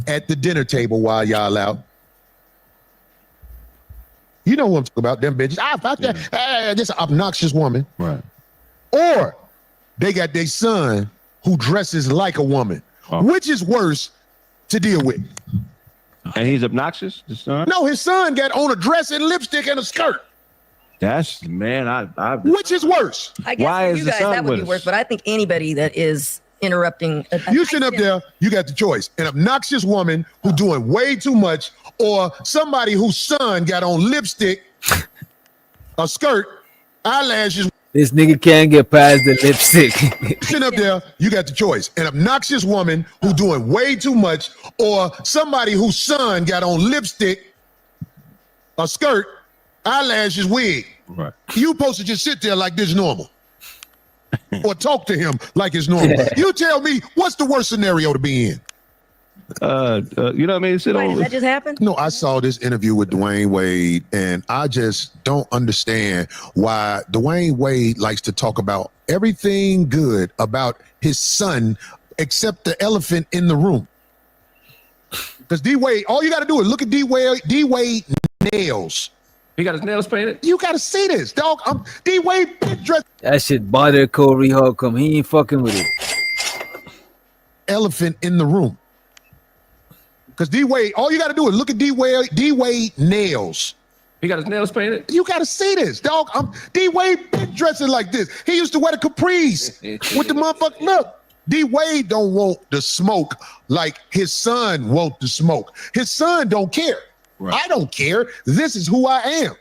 at the dinner table while y'all out. You know what I'm talking about, them bitches. Just an obnoxious woman. Right. Or they got their son who dresses like a woman. Which is worse to deal with? And he's obnoxious, the son? No, his son got on a dress and lipstick and a skirt. That's, man, I Which is worse? I guess why for is you the guys son that would with be us? worse, but I think anybody that is interrupting. You sitting up there, you got the choice. An obnoxious woman who doing way too much, or somebody whose son got on lipstick, a skirt, eyelashes. This nigga can't get past the lipstick. Sitting up there, you got the choice. An obnoxious woman who doing way too much, or somebody whose son got on lipstick, a skirt, eyelashes, wig. Right. You supposed to just sit there like this normal. Or talk to him like it's normal. You tell me, what's the worst scenario to be in? You know what I mean? Wait, did that just happen? No, I saw this interview with Dwayne Wade, and I just don't understand why Dwayne Wade likes to talk about everything good about his son except the elephant in the room. Because D-Wade, all you got to do is look at D-Wade nails. He got his nails painted? You got to see this, dog. D-Wade dress. That shit bothered Corey Holcomb. He ain't fucking with it. Elephant in the room. Because D-Wade, all you got to do is look at D-Wade nails. He got his nails painted? You got to see this, dog. D-Wade been dressing like this. He used to wear the capris with the motherfucker. Look, D-Wade don't want the smoke like his son want the smoke. His son don't care. Right. I don't care. This is who I am.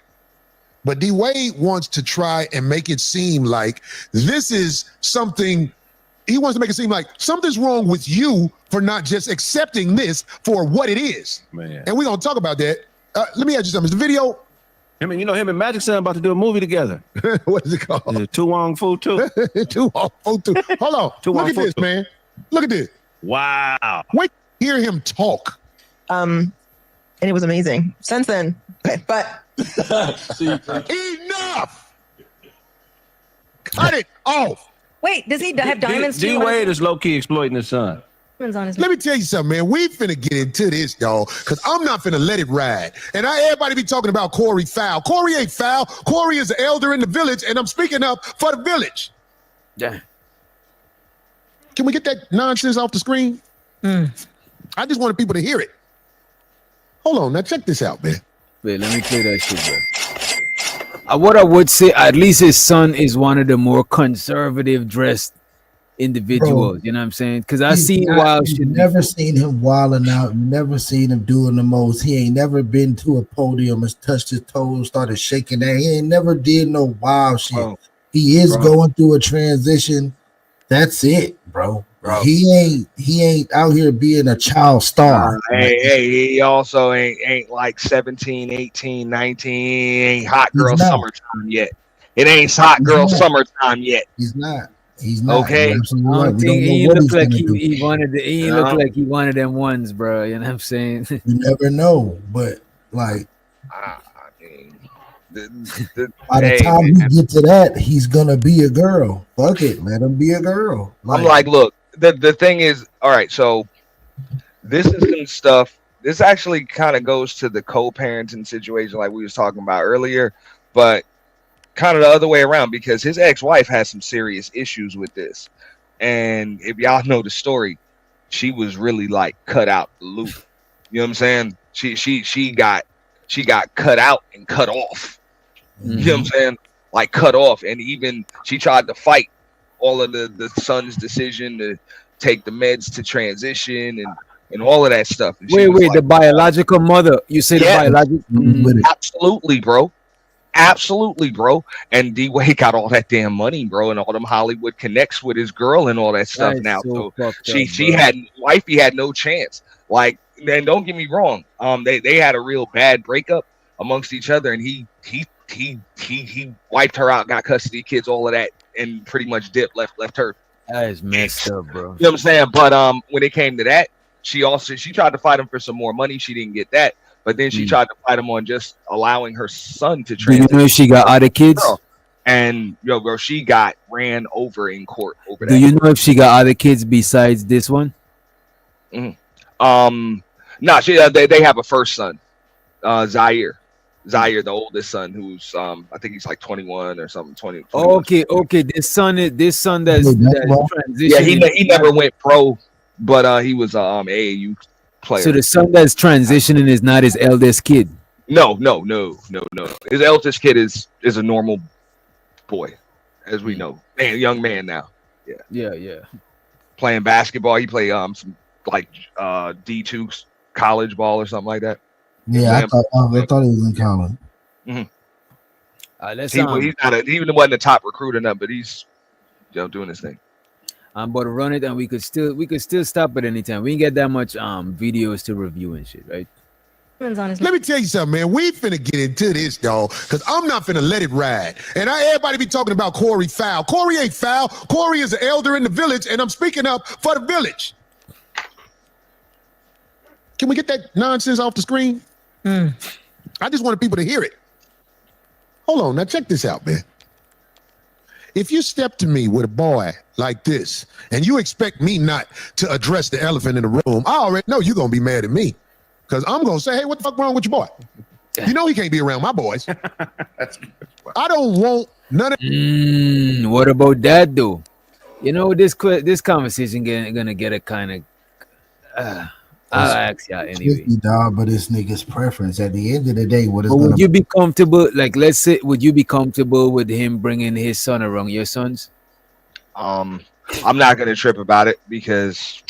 But D-Wade wants to try and make it seem like this is something. He wants to make it seem like something's wrong with you for not just accepting this for what it is. Man. And we're going to talk about that. Let me ask you something. Is the video? Him and Magic Son about to do a movie together. What is it called? Tu Wong Fu 2. Tu Wong Fu 2. Hold on. Look at this, man. Look at this. Wow. Wait, hear him talk. And it was amazing. Since then, but enough. Cut it off. Wait, does he have diamonds too? D-Wade is low-key exploiting his son. Let me tell you something, man. We finna get into this, y'all, because I'm not finna let it ride. And everybody be talking about Corey foul. Corey ain't foul. Corey is the elder in the village, and I'm speaking up for the village. Yeah. Can we get that nonsense off the screen? I just wanted people to hear it. Hold on, now check this out, man. Wait, let me play that shit, bro. What I would say, at least his son is one of the more conservative dressed individuals. Bro, you know what I'm saying? Because I seen wild shit. Never seen him wilding out. You never seen him doing the most. He ain't never been to a podium and touched his toes, started shaking that. He ain't never did no wild shit. Bro, he is going through a transition. That's it, bro. He ain't out here being a child star. He also ain't like 17, 18, 19. Ain't hot girl summertime yet. It ain't hot girl summertime yet. He's not. He's not. Okay. He look like he wanted. He look like he wanted them ones, bro. You know what I'm saying? You never know, but like, by the time he get to that, he's gonna be a girl. Fuck it, let him be a girl. I'm like, look, the thing is, all right. So this is some stuff. This actually kind of goes to the co-parenting situation, like we was talking about earlier, but kind of the other way around, because his ex-wife has some serious issues with this. And if y'all know the story, she was really like cut out the loop. You know what I'm saying? She got cut out and cut off. You know what I'm saying? Like cut off. And even she tried to fight all of the son's decision to take the meds to transition and all of that stuff. Wait, like, the biological mother. You say the biological? Absolutely, bro. Absolutely, bro. And D-Wade got all that damn money, bro, and all them Hollywood connects with his girl and all that stuff now. So wifey had no chance. Like, man, don't get me wrong. They had a real bad breakup amongst each other, and he wiped her out, got custody of kids, all of that, and pretty much left her. That is messed up, bro. You know what I'm saying? But when it came to that, she tried to fight him for some more money. She didn't get that. But then she tried to fight him on just allowing her son to transition. Do you know if she got other kids? And bro, she got ran over in court over that. Do you know if she got other kids besides this one? No, they have a first son, Zaire, the oldest son, who's I think he's like 21 or something. 21. Okay. This son that's Yeah, transitioning. he never went pro, but he was AAU player. So the son that's transitioning is not his eldest kid. No. His eldest kid is a normal boy, as we know, young man now. Yeah. Playing basketball, he played some like D2 college ball or something like that. Yeah, I thought he was in college. Let's He wasn't a top recruit or nothing, but he's doing his thing. I'm about to run it, and we could still stop at any time. We can get that much videos to review and shit, right? Let me tell you something, man. We finna get into this, dog, because I'm not finna let it ride. And everybody be talking about Corey foul. Corey ain't foul. Corey is an elder in the village, and I'm speaking up for the village. Can we get that nonsense off the screen? I just wanted people to hear it. Hold on, now check this out, man. If you step to me with a boy like this, and you expect me not to address the elephant in the room, I already know you're gonna be mad at me. Because I'm going to say, hey, what the fuck wrong with your boy? You know he can't be around my boys. I don't want none of... What about that, though? You know, this conversation gonna get a kind of... I'll ask y'all anyway. Dog, but it's nigga's preference. At the end of the day, what is would you be comfortable, like, let's say, would you be comfortable with him bringing his son around your sons? I'm not going to trip about it because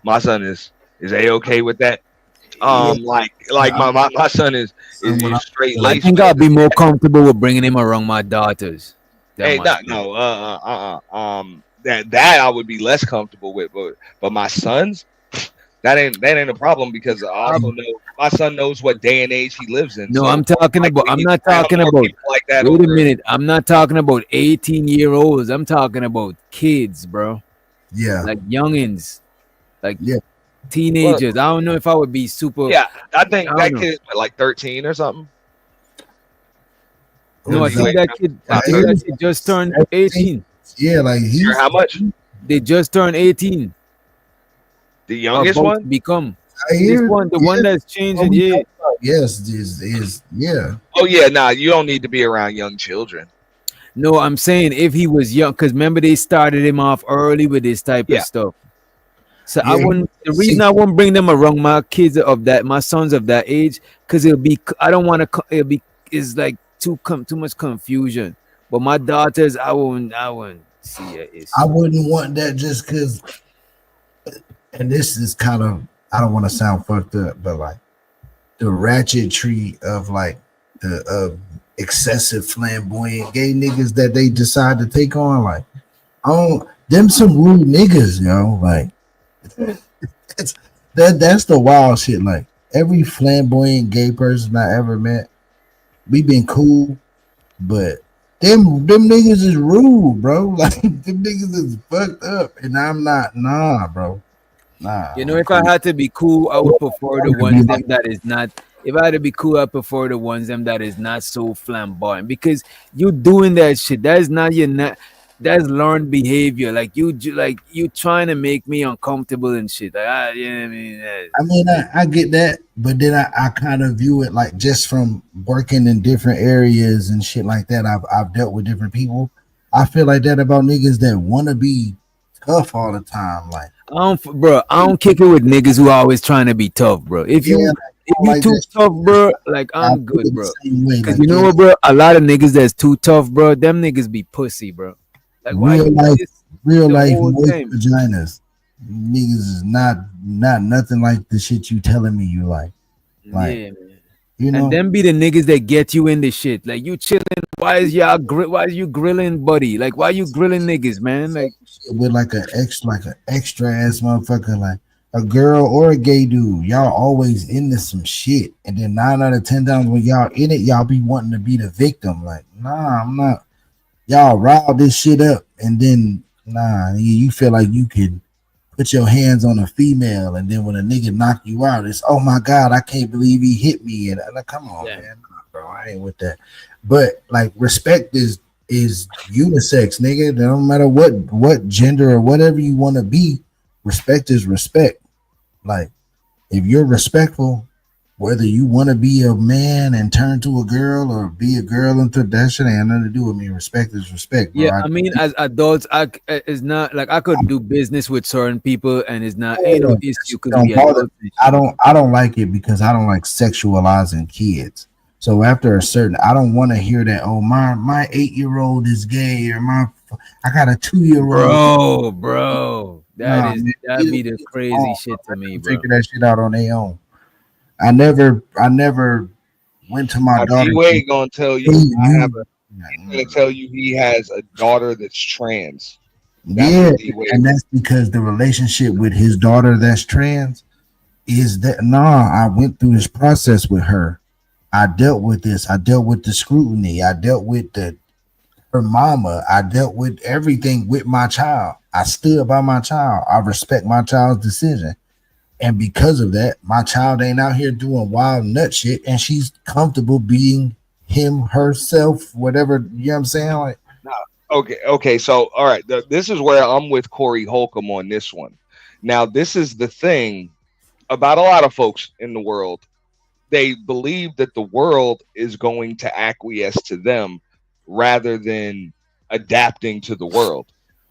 my son is A-okay with that. My son is straight laced. I think I'll be more comfortable with bringing him around my daughters. That I would be less comfortable with, but my sons, that ain't a problem because I also know my son knows what day and age he lives in. No, so I'm not talking about like that. Wait a minute, I'm not talking about 18-year-olds. I'm talking about kids, bro. Yeah, like youngins, teenagers. I don't know if I would be super. Yeah, I think that kid is like 13 or something. No, I think that kid just turned 18. Yeah, like how much? They just turned 18. The youngest one? Become this one, the one that's changing. Yeah. Yes, is yeah. Oh yeah, nah, you don't need to be around young children. No, I'm saying if he was young, because remember they started him off early with this type of stuff. So I wouldn't. The reason I won't bring them around my kids my sons of that age, because it'll be. I don't want to. It'll be. It's like too much confusion. But my daughters, I wouldn't see it. I wouldn't want that just because. And this is kind of. I don't want to sound fucked up, but like the ratchetry of like the excessive flamboyant gay niggas that they decide to take on, like, them some rude niggas, like. That's the wild shit. Like every flamboyant gay person I ever met, we been cool, but them niggas is rude, bro. Like them niggas is fucked up, and I'm not. Nah, bro. Nah. You know, if I had to be cool, I would prefer the ones that is not. If I had to be cool, I prefer the ones that is not so flamboyant, because you doing that shit. That is not your. That's learned behavior. Like you trying to make me uncomfortable and shit. Like, I get that, but then I kind of view it like just from working in different areas and shit like that. I've dealt with different people. I feel like that about niggas that want to be tough all the time. Like, I don't kick it with niggas who are always trying to be tough, bro. If you too tough, bro, like I'm good, bro. Because you know what, bro? A lot of niggas that's too tough, bro. Them niggas be pussy, bro. Like, real life moist vaginas. Niggas is not nothing like the shit you telling me you like. Yeah, man. You know, and them be the niggas that get you in the shit. Like, you chilling. Why is you grilling, buddy? Like, why you grilling niggas, man? Like, with like an extra ass motherfucker, like a girl or a gay dude, y'all always into some shit. And then 9 out of 10 times when y'all in it, y'all be wanting to be the victim. Like, nah, I'm not. Y'all rile this shit up, and then you feel like you can put your hands on a female, and then when a nigga knock you out, it's, oh my god, I can't believe he hit me. And like, come on, man, bro, I ain't with that. But like, respect is unisex, nigga. No matter what gender or whatever you want to be, respect is respect. Like, If you're respectful, whether you want to be a man and turn to a girl or be a girl and that shit ain't nothing to do with me. Respect is respect, bro. Yeah, I mean, as adults, it's not like I could do business with certain people, and it's not ain't no issue because we adults. I don't like it because I don't like sexualizing kids. So after a certain, I don't want to hear that. Oh, my 8-year-old is gay, or I got a 2-year-old. Bro, that'd be the crazy shit to me, bro. Figure that shit out on their own. I never went to my daughter. D-Wade gonna tell you. He's gonna tell you he has a daughter that's trans. And that's because the relationship with his daughter that's trans is that I went through this process with her. I dealt with this. I dealt with the scrutiny. I dealt with her mama. I dealt with everything with my child. I stood by my child. I respect my child's decision. And because of that, my child ain't out here doing wild nut shit, and she's comfortable being him, herself, whatever. You know what I'm saying? Like, okay. So, all right, this is where I'm with Corey Holcomb on this one. Now, this is the thing about a lot of folks in the world. They believe that the world is going to acquiesce to them rather than adapting to the world.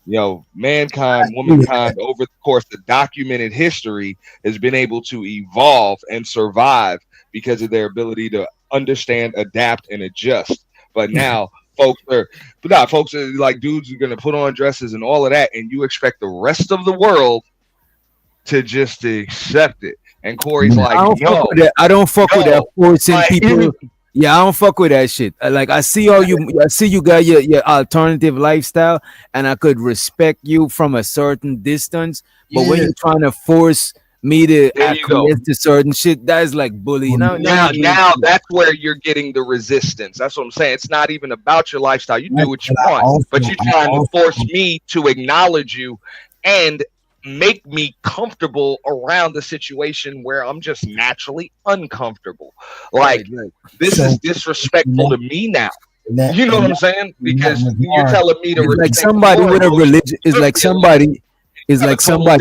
You know, mankind, womankind, over the course of documented history, has been able to evolve and survive because of their ability to understand, adapt, and adjust. But now, folks are like, dudes are going to put on dresses and all of that, and you expect the rest of the world to just accept it. And Corey's like, I don't fuck with that forcing people. Yeah, I don't fuck with that shit. Like, I see you got your alternative lifestyle, and I could respect you from a certain distance. But when you're trying to force me to acquiesce to certain shit, that's like bullying. Now that's where you're getting the resistance. That's what I'm saying. It's not even about your lifestyle. You do what you want, but you're trying to force me to acknowledge you and make me comfortable around the situation where I'm just naturally uncomfortable. Like, this is disrespectful to me now. You know what I'm saying? Because you're telling me to like somebody with a religion is like somebody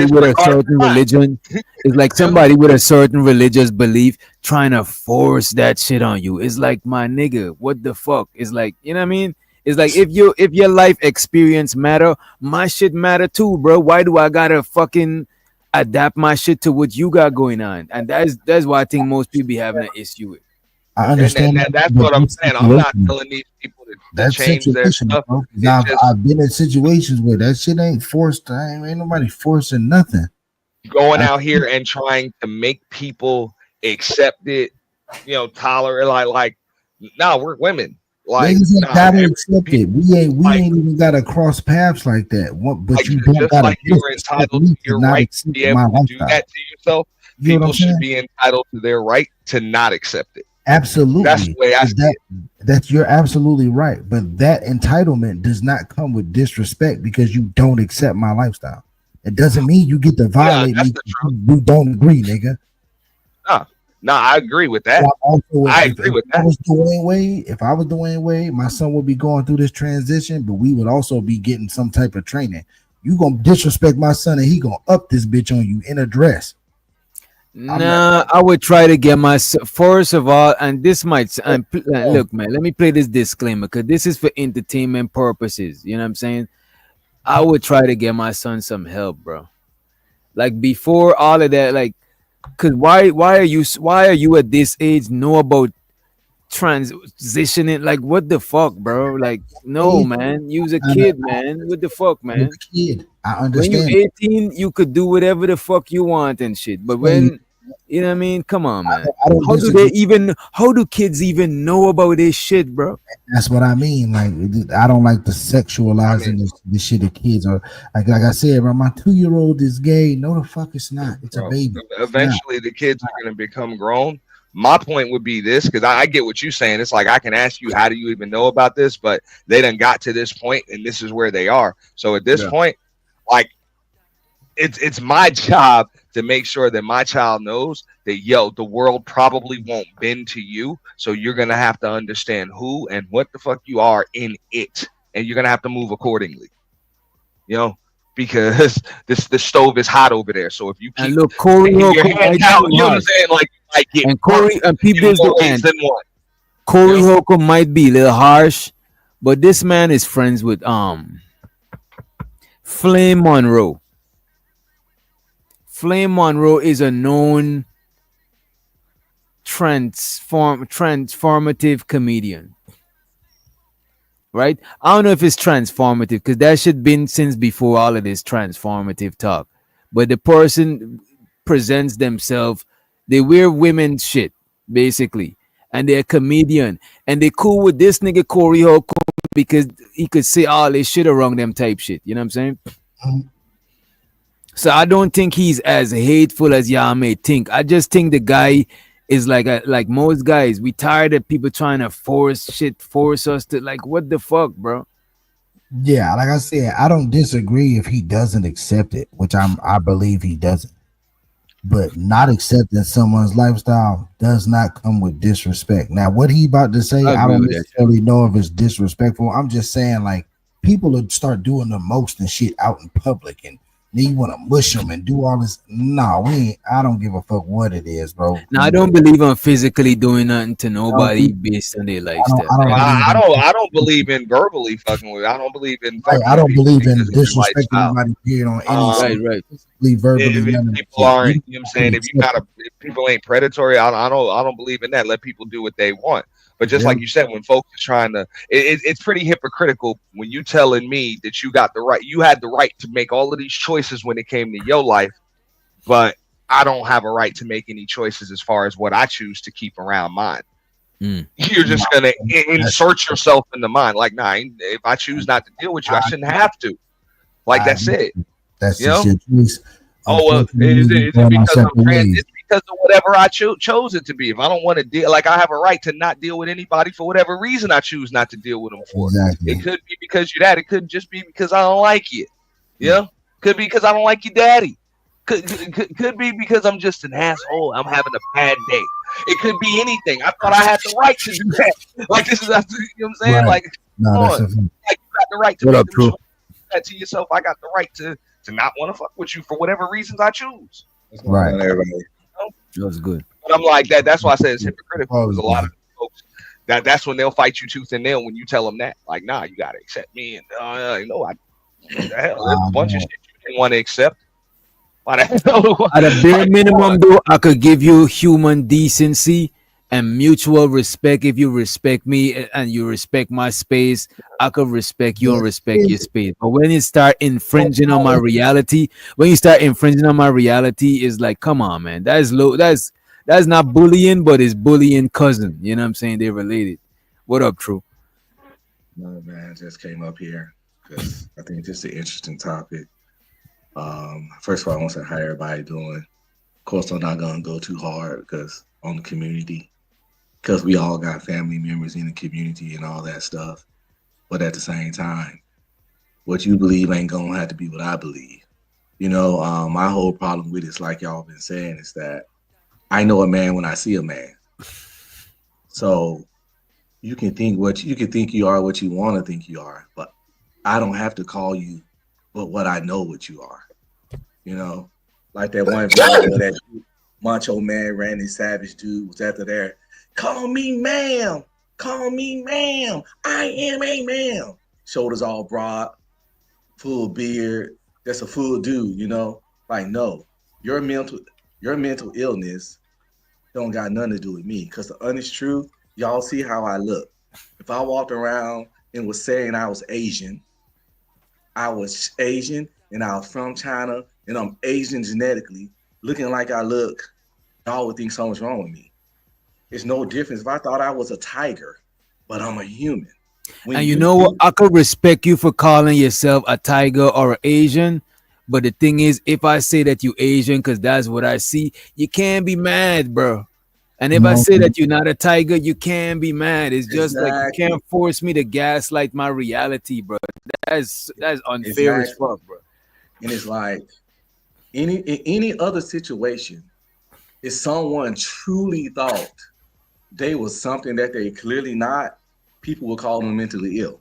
with a certain religion. It's like somebody with a certain religious belief trying to force that shit on you. It's like, my nigga, what the fuck? It's like, you know what I mean? It's like, if your life experience matter, my shit matter too, bro. Why do I gotta fucking adapt my shit to what you got going on? And that's why I think most people be having an issue with. I understand and that's what I'm saying. I'm not telling these people to change their stuff. I've been in situations where that shit ain't forced. Ain't nobody forcing nothing. Going out here and trying to make people accept it, tolerate, like, no, we're women. Like, niggas ain't gotta accept it. We ain't even gotta cross paths like that. But you don't just gotta. Like you're entitled to your right to be able to do that to yourself. People should be entitled to their right to not accept it. Absolutely. That's the way I see it. You're absolutely right. But that entitlement does not come with disrespect because you don't accept my lifestyle. It doesn't mean you get to violate me. You don't agree, nigga. No, I agree with that. I agree with that. If I was Dwayne Wade, my son would be going through this transition, but we would also be getting some type of training. You gonna disrespect my son, and he gonna up this bitch on you in a dress. Nah, I would try to get my first of all, and this might look, man. Let me play this disclaimer because this is for entertainment purposes. You know what I'm saying? I would try to get my son some help, bro. Like, before all of that, like. Cause why are you at this age know about transitioning? Like, what the fuck, bro? Like, no, man. You's a kid, man. What the fuck, man? Kid, I understand. When you're 18, you could do whatever the fuck you want and shit. But when you know what I mean? Come on, man. How do kids even know about this shit, bro? That's what I mean. Like, I don't like the sexualizing this shit of kids. Or like I said, bro, my 2-year-old is gay. No, the fuck it's not. It's a baby. Eventually, the kids are going to become grown. My point would be this, because I get what you're saying. It's like, I can ask you, how do you even know about this? But they done got to this point, and this is where they are. So at this point, like, it's my job to make sure that my child knows that, the world probably won't bend to you. So you're going to have to understand who and what the fuck you are in it. And you're going to have to move accordingly. because the stove is hot over there. So if you And keep look, Corey taking your Holcomb hand might down, be you know what I'm harsh. saying? Like you might get And Corey burnt and people in is more the ways than one. Corey Yeah. Holcomb might be a little harsh, but this man is friends with Flame Monroe. Flame Monroe is a known transformative comedian. Right? I don't know if it's transformative because that should been since before all of this transformative talk. But the person presents themselves, they wear women's shit, basically. And they're a comedian. And they cool with this nigga Corey Holcomb because he could say all this shit around them type shit. You know what I'm saying? So I don't think he's as hateful as y'all may think. I just think the guy is like most guys. We tired of people trying to force us to like what the fuck, bro. Yeah, like I said, I don't disagree if he doesn't accept it, which I believe he doesn't. But not accepting someone's lifestyle does not come with disrespect. Now, what he about to say, I don't necessarily know if it's disrespectful. I'm just saying, like, people would start doing the most and shit out in public, and then you want to mush them and do all this. No, we ain't. I don't give a fuck what it is, bro. Now I don't believe I'm physically doing nothing to nobody based on their lifestyle. I don't believe in verbally fucking with. I don't believe in. I don't believe in disrespecting anybody period on any right. verbally. If people aren't, you know what I'm saying, if people ain't predatory, I don't believe in that. Let people do what they want. But just like you said, when folks are trying to, it's pretty hypocritical when you telling me that you had the right to make all of these choices when it came to your life, but I don't have a right to make any choices as far as what I choose to keep around mine. You're just gonna insert yourself in the mind. Like, nah, if I choose not to deal with you, I shouldn't have to. Like that's it. That's just your choice. Oh well, is it because I'm trans? It's because of whatever I chose it to be. If I don't want to deal, like I have a right to not deal with anybody for whatever reason I choose not to deal with them for. Exactly. It could be because you're that. It could just be because I don't like you. Yeah. Could be because I don't like your daddy. Could be because I'm just an asshole. I'm having a bad day. It could be anything. I thought I had the right to do that. Like this is, you know what I'm saying? Right. Like, no, like you got the right to make that to yourself. I got the right to not want to fuck with you for whatever reasons I choose. Right. That's good. But I'm like that. That's why I say it's hypocritical. Because a lot of folks that's when they'll fight you tooth and nail when you tell them that. Like, nah, you gotta accept me. And you know, there's a bunch of shit you didn't want to accept. At a bare minimum, though, I could give you human decency and mutual respect. If you respect me and you respect my space, I could respect you and respect your space. But when you start infringing on my reality, it's like, come on, man. That's low. That's not bullying, but it's bullying cousin. You know what I'm saying? They're related. What up, True? No, man, I just came up here because I think this is an interesting topic. First of all, I want to say how everybody doing. Of course, I'm not gonna go too hard because on the community, because we all got family members in the community and all that stuff. But at the same time, what you believe ain't gonna have to be what I believe. You know, my whole problem with it's like y'all been saying is that I know a man when I see a man. So you can think you are what you want to think you are, but I don't have to call you but what I know what you are. You know, like that one video that Macho Man, Randy Savage dude was after there. Call me ma'am. Call me ma'am. I am a ma'am. Shoulders all broad, full beard. That's a full dude, you know? Like, no, your mental illness don't got nothing to do with me. Because the honest truth, y'all see how I look. If I walked around and was saying I was Asian and I was from China and I'm Asian genetically, looking like I look, y'all would think something's wrong with me. It's no difference if I thought I was a tiger, but I'm a human. And you know what? I could respect you for calling yourself a tiger or an Asian. But the thing is, if I say that you Asian, because that's what I see, you can't be mad, bro. And if I say that you're not a tiger, you can't be mad. It's just like you can't force me to gaslight my reality, bro. That's unfair as fuck, bro. And it's like in any other situation, if someone truly thought they was something that they clearly not, people will call them mentally ill.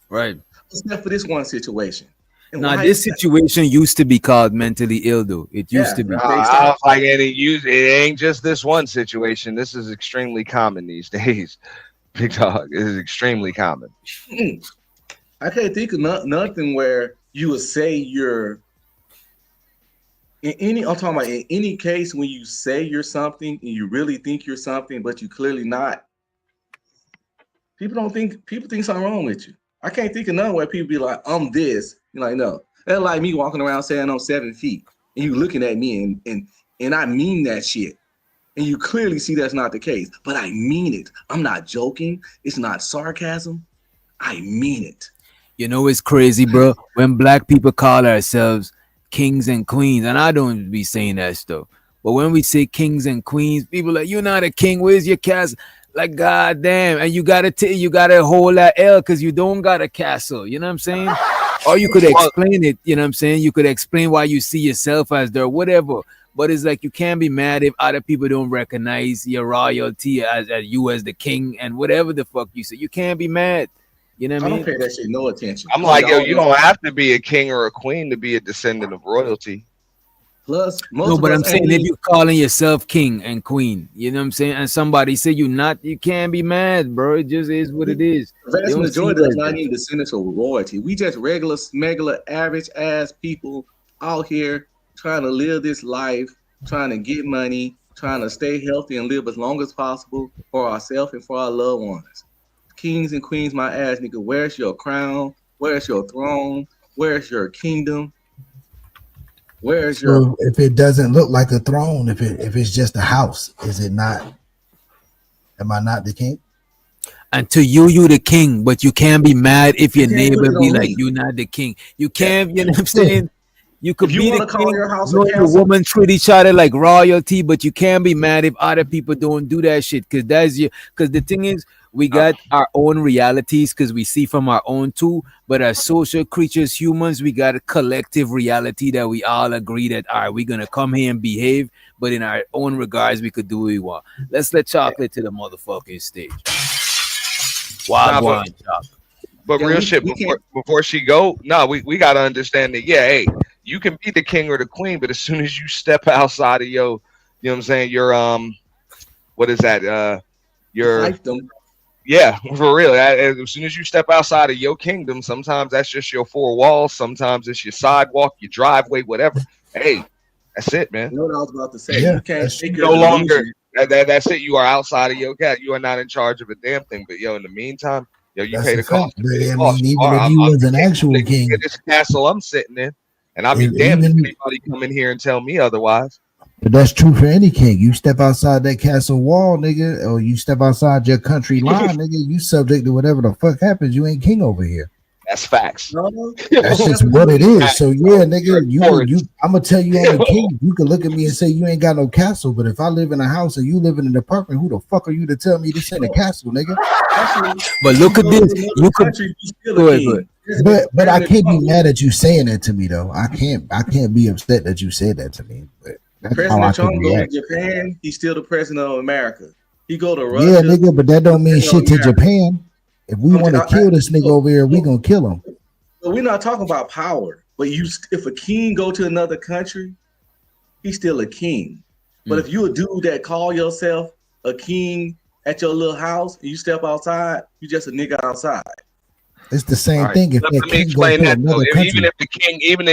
Right. Except for this one situation. And Now, why this is that? situation used to be called mentally ill, though. It used to be. They I stop. was like, and it ain't just this one situation. This is extremely common these days. Big dog, it is extremely common. I can't think of nothing where you would say you're in any. I'm talking about in any case when you say you're something and you really think you're something, but you clearly not. People think something wrong with you. I can't think of none where people be like, I'm this. You're like, no. That's like me walking around saying I'm 7 feet and you looking at me and I mean that shit. And you clearly see that's not the case. But I mean it. I'm not joking. It's not sarcasm. I mean it. You know, it's crazy, bro. When black people call ourselves kings and queens, and I don't be saying that stuff, but when we say kings and queens, people like, you're not a king. Where's your castle? Like, goddamn. And you gotta hold that L because you don't got a castle. You know what I'm saying? Or you could explain it. You know what I'm saying? You could explain why you see yourself as there, whatever. But it's like you can't be mad if other people don't recognize your royalty as you as the king and whatever the fuck you say. You can't be mad. You know what I mean? I don't pay that shit no attention. I'm like, yo, you don't have to be a king or a queen to be a descendant of royalty. Plus, most No, of but us I'm saying ain't if you're calling yourself king and queen, you know what I'm saying, and somebody say you're not, you can't be mad, bro. It just is what it is. the vast They don't majority see of us that. not even descendants of royalty. We just regular, smuggler, average ass people out here trying to live this life, trying to get money, trying to stay healthy and live as long as possible for ourselves and for our loved ones. Kings and queens, my ass nigga, where's your crown? Where's your throne? Where's your kingdom? Where's your So if it doesn't look like a throne, if it's just a house, is it not? Am I not the king? And to you the king, but you can't be mad if your You can't put neighbor it be on like, me. you're not the king. You can't, you know what I'm saying? You could If you be wanna the call king, your house a you and your castle- woman treat each other like royalty, but you can't be mad if other people don't do that shit. Because the thing is, we got our own realities because we see from our own too. But as social creatures, humans, we got a collective reality that we all agree that, all right, we're gonna come here and behave, but in our own regards, we could do what we want. Let's let chocolate to the motherfucking stage. Wild Nah, one, chocolate. But Yeah, real we shit, can't- before she go, no, we gotta understand that, yeah, hey, you can be the king or the queen, but as soon as you step outside of your, you know what I'm saying, your what is that? Your fiefdom. yeah, for real. As soon as you step outside of your kingdom, sometimes that's just your four walls, sometimes it's your sidewalk, your driveway, whatever. Hey, that's it, man. You know what I was about to say? Yeah, You can't that's take true. your No longer delusion. that's it. You are outside of your cat. You are not in charge of a damn thing. But yo, in the meantime, yo, you That's pay a the cost. fact. But You pay I the mean, cost. even if I'm you was an king actual of king, this castle I'm sitting in, and I'll be if, damned if even anybody come in here and tell me otherwise. but that's true for any king. You step outside that castle wall, nigga, or you step outside your country line, nigga, you subject to whatever the fuck happens. You ain't king over here. That's facts. No, That's just what it is. So yeah, nigga, You're you I'm gonna tell you I'm the king. You can look at me and say you ain't got no castle, but if I live in a house and you live in an apartment, who the fuck are you to tell me this ain't a castle, nigga? But look at this. You could go ahead, go ahead. But I can't be mad at you saying that to me though. I can't be upset that you said that to me. But that's how I President Trump can go to react. Japan, he's still the president of America. He go to Russia. Yeah, nigga, but that don't mean shit to America. Japan. If we want to kill this nigga over here, we gonna kill him. But we're not talking about power. But if a king go to another country, he's still a king. But if you a dude that call yourself a king at your little house and you step outside, you just a nigga outside. It's the same Right. thing. If Let that me king go explain to that though. another Even country, if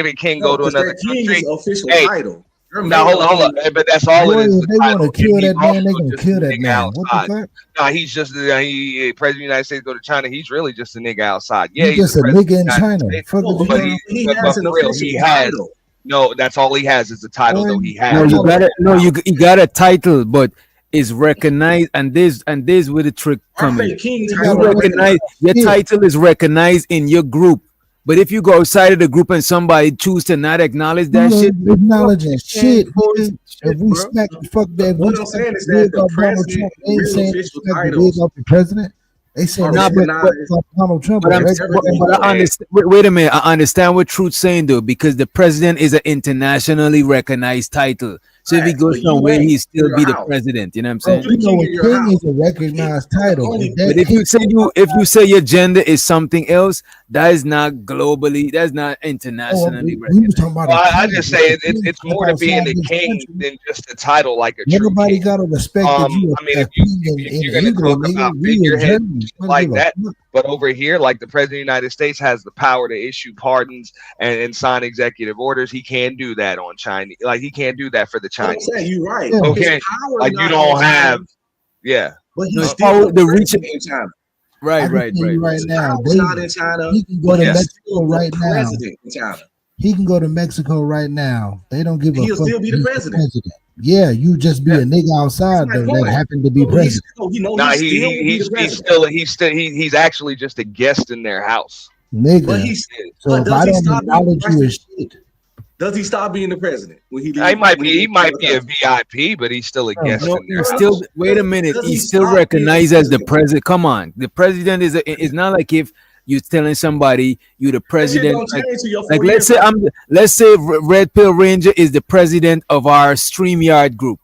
a king go to Because another that king country, is an official hey, title. You're now made hold up on. But that's all boy, it is. if The they want to title. kill And he's that man, they also gonna just kill a that nigga man. What the outside. fuck? No, he's just he president of the United States go to China. He's really just a nigga outside. Yeah, You he's just the a president nigga in of the United China. States, Fuck No, is but you? he but has an for real, official he has title. no. That's all he has is the title. Though he has. No, you Hold got on. it. No, you got a title, but it's recognized, and this where the trick Our come in. fake king You You title. gotta recognize your Yeah. title is recognized in your group, but if you go outside of the group and somebody choose to not acknowledge that You shit, ain't acknowledging shit. Nigga. shit, If we bro. smack the fuck that, if we What I'm smack saying the is that wig the off Donald president, Trump, they ain't real saying official smack the wig titles off the president. They saying are they Nah, smack recognized. the fuck off Donald Trump. But But I'm that's everything but I understand. Wait a minute. I understand what Truth's saying though, because the president is an internationally recognized title. So if he goes But you somewhere, ain't he still in be your the house. president. You know what I'm Bro, saying? you know, king a of your king house. is a recognized title. only- If that But if king you say your gender is something else, that is not globally, that's not internationally we was recognized. talking about Well, a I king. just If say the it's king step more to being outside a this king country, than just a title like a true everybody king. gotta respect that you I mean, a if you king in if you're gonna England, talk nigga. about We in figureheads Germany. shit Nobody like give a that, fuck. but over here, like the president of the United States has the power to issue pardons and sign executive orders. He can do that on Chinese, like he can't do that for the That's what I'm Chinese. saying. You're right. Yeah. Okay, His power like you not don't on have, China, yeah. but No, he's it's still power the to reach president in China. right, I can right, tell right, you right right. His now, power's not in China, he can go but to he's Yes. still Mexico the right now. president in China. He can go to Mexico right now. They don't give a He'll fuck. still be the He's president. Yeah, you just be Yeah. a nigga That's outside my though that point. happened to be No, but president. Nah, he still will be the president. he's actually just a guest in their house. But Nigga. So but if does I he don't stop being acknowledge you as shit, Does he stop being the president when he He leaves? might when be he leaves might the be a country? VIP, but he's still a bro, guest No, in their he's house. still. Wait a minute. Does he He's still stop being the recognized as the president? president. Come on, the president is. It's not like if you're telling somebody you the That shit president. don't change to your 4 Like years. let's say Red Pill Ranger is the president of our StreamYard group.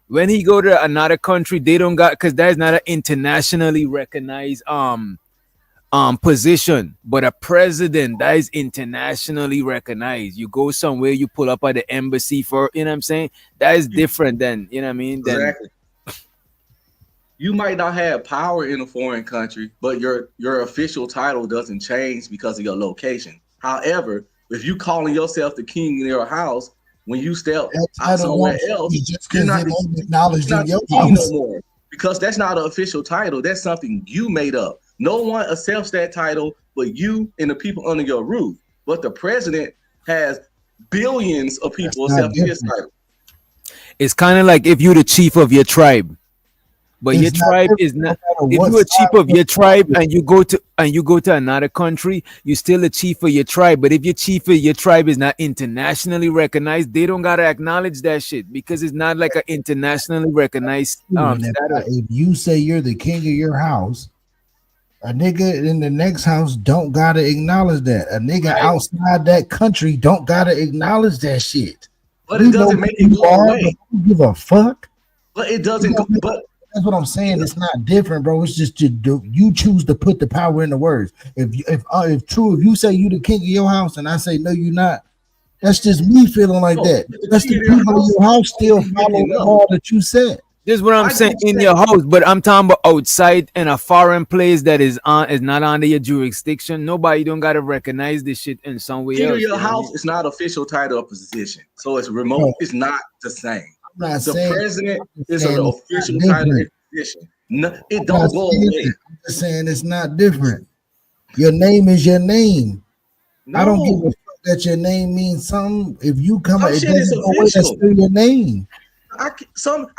When he go to another country, they don't got because that is not an internationally recognized position, but a president that is internationally recognized. You go somewhere, you pull up at the embassy for, you know what I'm saying? That is different than, you know what I mean? Then Exactly. You might not have power in a foreign country, but your official title doesn't change because of your location. However, if you calling yourself the king in your house, when you step that out title somewhere won't else, change just you're because not it ain't acknowledged not in your the king no house. more, because that's not an official title. That's something you made up. No one accepts that title but you and the people under your roof. But the president has billions of people That's not accepting his different. title. it's kind of like if you're the chief of your tribe. But your It's not tribe different is no not. matter If what you're a chief side of your tribe and you go to another country, you're still a chief of your tribe. But if your chief of your tribe is not internationally recognized, they don't gotta acknowledge that shit because it's not like an internationally recognized and status. if you say you're the king of your house, a nigga in the next house don't gotta acknowledge that. A nigga outside that country don't gotta acknowledge that shit. But We it know doesn't who make it you go are, away. but don't give a fuck. But it doesn't go, but That's what I'm saying. It's not different, bro. It's just you choose to put the power in the words. If you say you the king of your house and I say no, you're not. That's just me feeling like No, that. the That's king the of your people in house your house still is follow waking the up. law that you said. This is what I'm I saying get in that. your house, but I'm talking about outside in a foreign place that is not under your jurisdiction. Nobody don't gotta recognize this shit in some way King else. of your You know what I house mean? is not official title or position. So it's remote. Bro, It's not the same. I'm not The saying president is saying an it's not official title different. and position. No, it I'm not don't go saying away. that. I'm just saying it's not different. Your name is your name. I don't give a No, fuck that your name means something. If you come, some it shit is doesn't go away. That's official. still your name. I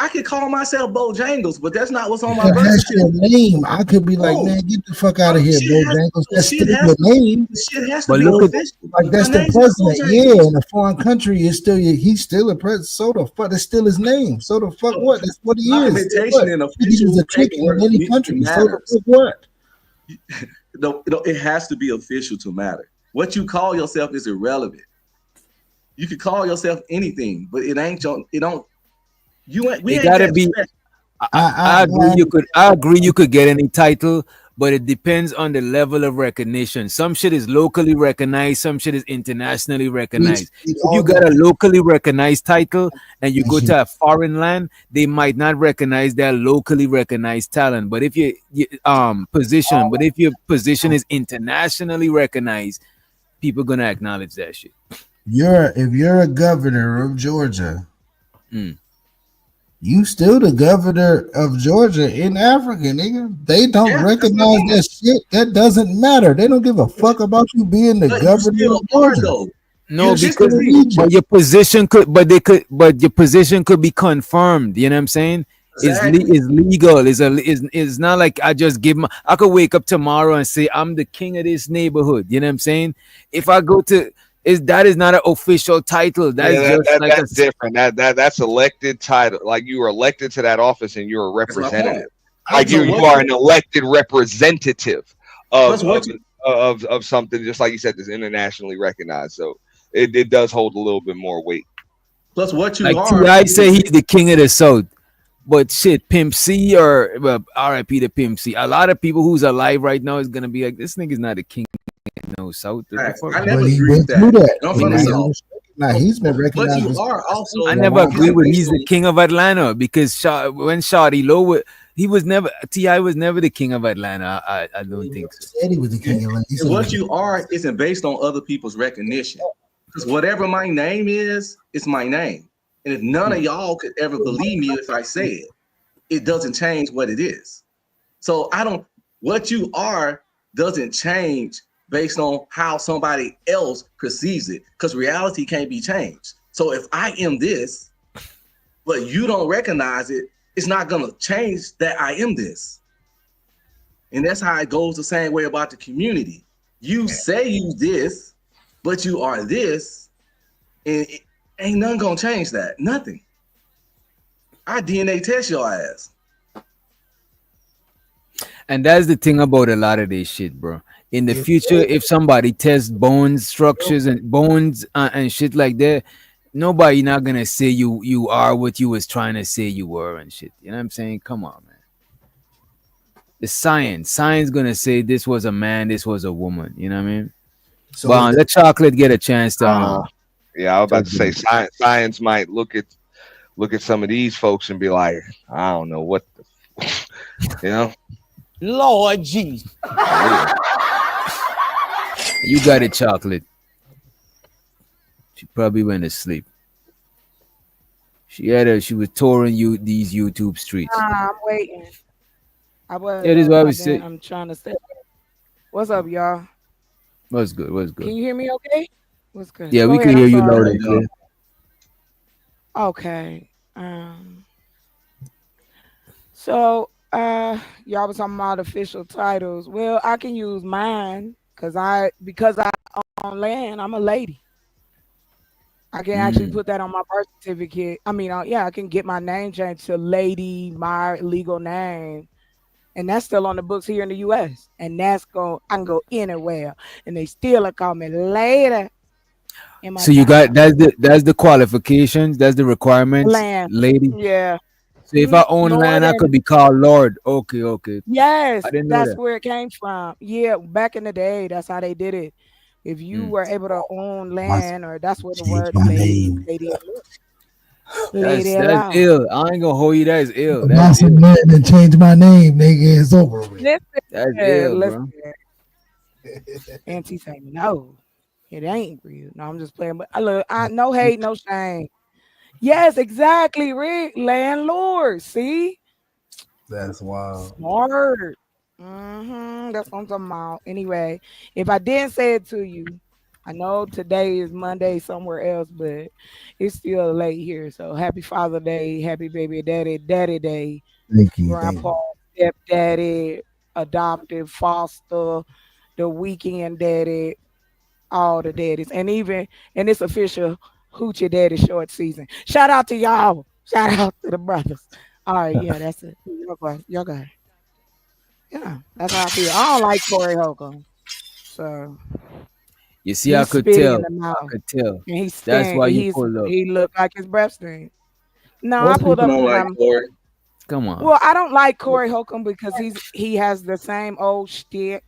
could call myself Bojangles, but that's not what's on my If birth that's your certificate. name, I could be like, No, man, get the fuck out of here, shit has Bojangles. That's shit still has your name. shit has to But be look at official. Like that's My the name's not president. Yeah, Bojangles. in a foreign country, it's still he's still a president. So the fuck, that's still his name. So the fuck what? That's what he is. So Documentation what? and He is official a chicken paperwork in any country. So the matters. fuck what? No, it has to be official to matter. What you call yourself is irrelevant. You can call yourself anything, but it ain't your. It don't. You ain't. We It ain't gotta that be. special. I agree. I agree. You could get any title, but it depends on the level of recognition. Some shit is locally recognized. Some shit is internationally recognized. If you got a locally recognized title and you go to a foreign land, they might not recognize that locally recognized talent. But if your position is internationally recognized, people gonna acknowledge that shit. If you're a governor of Georgia, Mm. you still the governor of Georgia in Africa, nigga. They don't recognize that shit. That doesn't matter. They don't give a fuck about you being the governor of Georgia. Though. No, because but your position but your position could be confirmed. You know what I'm saying? Exactly. It's legal. It's not like I just give my. I could wake up tomorrow and say I'm the king of this neighborhood. You know what I'm saying? If I go to that is not an official title. That's different. That's elected title. Like you were elected to that office and you're a representative. Like you are an elected representative of something, just like you said, that's internationally recognized. So it does hold a little bit more weight. Plus, what you Like are. T.I. say he's the king of the South. But shit, Pimp C or well, R.I.P. to Pimp C. A lot of people who's alive right now is gonna be like, this nigga's not the king of no South. What the Facts. fuck? I never But he agree with went through that. that. I'm Me from the neither. South. He's been But recognized. you are also. I for a never while. agree with he's the Basically- king of Atlanta because when Shawty Low, he was never Ti was never the king of Atlanta. I don't think so. Said he was the king of Atlanta. He And said what he you are isn't based on other people's recognition. Because whatever my name is, it's my name. And if none of y'all could ever believe me if I say it, it doesn't change what it is. So what you are doesn't change based on how somebody else perceives it, because reality can't be changed. So if I am this, but you don't recognize it, it's not gonna change that I am this. And that's how it goes the same way about the community. You say you this, but you are this, and ain't nothing gonna change that. Nothing. I DNA test your ass. And that's the thing about a lot of this shit, bro. In the future, if somebody tests bones structures and bones and shit like that, nobody not gonna say you are what you was trying to say you were and shit. You know what I'm saying? Come on, man. The science gonna say this was a man, this was a woman. You know what I mean? So But let Chocolate get a chance to. Yeah, I was about to say science might look at some of these folks and be like, I don't know what the, you know. Lord Jesus. You got it, Chocolate. She probably went to sleep. She was touring these YouTube streets. I'm waiting. I was. Yeah, this is what I was saying. I'm trying to say. What's up, y'all? What's good? Can you hear me? Okay. What's good? Yeah, Go we ahead, can hear I'm you sorry. loud and clear. Okay. So y'all was talking about official titles. Well, I can use mine because I own land. I'm a lady. I can actually put that on my birth certificate. I mean, I can get my name changed to Lady, my legal name, and that's still on the books here in the U.S. And I can go anywhere, and they still call me later. So you got that's the qualifications, that's the requirements, land, lady. yeah. So if I own Lord land, I and could be called Lord. Okay. yes, I didn't know that's that. where it came from. Yeah, back in the day, that's how they did it. If you were able to own land, or that's where the changed word my lady, name. lady That's allow. ill. I ain't gonna hold you. That's ill. Buy That's some ill. land and change my name, nigga. It's over with. That's ill, Listen. bro. Auntie say no, it ain't real. No, I'm just playing. But I no hate, no shame. Yes, exactly, Rick. Landlord. See, That's wild. smart. That's what I'm talking about. Anyway, if I didn't say it to you, I know today is Monday somewhere else, but it's still late here. So happy Father Day, happy baby daddy day, Thank you. grandpa, stepdaddy, adopted, foster, the weekend daddy, all the daddies, and it's official Hoochie Daddy short season. Shout out to y'all. Shout out to the brothers. All right, yeah, that's it. Y'all go. Yeah, that's how I feel. I don't like Corey Holcomb. So You see, I he's could spitting in tell. the mouth. And And That's why you pull up. he looked like his breath stink. No, I Most pulled people up don't because like Corey. Come on. well, I don't like Corey Holcomb because he has the same old shtick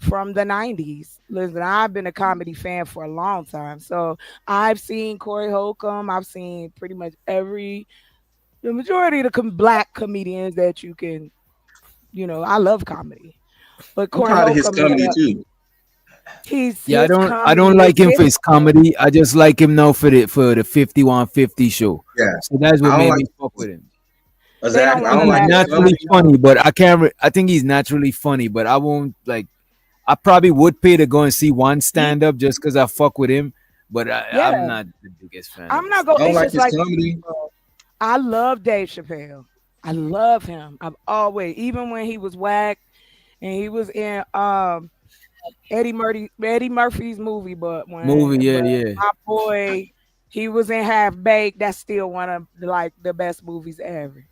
from the 90s. Listen, I've been a comedy fan for a long time. So I've seen Corey Holcomb. I've seen pretty much the majority of the black comedians that you can, I love comedy. But I'm Corey proud of his Holcomb comedy too. Yeah, his I don't comedy is like him for his different. comedy. I just like him now for the 5150 show. Yeah, So that's what I don't made like me fuck with him. They don't exactly. I I think want to don't he's like laugh his at naturally comedy. funny, but I can't. I think he's naturally funny, but I won't like. I probably would pay to go and see one stand up just because I fuck with him, but Yeah, I'm not the biggest fan of I'm his not stuff. going. I don't It's like just his like comedy. I love Dave Chappelle. I love him. I've always, even when he was whack and he was in Eddie Murphy's movie, but Movie, yeah, but yeah. my boy, he was in Half Baked. That's still one of like the best movies ever.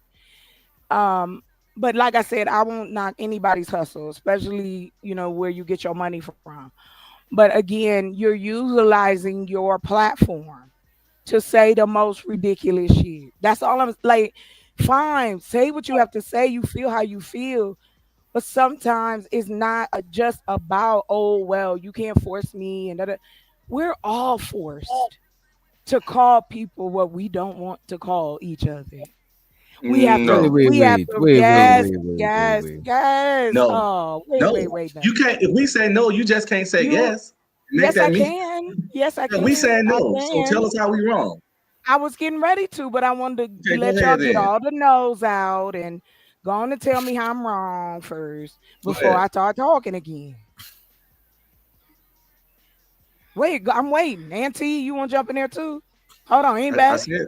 Um, but like I said, I won't knock anybody's hustle, especially where you get your money from. But again, you're utilizing your platform. to say the most ridiculous shit. That's all I'm like. Fine, say what you have to say. You feel how you feel, but sometimes it's not just about, oh well, you can't force me and that. We're all forced to call people what we don't want to call each other. We have to. No, We have to. Yes. Yes. Wait. Yes. No, Oh, no. wait. You can't. If we say no, you just can't say You. yes. Make Yes, I that mean. can. Yes, I Yeah, can. we saying I no. So can. tell us how we wrong. I was getting ready to, but I wanted to Okay, go let y'all ahead get then. all the no's out and go on and tell me how I'm wrong first Go before ahead. I start talking again. Wait, I'm waiting. Auntie, you want to jump in there too? Hold on, I anybody? said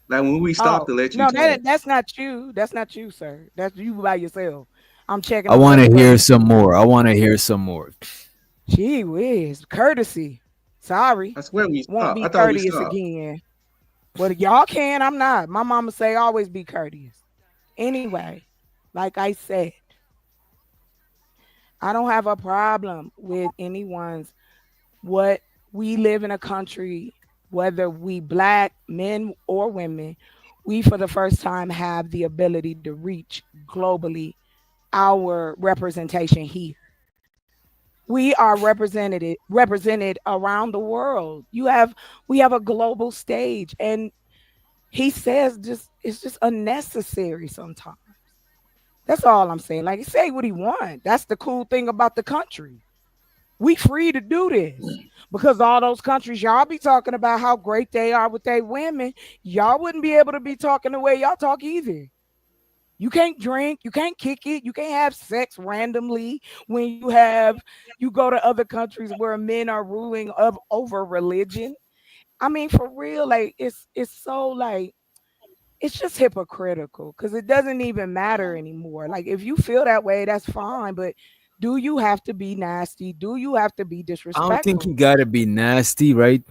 like when we stop Oh, to let you no, talk. that's not you. That's not you, sir. That's you by yourself. I'm checking I on the want other to hear brothers. some more. I want to hear some more. Gee whiz, courtesy. Sorry, That's where we won't stop. be I thought we courteous stopped. again. Well, y'all can. I'm not. My mama say always be courteous. Anyway, like I said, I don't have a problem with anyone's what we live in a country, whether we black men or women, we for the first time have the ability to reach globally our representation here. We are represented around the world. We have a global stage, and he says just it's just unnecessary sometimes. That's all I'm saying. Like, he say what he want. That's the cool thing about the country. We free to do this because all those countries y'all be talking about how great they are with their women, y'all wouldn't be able to be talking the way y'all talk either. You can't drink, you can't kick it, you can't have sex randomly when you go to other countries where men are ruling over religion. I mean, for real, like it's so like it's just hypocritical because it doesn't even matter anymore. Like, if you feel that way, that's fine, but do you have to be nasty? Do you have to be I don't think he disrespectful? gotta be nasty, right?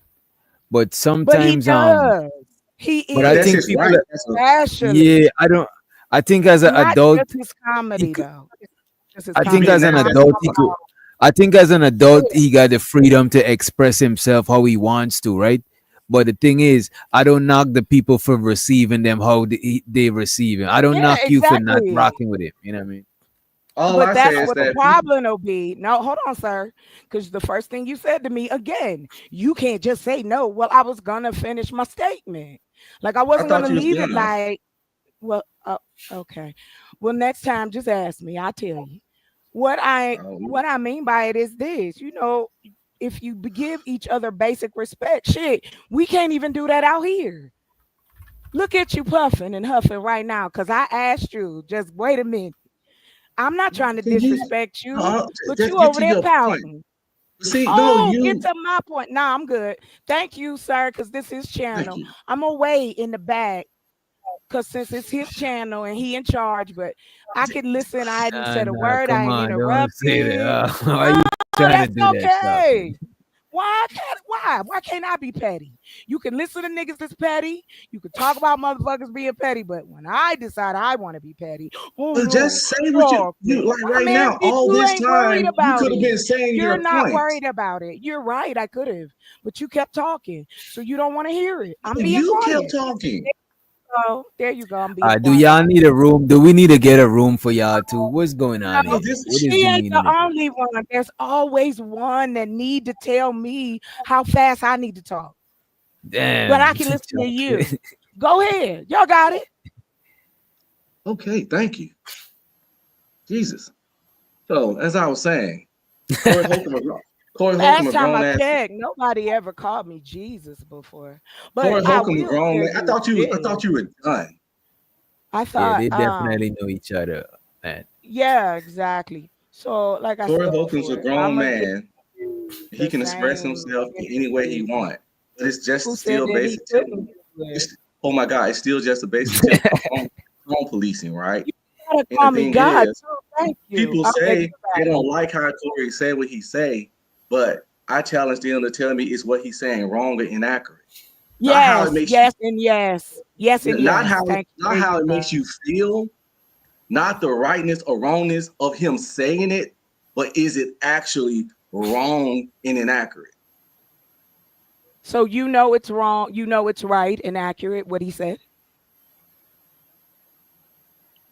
But But he sometimes, does. He but I But that's is think his people, right. That's a, especially yeah, I don't. I think as an not adult, just his he comedy could. though. Just his I he think being as comedy. an nasty. I'm That's adult, talking he fine. could. about I think as an yeah, adult, he got the freedom to express himself how he wants to, right? But the thing is, I don't knock the people for receiving them how they receive him. I don't yeah, knock you for not exactly. rocking with him. You know what I mean? All But I say that's is what the that people. problem will be. No, hold on, sir. Because the first thing you said to me again, you can't just say no. Well, I was gonna finish my statement. Like, I I wasn't gonna thought you was leave it done. like, well, okay. Well, next time, just ask me. I'll tell you. What I mean by it is this. If you give each other basic respect, shit, we can't even do that out here. Look at you puffing and huffing right now because I asked you. Just wait a minute. I'm not trying to Can you disrespect you, but just you get over to there your point? pouting. See, no, Oh, get you. to my point. Nah, I'm good. Thank you, sir, because this is Thank channel. you. I'm away in the back because since it's his channel and he in charge, but I can listen. I hadn't Nah, said a nah, word. I come ain't on, don't say interrupted. that. Why No, you trying to that's do that stuff, man? okay. Why can't I be petty? You can listen to niggas that's petty. You can talk about motherfuckers being petty, but when I decide I want to be petty, oh But just no, say what fuck you it. like I right mean, now. bitch, All you this ain't worried time, you about could have been it. saying You're your not points. worried about it. You're right, I could have, but you kept talking, so you don't want to hear it. I'm being You kept quiet. talking. Oh, there you go. I'm being Do quiet. y'all need a room? Do we need to get a room for y'all too? What's going on No, No, here? this What is she the ain't meaning the of this? only one. There's always one that need to tell me how fast I need to talk. But I Damn. can listen to you. Okay. Go ahead. Y'all got it. okay. Thank you, Jesus. So as I was saying, Corey Holcomb, Last a time grown I ass. checked, nobody ever called me Jesus before. But Corey I Holcomb, a will grown tell man. you I this. thought you were done. I Yeah, thought, they definitely know each other, man. yeah, exactly. So, like I Corey said Holcomb's a before, grown I'm gonna give man. you He the can express same himself in any way he energy. wants. But it's just Who said still that he basic. couldn't do it? It's, oh my God, it's still just a basic tip of home policing, right? You gotta And the call me thing God is, too. Thank you. people I beg say they your don't pardon. like how Corey say what he say, but I challenge them to tell me is what he's saying wrong or inaccurate. Not how it Yes, makes you, yes, and yes. Yes and not yes. how Thank you. not There how you it makes go. you feel, not the rightness or wrongness of him saying it, but is it actually wrong and inaccurate? So you know it's wrong. You know it's right and accurate what he said.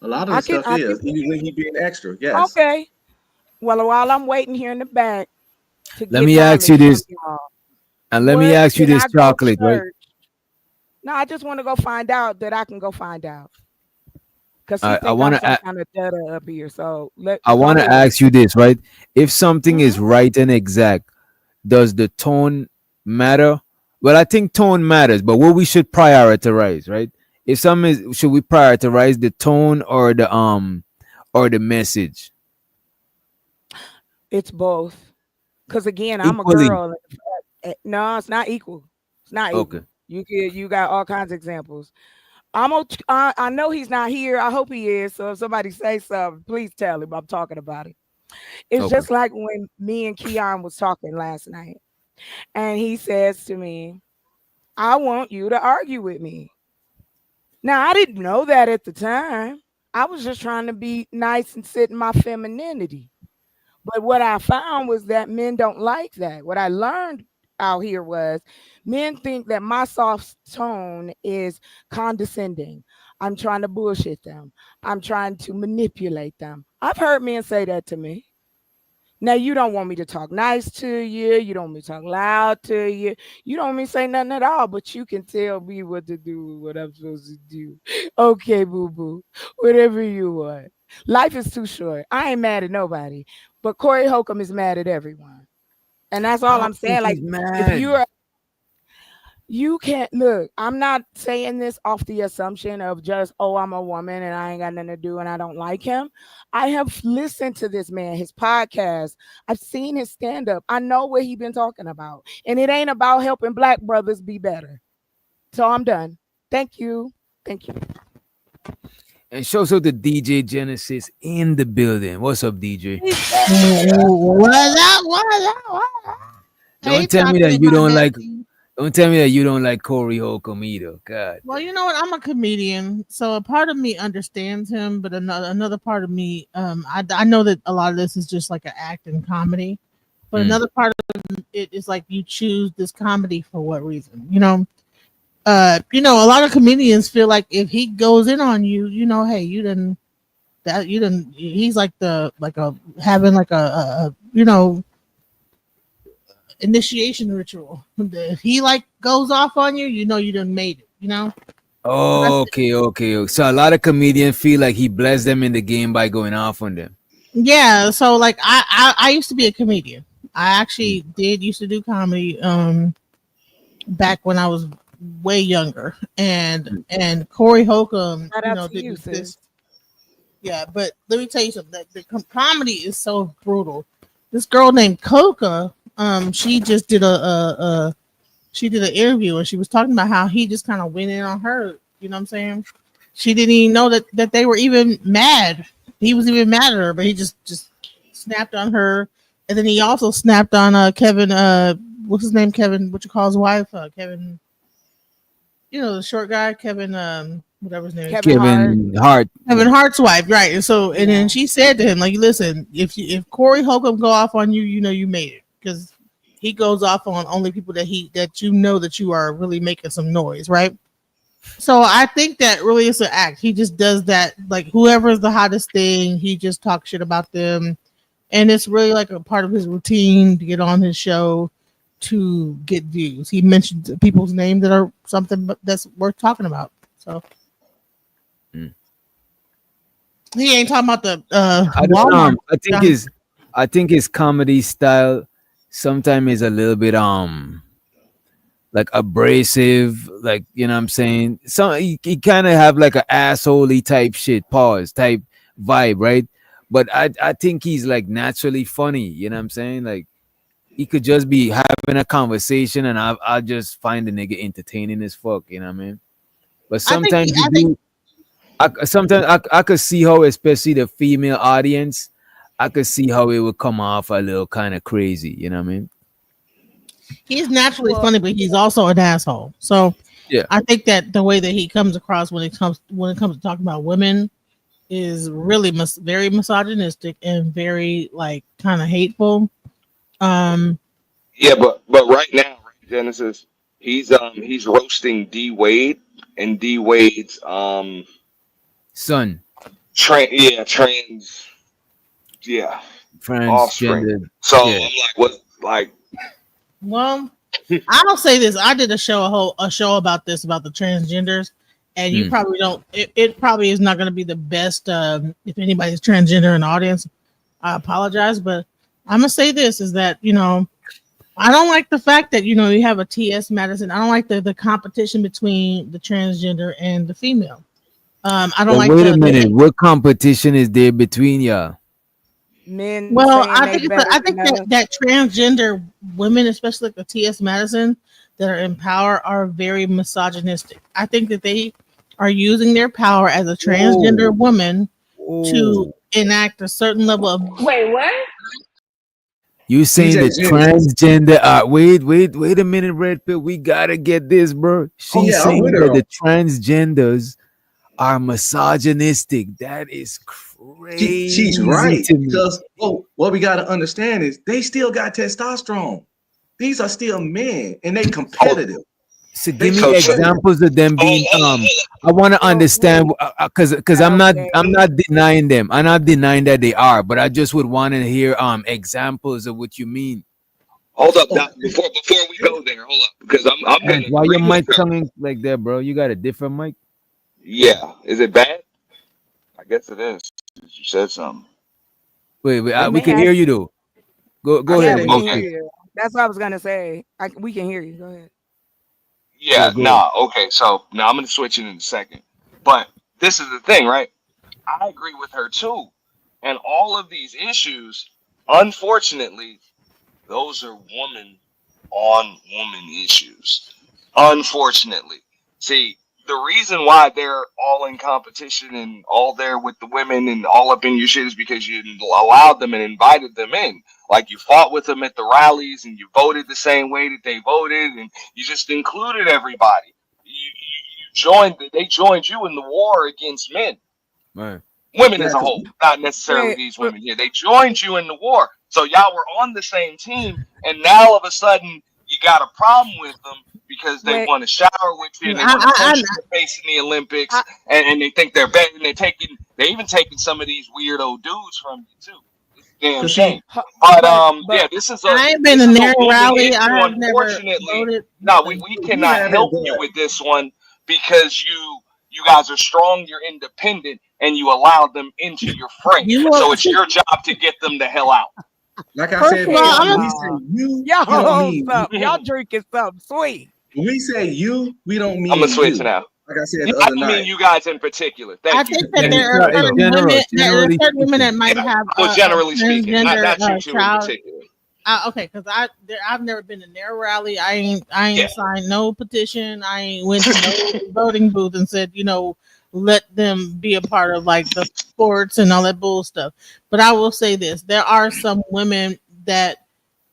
A lot of I the can. stuff I is can. even when he being extra. Yes. Okay. Well, while I'm waiting here in the back to Let get me ask you knowledge from this, y'all, and let me what ask you can this, I go chocolate, right? search? No, I just want to go find out that I can go find out because he I think I'm want some to. kind of data up here. So let I go want to ahead. ask you this, right? If something Hmm. is right and exact, does the tone matter? Well, I think tone matters, but what we should prioritize, right? If something is, should we prioritize the tone or the message It's both. Because again, I'm a equally? girl. No, it's not equal. It's not Okay, equal. You got all kinds of examples. I know he's not here. I hope he is. So if somebody say something, please tell him I'm talking about it. It's okay. just like when me and Keon was talking last night, and he says to me, "I want you to argue with me." Now I didn't know that at the time. I was just trying to be nice and sit in my femininity. But what I found was that men don't like that. What I learned out here was men think that my soft tone is condescending. I'm trying to bullshit them. I'm trying to manipulate them. I've heard men say that to me. Now you don't want me to talk nice to you. You don't want me to talk loud to you. You don't want me to say nothing at all, but you can tell me what to do, what I'm supposed to do. Okay, boo boo. Whatever you want. Life is too short. I ain't mad at nobody. But Corey Holcomb is mad at everyone. And that's I all don't I'm think saying. Like, he's if mad. you're you can't look. I'm not saying this off the assumption of just, oh, I'm a woman and I ain't got nothing to do and I don't like him. I have listened to this man, his podcast. I've seen his stand up. I know what he been talking about. And it ain't about helping black brothers be better. So I'm done. Thank you. Thank you. And shows up the DJ Genesis in the building. What's up, DJ? What up? What up? What up? Hey, Don't tell me that chocolate, you my don't like. bestie. Don't tell me that you don't like Corey Holcomb either. God. Well, you know what? I'm a comedian, so a part of me understands him, but another part of me, I know that a lot of this is just like an act in comedy, but Mm. another part of it is like you choose this comedy for what reason? A lot of comedians feel like if he goes in on you, hey, he's like having like a initiation ritual. If he like goes off on you, you done made it. So that's Okay, okay. So a lot of comedians feel like he blessed them in the game by going off on them. yeah. So like I used to be a comedian. I actually did used to do comedy back when I was way younger, and Corey Holcomb, Shout out to did you, sis. this. Yeah, but let me tell you something. The comedy is so brutal. This girl named Coca, she just did she did an interview and she was talking about how he just kind of went in on her. You know what I'm saying? She didn't even know that they were even mad. He was even mad at her, but he just snapped on her, and then he also snapped on Kevin. What's his name? Kevin. What you call his wife? Kevin. The short guy, Kevin. Whatever his name is. Kevin Hart. Kevin Hart. Kevin Hart's wife, right? And then she said to him, like, listen, if Corey Holcomb go off on you, you made it, because he goes off on only people that that you are really making some noise, right? So I think that really is an act. He just does that, like whoever is the hottest thing, he just talks shit about them, and it's really like a part of his routine to get on his show to get views. He mentions people's names that are something that's worth talking about. So. He ain't talking about the I don't Walmart. know. I think his comedy style sometimes is a little bit like abrasive, like you know what I'm saying. Some he kind of have like an assholey type shit, pause type vibe, right? But I think he's like naturally funny, you know what I'm saying? Like he could just be having a conversation and I just find the nigga entertaining as fuck, you know what I mean? But sometimes you do. I could see how, especially the female audience, I could see how it would come off a little kind of crazy. You know what I mean? He's naturally Well, funny, but he's also an asshole. So Yeah. I think that the way that he comes across when it comes to talking about women is really very misogynistic and very like kind of hateful. Um, Yeah, but right now, right, Genesis. He's roasting D Wade and D Wade's Son, trans offspring. transgender. So Yeah. I'm like, what? Like, Well, I'll say this. I did a show about this, about the transgenders, and you probably don't. It probably is not going to be the best. If anybody's transgender in the audience, I apologize, but I'm gonna say this: is that I don't like the fact that you have a TS Madison. I don't like the competition between the transgender and the female. I don't But like. wait a minute. What competition is there between y'all? Men. Well, saying I they think better than us. that transgender women, especially like the TS Madison, that are in power, are very misogynistic. I think that they are using their power as a transgender woman to enact a certain level of. Wait, what? You saying that transgender? Wait a minute, Red Pill. We gotta get this, bro. She's I'm saying with that her. the transgenders are misogynistic. That is crazy. She's right, to me. because what we got to understand is they still got testosterone. These are still men, and they competitive. So give me examples of them being. I want to understand because I'm not denying them. I'm not denying that they are, but I just would want to hear examples of what you mean. hold up, Doc, before we go there, hold up, because I'm gonna. Why your agree mic with her. sounding like that, bro? You got a different mic? Yeah, is it bad? I guess it is. You said something. Wait, we can hear you though. Go Yeah, ahead. we can Okay. hear you. That's what I was gonna say. We can hear you. Go ahead. Yeah, go nah, okay, so now I'm gonna switch it in a second. But this is the thing, right? I agree with her too. And all of these issues, unfortunately, those are woman on woman issues. Unfortunately. See, the reason why they're all in competition and all there with the women and all up in your shit is because you allowed them and invited them in. Like, you fought with them at the rallies and you voted the same way that they voted, and you just included everybody. They joined you in the war against men. Right. Women as a whole, not necessarily these women here. They joined you in the war. So y'all were on the same team, and now all of a sudden you got a problem with them because they want to shower with you and they want to punch you in the face in the Olympics, and they think they're better, and they even taking some of these weirdo dudes from you too. It's a damn shame. But yeah, this is I ain't been in their rally. I have never voted. No, we cannot help you with this one because you guys are strong, you're independent, and you allowed them into your frame. So it's your job to get them the hell out. Like I said, y'all drinking something sweet. When we say you, we don't mean I'm gonna switch you. now. Like I said I the other mean night. you guys in particular. Thank you. I think that there are certain women. There are certain women that might have. Well, generally speaking, not you two in child. particular. Okay, because I've never been in their rally. I ain't signed no petition. I ain't went to no voting booth and said, let them be a part of like the sports and all that bull stuff. But I will say this: there are some women that,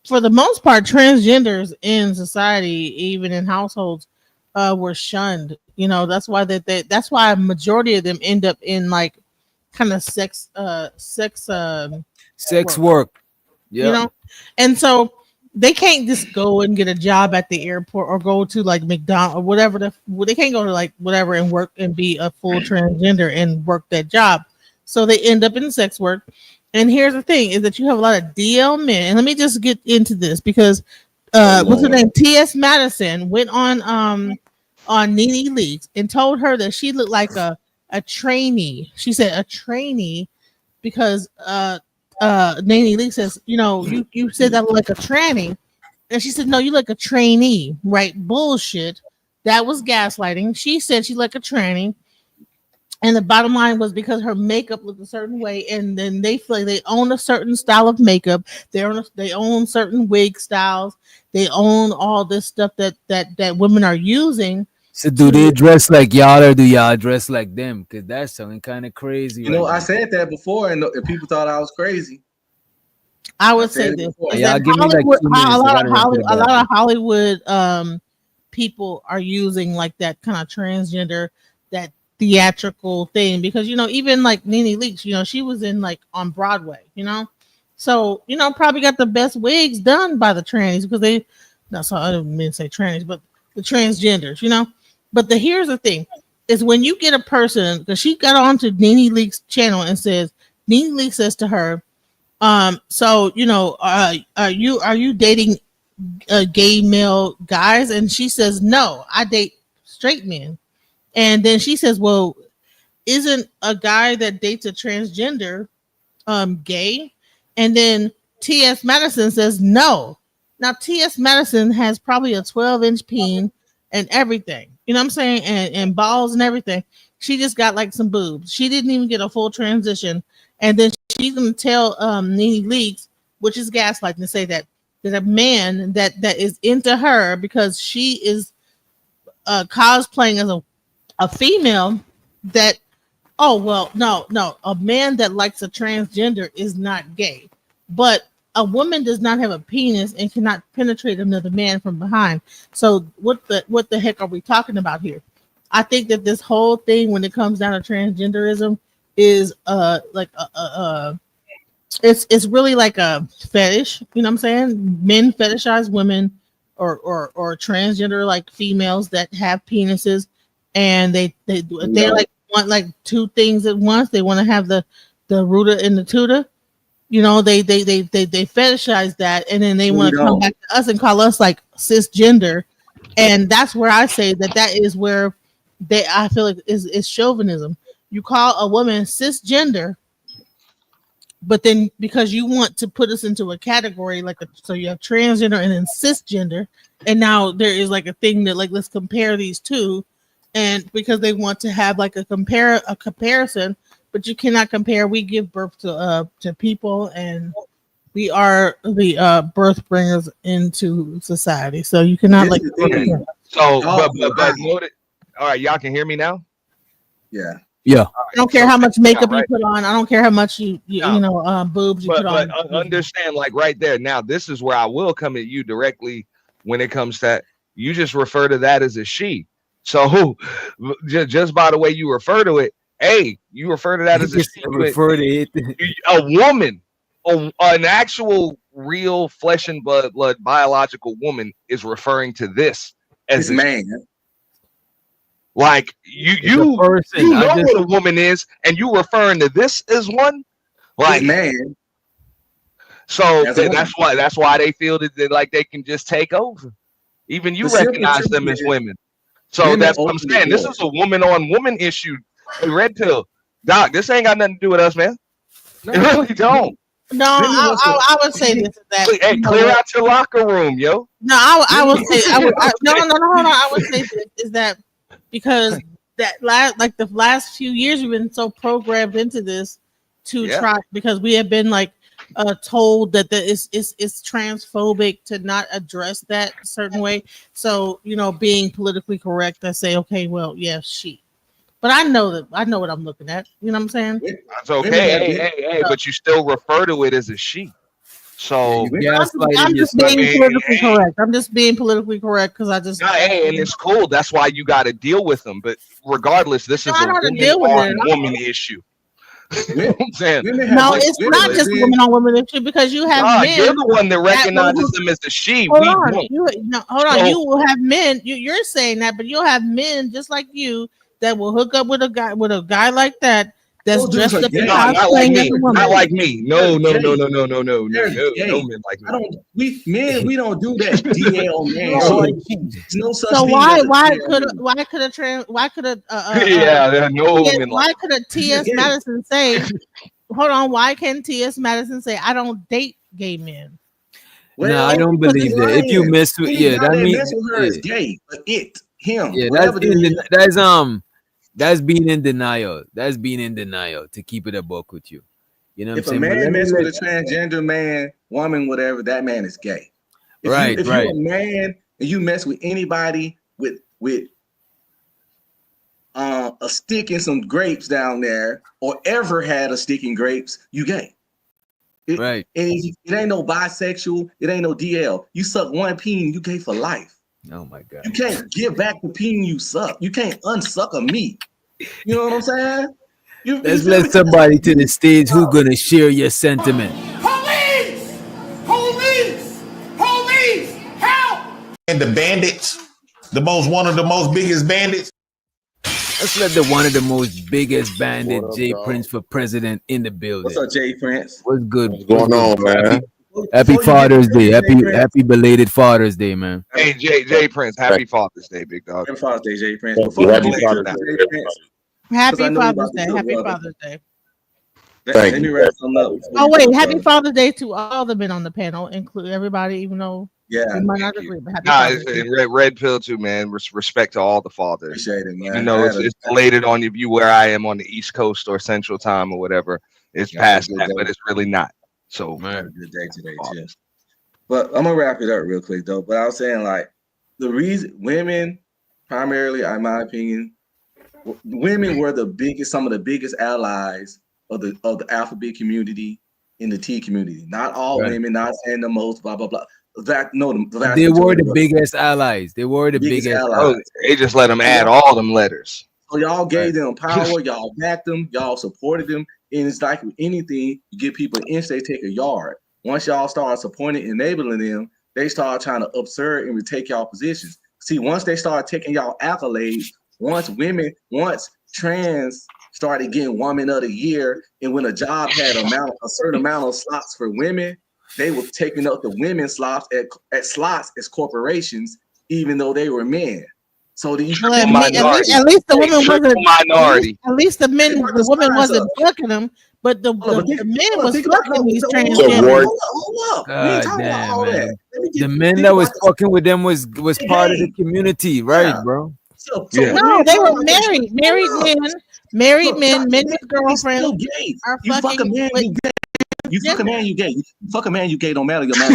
for the most part, transgenders in society, even in households, were shunned. That's why that's why a majority of them end up in like kind of sex work. Yeah. And so they can't just go and get a job at the airport or go to like McDonald's or whatever. They can't go to like whatever and work and be a full transgender and work that job. So they end up in sex work. And here's the thing: is that you have a lot of DL men. And let me just get into this because what's her name? T.S. Madison went on Nene Leakes and told her that she looked like a trainee. She said a trainee because Nene Leakes says, you said that like a tranny. And she said, no, you look a trainee, right? Bullshit. That was gaslighting. She said she looked a tranny. And the bottom line was because her makeup looked a certain way, and then they feel like they own a certain style of makeup. They own certain wig styles. They own all this stuff that women are using. So do they dress like y'all or do y'all dress like them? Because that's something kind of crazy. I said that before, and people thought I was crazy. I would say this: is y'all that give me like 2 minutes. a lot of Hollywood people are using like that kind of transgender, that theatrical thing, because even like Nene Leakes, she was in like on Broadway, so probably got the best wigs done by the trannies because I didn't mean to say trannies, but the transgenders, you know. But here's the thing: is when you get a person, because she got onto Nene Leakes' channel and says, Nene Leakes says to her, so you know, are you dating gay male guys? And she says, no, I date straight men. And then she says, well, isn't a guy that dates a transgender gay? And then T.S. Madison says no. Now T.S. Madison has probably a 12-inch peen and everything, you know what I'm saying, and balls and everything. She just got like some boobs. She didn't even get a full transition. And then she's gonna tell Nene Leakes, which is gaslighting, to say that there's a man that is into her because she is cosplaying as a female. That, oh well, no, a man that likes a transgender is not gay, but a woman does not have a penis and cannot penetrate another man from behind. So what the heck are we talking about here? I think that this whole thing, when it comes down to transgenderism, is it's really like a fetish. You know what I'm saying? Men fetishize women or transgender like females that have penises, and they like want like two things at once. They want to have the rooter and the tutor. You know, they fetishize that, and then they want to come back to us and call us like cisgender. And that's where I say that is where I feel like is chauvinism. You call a woman cisgender, but then because you want to put us into a category so you have transgender and then cisgender, and now there is like a thing that like, let's compare these two, and because they want to have like a comparison, but you cannot compare. We give birth to people, and we are the birth bringers into society. So you cannot like. So, but all right, y'all can hear me now. Yeah. Yeah. I don't care how much makeup you put on. I don't care how much you know boobs you put on. But understand, like right there. Now, this is where I will come at you directly when it comes to that. You just refer to that as a she. So just by the way you refer to it, hey, you refer to that as a she. Refer to it. A woman, an actual real flesh and blood biological woman is referring to this as a man. Like you know what a woman is, and you referring to this as one, like man. So that's why they feel that like they can just take over. Even you recognize them as women. So that's what I'm saying. This is a woman on woman issue. Red pill, Doc. This ain't got nothing to do with us, man. It really don't. No, I would say this is that. Hey, clear out your locker room, yo. No, I would say hold on. I would say this is that. Because the last few years we've been so programmed into this to try, because we have been like told that it's transphobic to not address that a certain way. So, you know, being politically correct, I say, okay, well, yeah, she. But I know what I'm looking at. You know what I'm saying? That's okay. Hey, but you still refer to it as a she. So I'm just being politically correct. I'm just being politically correct because I just. Hey, and it's cool. That's why you got to deal with them. But regardless, this is a woman issue. You know what I'm saying? No, it's not just women on women issue, because you have men. You're the one that recognizes them as a she. Hold on. You will have men. You're saying that, but you'll have men just like you that will hook up with a guy like that. That's dressed up in cosplaying as a woman. Not like me. No men like me. We don't do that. DL man. No such thing. So why could a T.S. Madison say? Hold on. Why can't T.S. Madison say I don't date gay men? Well, no, I don't believe that. If you mess with that means it's gay. Him. Yeah, that's being in denial. That's being in denial, to keep it a buck with you. You know what I'm saying? If a man messes with a transgender man, woman, whatever, that man is gay. If you're a man and you mess with anybody with a stick and some grapes down there, or ever had a stick and grapes, you gay. It ain't no bisexual. It ain't no DL. You suck one peen, you gay for life. Oh my God! You can't give back the peen you suck. You can't unsuck a meat. You know what I'm saying? Let's let somebody to the stage who's gonna share your sentiment. Police! Help! And the bandits one of the most biggest bandits. Let's let one of the most biggest bandit, Jay Prince, for president in the building. What's up, Jay Prince? What's good? What's going on, man? Happy Father's Day. Happy belated Father's Day, man. Hey, Jay Prince, happy Father's Day, big dog. Happy Father's Day, Jay Prince. Happy Father's Day. Happy Father's Day. Happy Father's Day. Let me wrap something up. Oh wait, happy Father's Day to all the men on the panel, include everybody, even though yeah, we might not agree. But happy Father's Day. Red pill too, man. Respect to all the fathers. Appreciate it, man. You know, it's belated on you where I am on the East Coast or Central Time or whatever. It's past that, but it's really not. So, man, good day today, too. But I'm gonna wrap it up real quick though. But I was saying, like, the reason women, primarily, in my opinion, women were some of the biggest allies of the alphabet community in the T community. Not all women, not saying the most, blah blah blah. They were the biggest allies. They were the biggest allies. They just let them add all them letters. So y'all gave them power, y'all backed them, y'all supported them. And it's like with anything, you give people an inch, they take a yard. Once y'all start supporting, enabling them, they start trying to absurd and retake y'all positions. See, once they start taking y'all accolades, once trans started getting Woman of the Year, and when a job had a certain amount of slots for women, they were taking up the women's slots at slots as corporations, even though they were men. So the at least the woman wasn't minority. At least the woman wasn't fucking them, but the men was fucking these transgenders. God damn, man. The men that was fucking with them was part of the community, right, bro? No, they were married men with girlfriends. You fuck a man, you gay. You fuck a man, you gay. You fuck a man, you gay. Don't matter your man.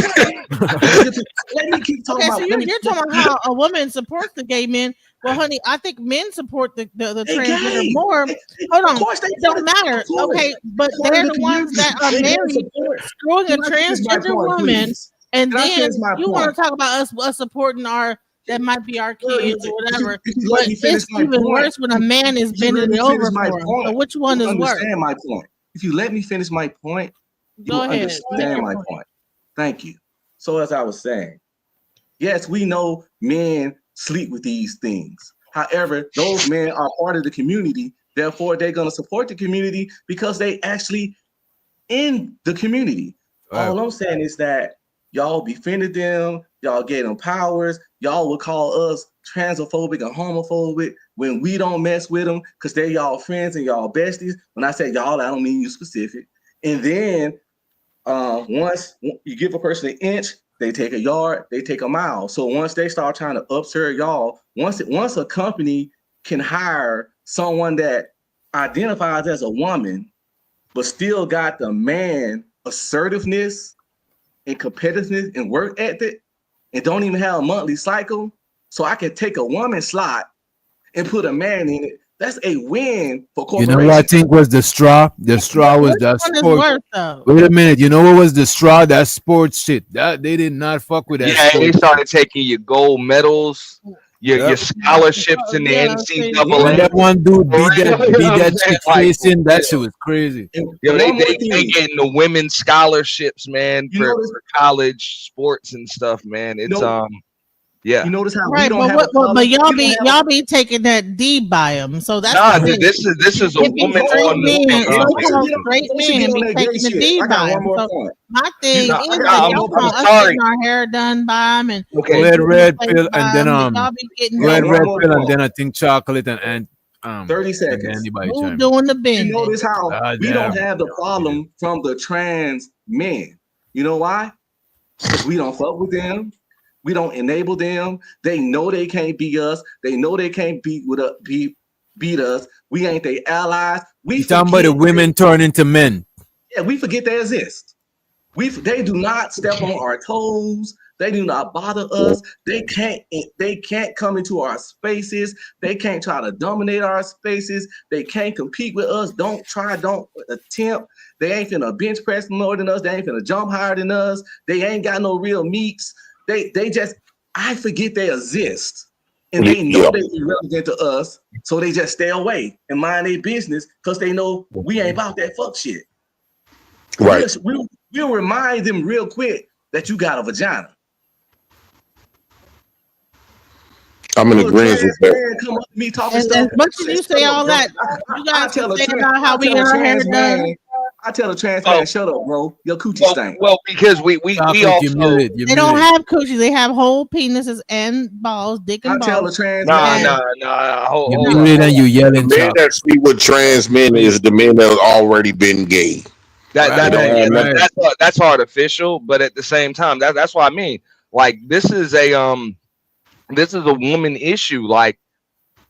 Let me keep talking about. So you're talking about how a woman supports the gay men. Well, honey, I think men support the transgender more. Hold on, it don't matter. Okay, but they're the ones that are married, screwing a transgender woman, and then you want to talk about us supporting that might be our kids or whatever. But it's even worse when a man is bending it over for them. So which one is worse? Understand my point. If you let me finish my point, you will understand my point. Thank you. So as I was saying, yes, we know men sleep with these things. However, those men are part of the community. Therefore, they're going to support the community because they actually in the community. Right. All I'm saying is that y'all befriended them. Y'all gave them powers. Y'all would call us transphobic and homophobic when we don't mess with them because they're y'all friends and y'all besties. When I say y'all, I don't mean you specific. And then once you give a person an inch, they take a yard, they take a mile. So once they start trying to upsert y'all, once a company can hire someone that identifies as a woman, but still got the man assertiveness and competitiveness and work ethic, and don't even have a monthly cycle, so I can take a woman slot and put a man in it. That's a win for corporations. You know what I think was the straw? The straw was that sport. Wait a minute. You know what was the straw? That sports shit. That they did not fuck with that. Yeah, they started taking your gold medals, your scholarships in the NCAA. When that one dude beat that chick face in, that shit was crazy. Yo, they getting the women's scholarships, man, for college sports and stuff, man. It's yeah. You notice how right, we don't but y'all be taking that D by them. So that's this is a woman on the straight men be taking the D by them. So my thing is y'all want us getting our hair done by them and red pill and then red pill and then I think chocolate and 30 seconds. Who's doing the bend? You notice how we don't have the problem from the trans men. You know why? Because we don't fuck with them. We don't enable them. They know they can't beat us. They know they can't beat us. We ain't their allies. We talking about the women turn into men. Yeah, we forget they exist. They do not step on our toes. They do not bother us. They can't come into our spaces. They can't try to dominate our spaces. They can't compete with us. Don't attempt. They ain't finna bench press more than us. They ain't finna jump higher than us. They ain't got no real meats. I forget they exist. And they know they're irrelevant to us. So they just stay away and mind their business because they know we ain't about that fuck shit. Right. We'll remind them real quick that you got a vagina. I'm in So a agreement trans with that. man come up to me talking As stuff. much as you say all that, you guys can say about how we get our hair done. I tell a trans man, shut up, bro. Your coochie stank. Well, because we also They don't have coochies. They have whole penises and balls, dick and balls. I tell a trans nah. Hold You on. muted and you yelling. The men that sleep with trans men is the men that have already been gay. That's artificial, but at the same time, that's what I mean. Like this is a woman issue. Like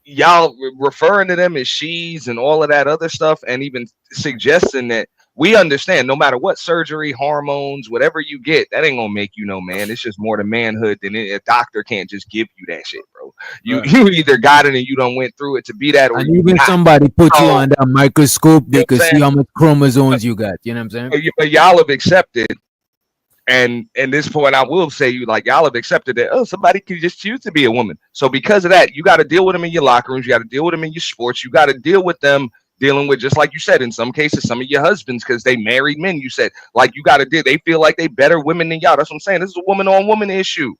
y'all referring to them as she's and all of that other stuff, and even suggesting that we understand no matter what surgery, hormones, whatever you get, that ain't gonna make you no man. It's just more to manhood than a doctor can't just give you that shit, bro. You either got it and you done went through it to be that, or and even somebody put you under a microscope, they could see how much chromosomes you got. You know what I'm saying? But y'all have accepted, and at this point, I will say y'all have accepted that somebody can just choose to be a woman. So because of that, you got to deal with them in your locker rooms. You got to deal with them in your sports. You got to deal with them dealing with, just like you said, in some cases, some of your husbands, because they married men. You said you got to deal. They feel like they better women than y'all. That's what I'm saying. This is a woman on woman issue.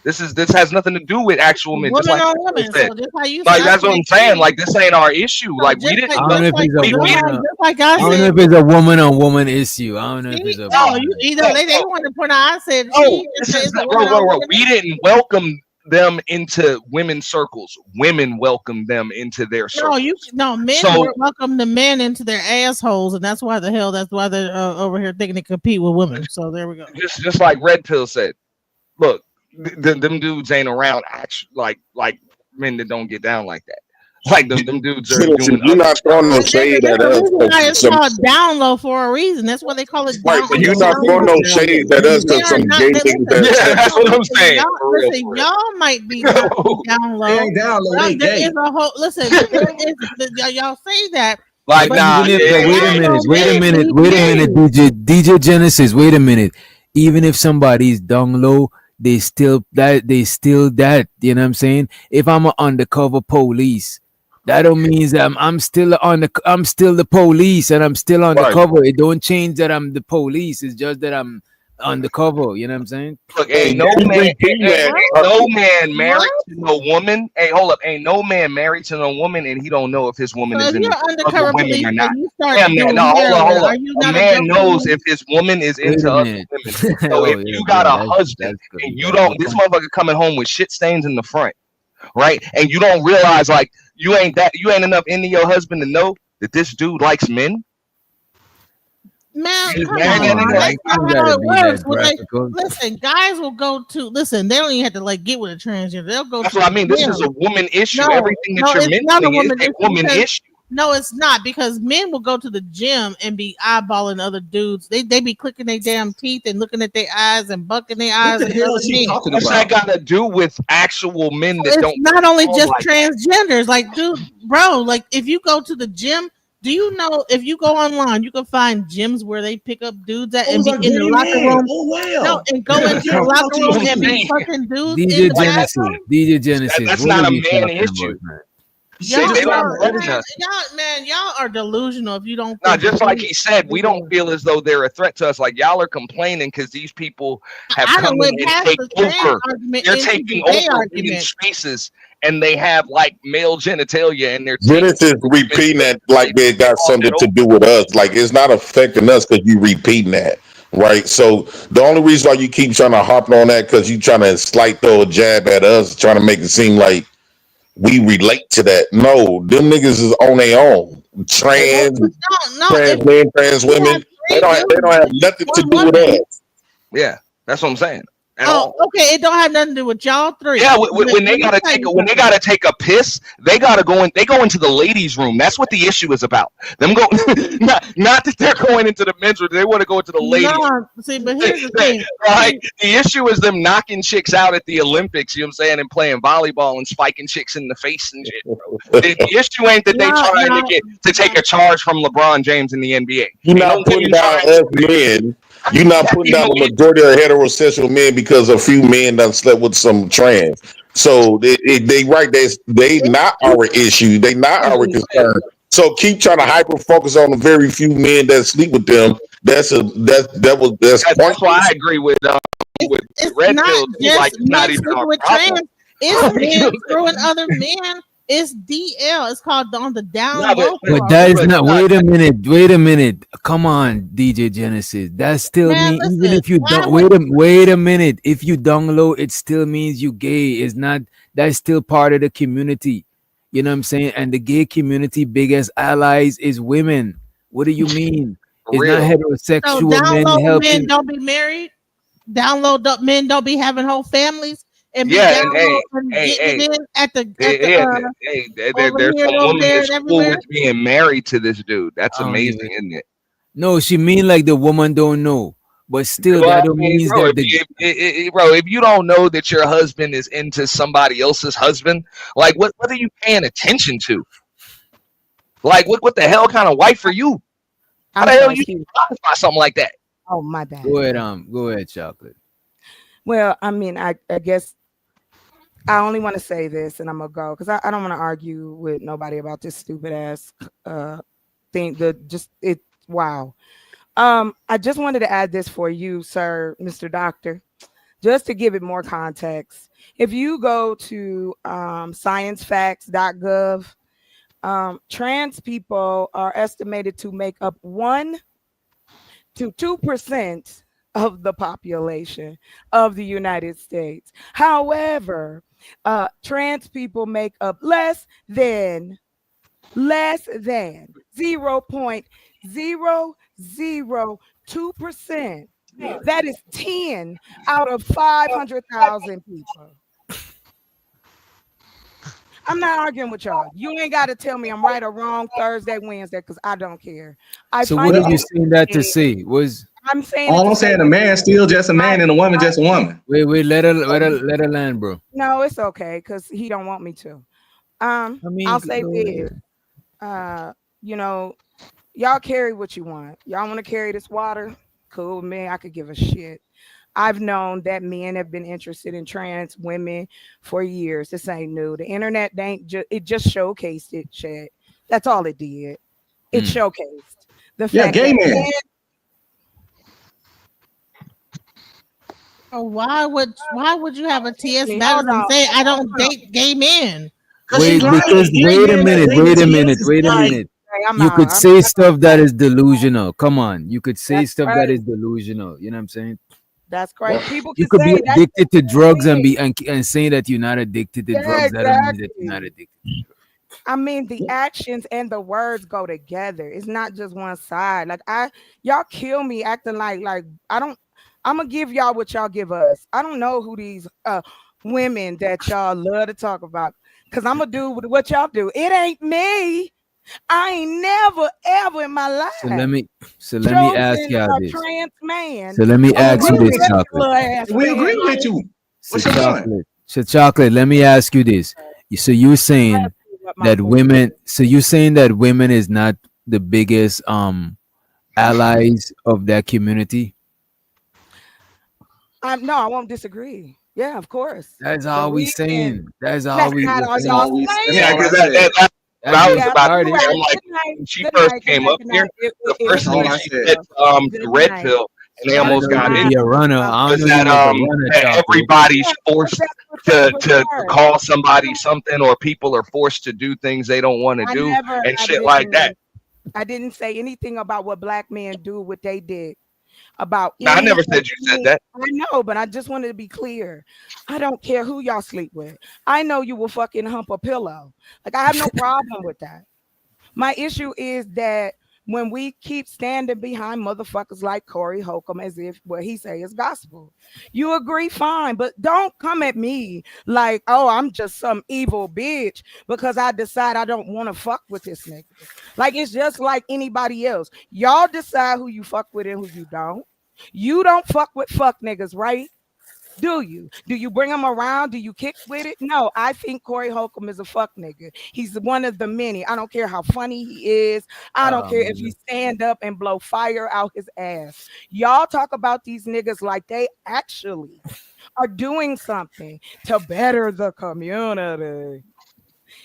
This has nothing to do with actual men. Woman just like on woman. So just how you that's what I'm saying. Like this ain't our issue. Like we didn't. I don't know if it's a woman. I don't know if it's a woman on woman issue. I don't know if it's a. No, you either they want to put on. I said, bro. We didn't welcome them into women's circles. Women welcome them into their circles. Men welcome the men into their assholes, and that's why they're over here thinking they compete with women. So there we go. Just like Red Pill said, look, them dudes ain't around actually like men that don't get down like that. Like them dudes are doing. You're not throwing no shade at us. It's called down low for a reason. That's why they call it down. Right, but you're not throwing no shade at us because some gay things. That's what I'm saying. Listen, y'all might be down low. Ain't down low. Ain't gay. Listen, y'all say that. Like, wait a minute, DJ Genesis, wait a minute. Even if somebody's down low, they still that, you know what I'm saying? If I'm an undercover police, that don't mean that I'm still the police and I'm still undercover. Right. It don't change that I'm the police. It's just that I'm undercover. You know what I'm saying? Look, ain't no man married to no woman. Hey, hold up, ain't no man married to no woman, and he don't know if his woman is in other women or not. Hold on. A man knows if his woman is into other women. So if you got a husband and you don't, this motherfucker coming home with shit stains in the front, right? And you don't realize you ain't enough into your husband to know that this dude likes men. Man, come on. That's not how it works. Listen, guys will go to they don't even have to get with a transgender. They'll go. That's what I mean. This is a woman issue. Everything that you're mentioning is a woman issue. No, it's not, because men will go to the gym and be eyeballing other dudes. They be clicking their damn teeth and looking at their eyes and bucking their eyes. What the hell is she talking about? What's that got to do with actual men that don't? It's not only just transgenders. Dude, bro, if you go to the gym, do you know if you go online, you can find gyms where they pick up dudes at and be in the locker room? Oh wow! No, and go into the locker room and be fucking dudes. DJ Genesis. That's not a man issue. Y'all are delusional if you don't. No, just like he said, we don't feel as though they're a threat to us. Like y'all are complaining because these people have come in and take over. They're taking over women's spaces, and they have male genitalia, and they're Genesis repeating that like they got something to do with us. Like it's not affecting us because you repeating that. Right, so the only reason why you keep trying to hop on that because you trying to throw a jab at us, trying to make it seem like we relate to that. No, them niggas is on their own. Trans men, trans women. They don't have nothing to do with us. Yeah, that's what I'm saying. Okay. It don't have nothing to do with y'all three. Yeah, when they gotta take a piss, they gotta go in. They go into the ladies' room. That's what the issue is about. Them go, not that they're going into the men's room. They want to go into the ladies' room. See, but here's the thing. Right? The issue is them knocking chicks out at the Olympics. You know what I'm saying? And playing volleyball and spiking chicks in the face and shit. Bro. The issue ain't that they trying to take a charge from LeBron James in the NBA. You're not putting down us men. You're not putting down the majority of heterosexual men because a few men done slept with some trans. So they not our issue. They not our concern. So keep trying to hyper focus on the very few men that sleep with them. That's why I agree with Red Pill. It's not even our problem. It's men screwing other men. It's DL. It's called on the down low. But that is not. Wait a minute. Wait a minute. Come on, DJ Genesis. That still Man, means even listen, if you why don't would- wait a minute. If you down low, it still means you gay. It's not. That's still part of the community. You know what I'm saying? And the gay community biggest allies is women. What do you mean? It's Real. not So heterosexual down men low men helping. don't be married. Down low men don't be having whole families and be Yeah, down and low and getting it in at the over there's here some and over woman there that's and cool everywhere. with being married to this dude. That's I don't amazing, even- isn't it? No, she mean like the woman don't know, but still Well, that I don't mean, mean bro, that the if you don't know that your husband is into somebody else's husband, like what are you paying attention to? Like what the hell kind of wife are you? How I'm the hell sorry, you excuse me. by something like that? Oh, my bad. go ahead, Chocolate. Well, I mean, I guess I only want to say this, and I'm gonna go because I don't want to argue with nobody about this stupid ass thing. Wow. I just wanted to add this for you, sir, Mr. Doctor, just to give it more context. If you go to sciencefacts.gov, trans people are estimated to make up 1 to 2% of the population of the United States. However, trans people make up less than 0.002%. That is 10 out of 500,000 people. I'm not arguing with y'all. You ain't got to tell me I'm right or wrong Thursday, Wednesday, because I don't care. So what are you saying that to say? Was I'm saying All I'm saying, a man still just a man and a woman just a woman. wait, let her land, bro. No, it's okay because he don't want me to. I'll say this. You know, y'all carry what you want. Y'all want to carry this water? Cool, man. I could give a shit. I've known that men have been interested in trans women for years. This ain't new. The internet it just showcased it, Chad. That's all it did. It showcased the fact gay that men. Why would you have a TS Hold Madison on. say I don't date gay men? Wait a minute. I'm You out. could say stuff that is delusional. Come on, you could say stuff that is delusional. You know what I'm saying? That's crazy. People You can could say be that. addicted to drugs and saying that you're not addicted to Yeah, drugs. That don't mean that you're not addicted. I mean, the actions and the words go together. It's not just one side. Like y'all kill me acting like I'm gonna give y'all what y'all give us. I don't know who these women that y'all love to talk about, because I'm gonna do what y'all do. It ain't me. I ain't never ever in my life. So let me ask y'all this. Trans man. So let me ask you this, Chocolate. We agree with you. So Chocolate, let me ask you this. So you're saying that women. So you're saying that women is not the biggest allies of that community? No, I won't disagree. Yeah, of course. That's all we saying. That's all we. Not all saying. y'all saying. Yeah, because that's what I was about to say. I'm like, when she first came up here, the first thing she said, the red pill, and they almost got it. Be a runner. I Was don't know that you was a runner, that Chocolate. everybody's forced to call somebody something, or people are forced to do things they don't want to do, and shit like that. I didn't say anything about what black men do, what they did. About No, I never said you said that. I know, but I just wanted to be clear. I don't care who y'all sleep with. I know you will fucking hump a pillow. Like, I have no problem with that. My issue is that when we keep standing behind motherfuckers like Corey Holcomb as if what he say is gospel, you agree, fine, but don't come at me like, oh, I'm just some evil bitch because I decide I don't want to fuck with this nigga. Like, it's just like anybody else. Y'all decide who you fuck with and who you don't. You don't fuck with fuck niggas, right? Do you? Do you bring them around? Do you kick with it? No, I think Corey Holcomb is a fuck nigga. He's one of the many. I don't care how funny he is. I don't care if he stand up and blow fire out his ass. Y'all talk about these niggas like they actually are doing something to better the community.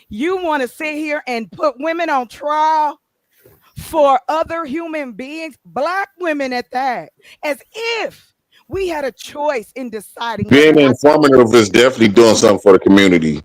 You want to sit here and put women on trial for other human beings, black women at that, as if We had a choice in deciding whether Being or not informative is definitely doing something for the community.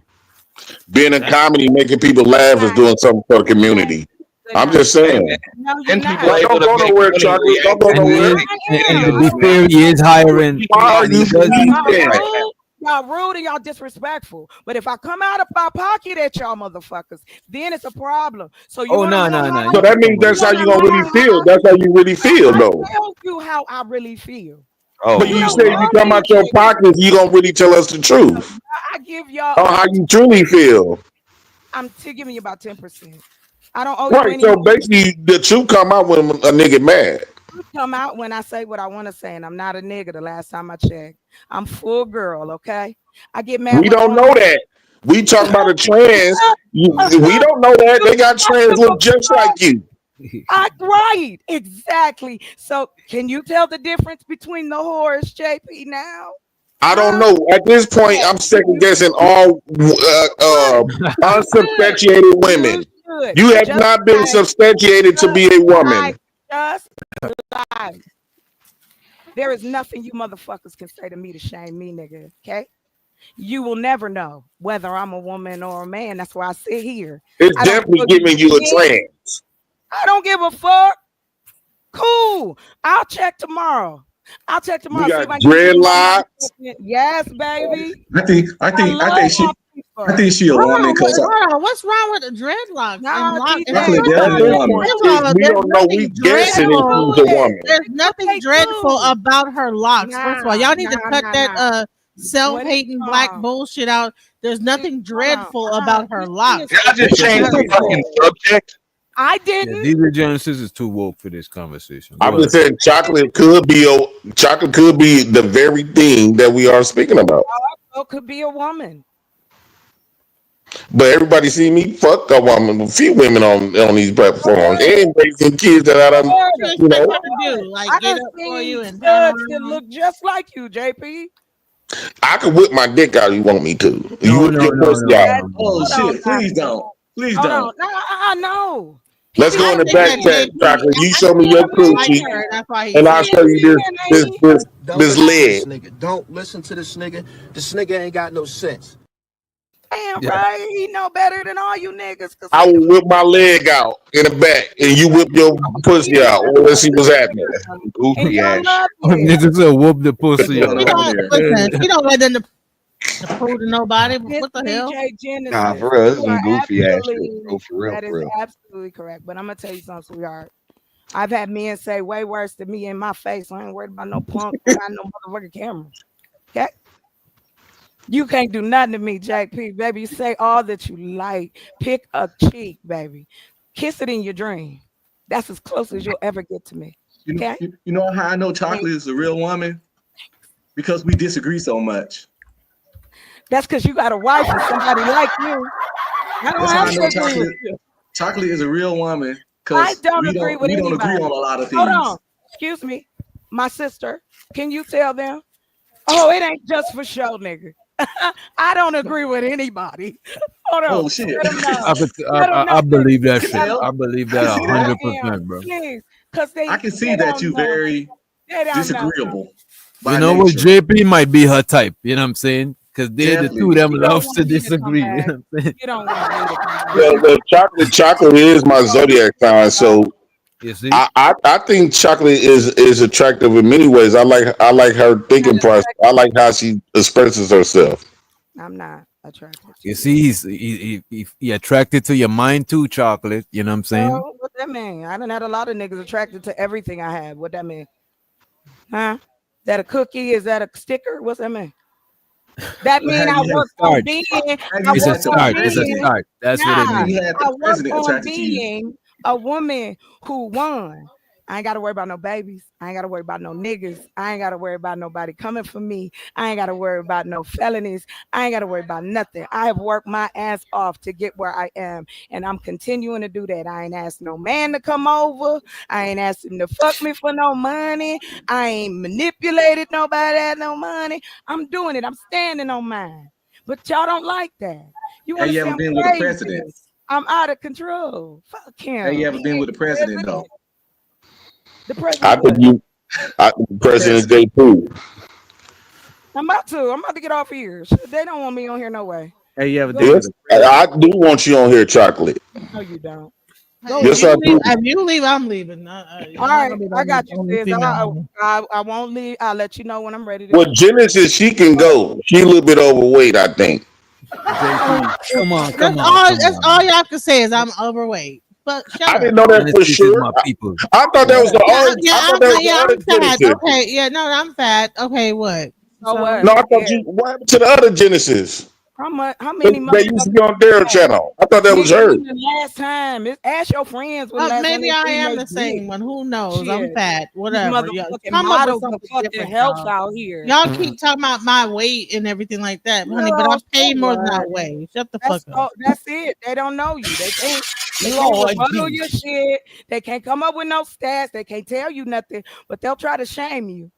Being in comedy, making people laugh is doing something for the community. I'm just saying. No, you're And people not. able Don't to go make nowhere, money Chocolate. Don't go reacting And he nowhere. is, and to videos, be man. fair, he is hiring. Why are you He does- speaking? Y'all rude and y'all disrespectful. But if I come out of my pocket at y'all motherfuckers, then it's a problem. So you Oh, wanna no, know no, no. how So that means that's how you gonna really feel. That's how you really feel, I though. tell you how I really feel. Oh, But You you don't say if you love come me. out your pockets, you gonna really tell us the truth I give y'all on how you truly feel. I'm giving you about 10%. I don't owe you Right. any So money. basically, the truth come out when a nigga mad. Come out when I say what I want to say, and I'm not a nigga. The last time I checked, I'm full girl. Okay, I get mad. We don't know that. We talk about a trans. We don't know that they got trans look just like you. Right, exactly. So, can you tell the difference between the horse, JP? Now, I don't know. At this point, I'm second guessing all unsubstantiated women. should. You have Just not been like, substantiated to be a woman. just like, there is nothing you motherfuckers can say to me to shame me, nigga. Okay. You will never know whether I'm a woman or a man. That's why I sit here. It's I don't definitely tell giving you a shit. trans. I don't give a fuck. Cool. I'll check tomorrow. I'll check tomorrow. You See got if I can get you more dreadlocks. motherfucking- Yes, baby. I think she a Hold woman on, because hold on. What's wrong with the dreadlocks? Nah, and DJ, Chocolate first of definitely a all, woman. first of all, We there's don't know. We nothing guessing if dreadful. she's a woman. There's nothing dreadful about her locks. First of all, y'all need to cut that When self-hating it's black bullshit out. There's nothing dreadful about her locks. Y'all just changed the fucking subject. I Yeah, didn't. DJ Genesis is too woke for this conversation. I'm Go just ahead. saying, chocolate could be the very thing that we are speaking about. Also could be a woman. But everybody see me fuck a woman, a few women on these platforms, and raising kids that I don't, What you you expect know. her to do? Like I get done up for seen you and studs that look just like you, JP. I could whip my dick out if you want me to. You No, whip no, your no, pussy no, out. no, Oh no. shit! Please don't. Please Hold don't. on. No, no. Let's go in the think back that chat, JP chocolate. You I show me think your he like coochie, her. That's why he and said I'll it. show you this Don't this listen to leg. this nigga. Don't listen to this nigga. This nigga ain't got no sense. Damn Yeah. right. He know better than all you niggas. I will whip my leg out in the back, and you whip your pussy out. Well, let's see what's happening. And Goofy y'all ass. love it. Niggas will whoop the What's pussy going out. He on don't here? listen. He don't let them to prove to nobody. Miss What the hell? DJ Genesis. Nah, for real, this is You are some goofy ass shit, absolutely, bro. For real, that for is real. absolutely correct. But I'm gonna tell you something, sweetheart. I've had men say way worse than me in my face. I ain't worried about no punk. I got no motherfucking camera. Okay. You can't do nothing to me, JP, baby. You say all that you like. Pick a cheek, baby. Kiss it in your dream. That's as close as you'll ever get to me. You know, Okay. you know how I know Chocolate is a real woman? Because we disagree so much. That's because you got a wife and somebody like you. I don't That's how have I to know agree with you. Chocolate is a real woman I because don't we agree don't with we don't anybody. agree on a lot of Hold things. on. Excuse me. My sister, can you tell them? Oh, it ain't just for show, nigga. I don't agree with anybody. Hold on. Oh shit! Let them know. I, could, Let them know. I believe that shit. Well, I believe I can that see that. 100%, bro. Please, because I can see they that don't you know. very They don't know. disagreeable by You know what? nature. JP might be her type. You know what I'm saying? Because they the two of Definitely. them You don't loves want to me to come disagree. You back. know what I'm saying? You don't want me to come back. The chocolate is my zodiac sign, so You see? I think chocolate is attractive in many ways. I like her thinking process. I like how she expresses herself. I'm not attracted to You see, he attracted to your mind too, chocolate. You know what I'm saying? So, what that mean? I done had a lot of niggas attracted to everything I have. What that mean? Huh? That a cookie? Is that a sticker? What's that mean? That mean I work on being. It's a start. It's a start. That's what it Nah, means. I work on being a woman who won. I ain't got to worry about no babies. I ain't got to worry about no niggas. I ain't got to worry about nobody coming for me. I ain't got to worry about no felonies. I ain't got to worry about nothing. I have worked my ass off to get where I am, and I'm continuing to do that. I ain't asked no man to come over. I ain't asked him to fuck me for no money. I ain't manipulated nobody at no money. I'm doing it. I'm standing on mine. But y'all don't like that. You want Have to you say ever I'm been with a crazy. president? I'm out of control. Fuck him. Have you ever been with a president though? The president. I think you President J2. I'm about to get off here. Shit, they don't want me on here no way. Hey, you ever Go Yes, I do want you on here, Chocolate. No, you don't. Hey, Yes, I do. if you leave, I'm leaving. All right, I got you, sis. I won't leave. I'll let you know when I'm ready to Well, go. Genesis, she can go. She a little bit overweight, I think. Come on. That's all y'all can say is I'm overweight. But shut I up. didn't know that for sure. My people. I thought that was the other. I'm fat. Genesis. Okay, yeah, no, I'm fat. Okay, what? So what? No, I thought you. What happened to the other Genesis? How many They used to be on their channel. I thought that was her. Last time, ask your friends. When last Maybe time I they am seen the they same did. one. Who knows? Shit. I'm fat. Whatever. These Yeah, motherfucking come up with models of something fucking different, health y'all. out here. Y'all keep talking about my weight and everything like that, honey, but I pay more than I weigh. Shut the fuck up. That's it. They don't know you. They can't Lord rebuttal your Jesus. shit. They can't come up with no stats. They can't tell you nothing, but they'll try to shame you.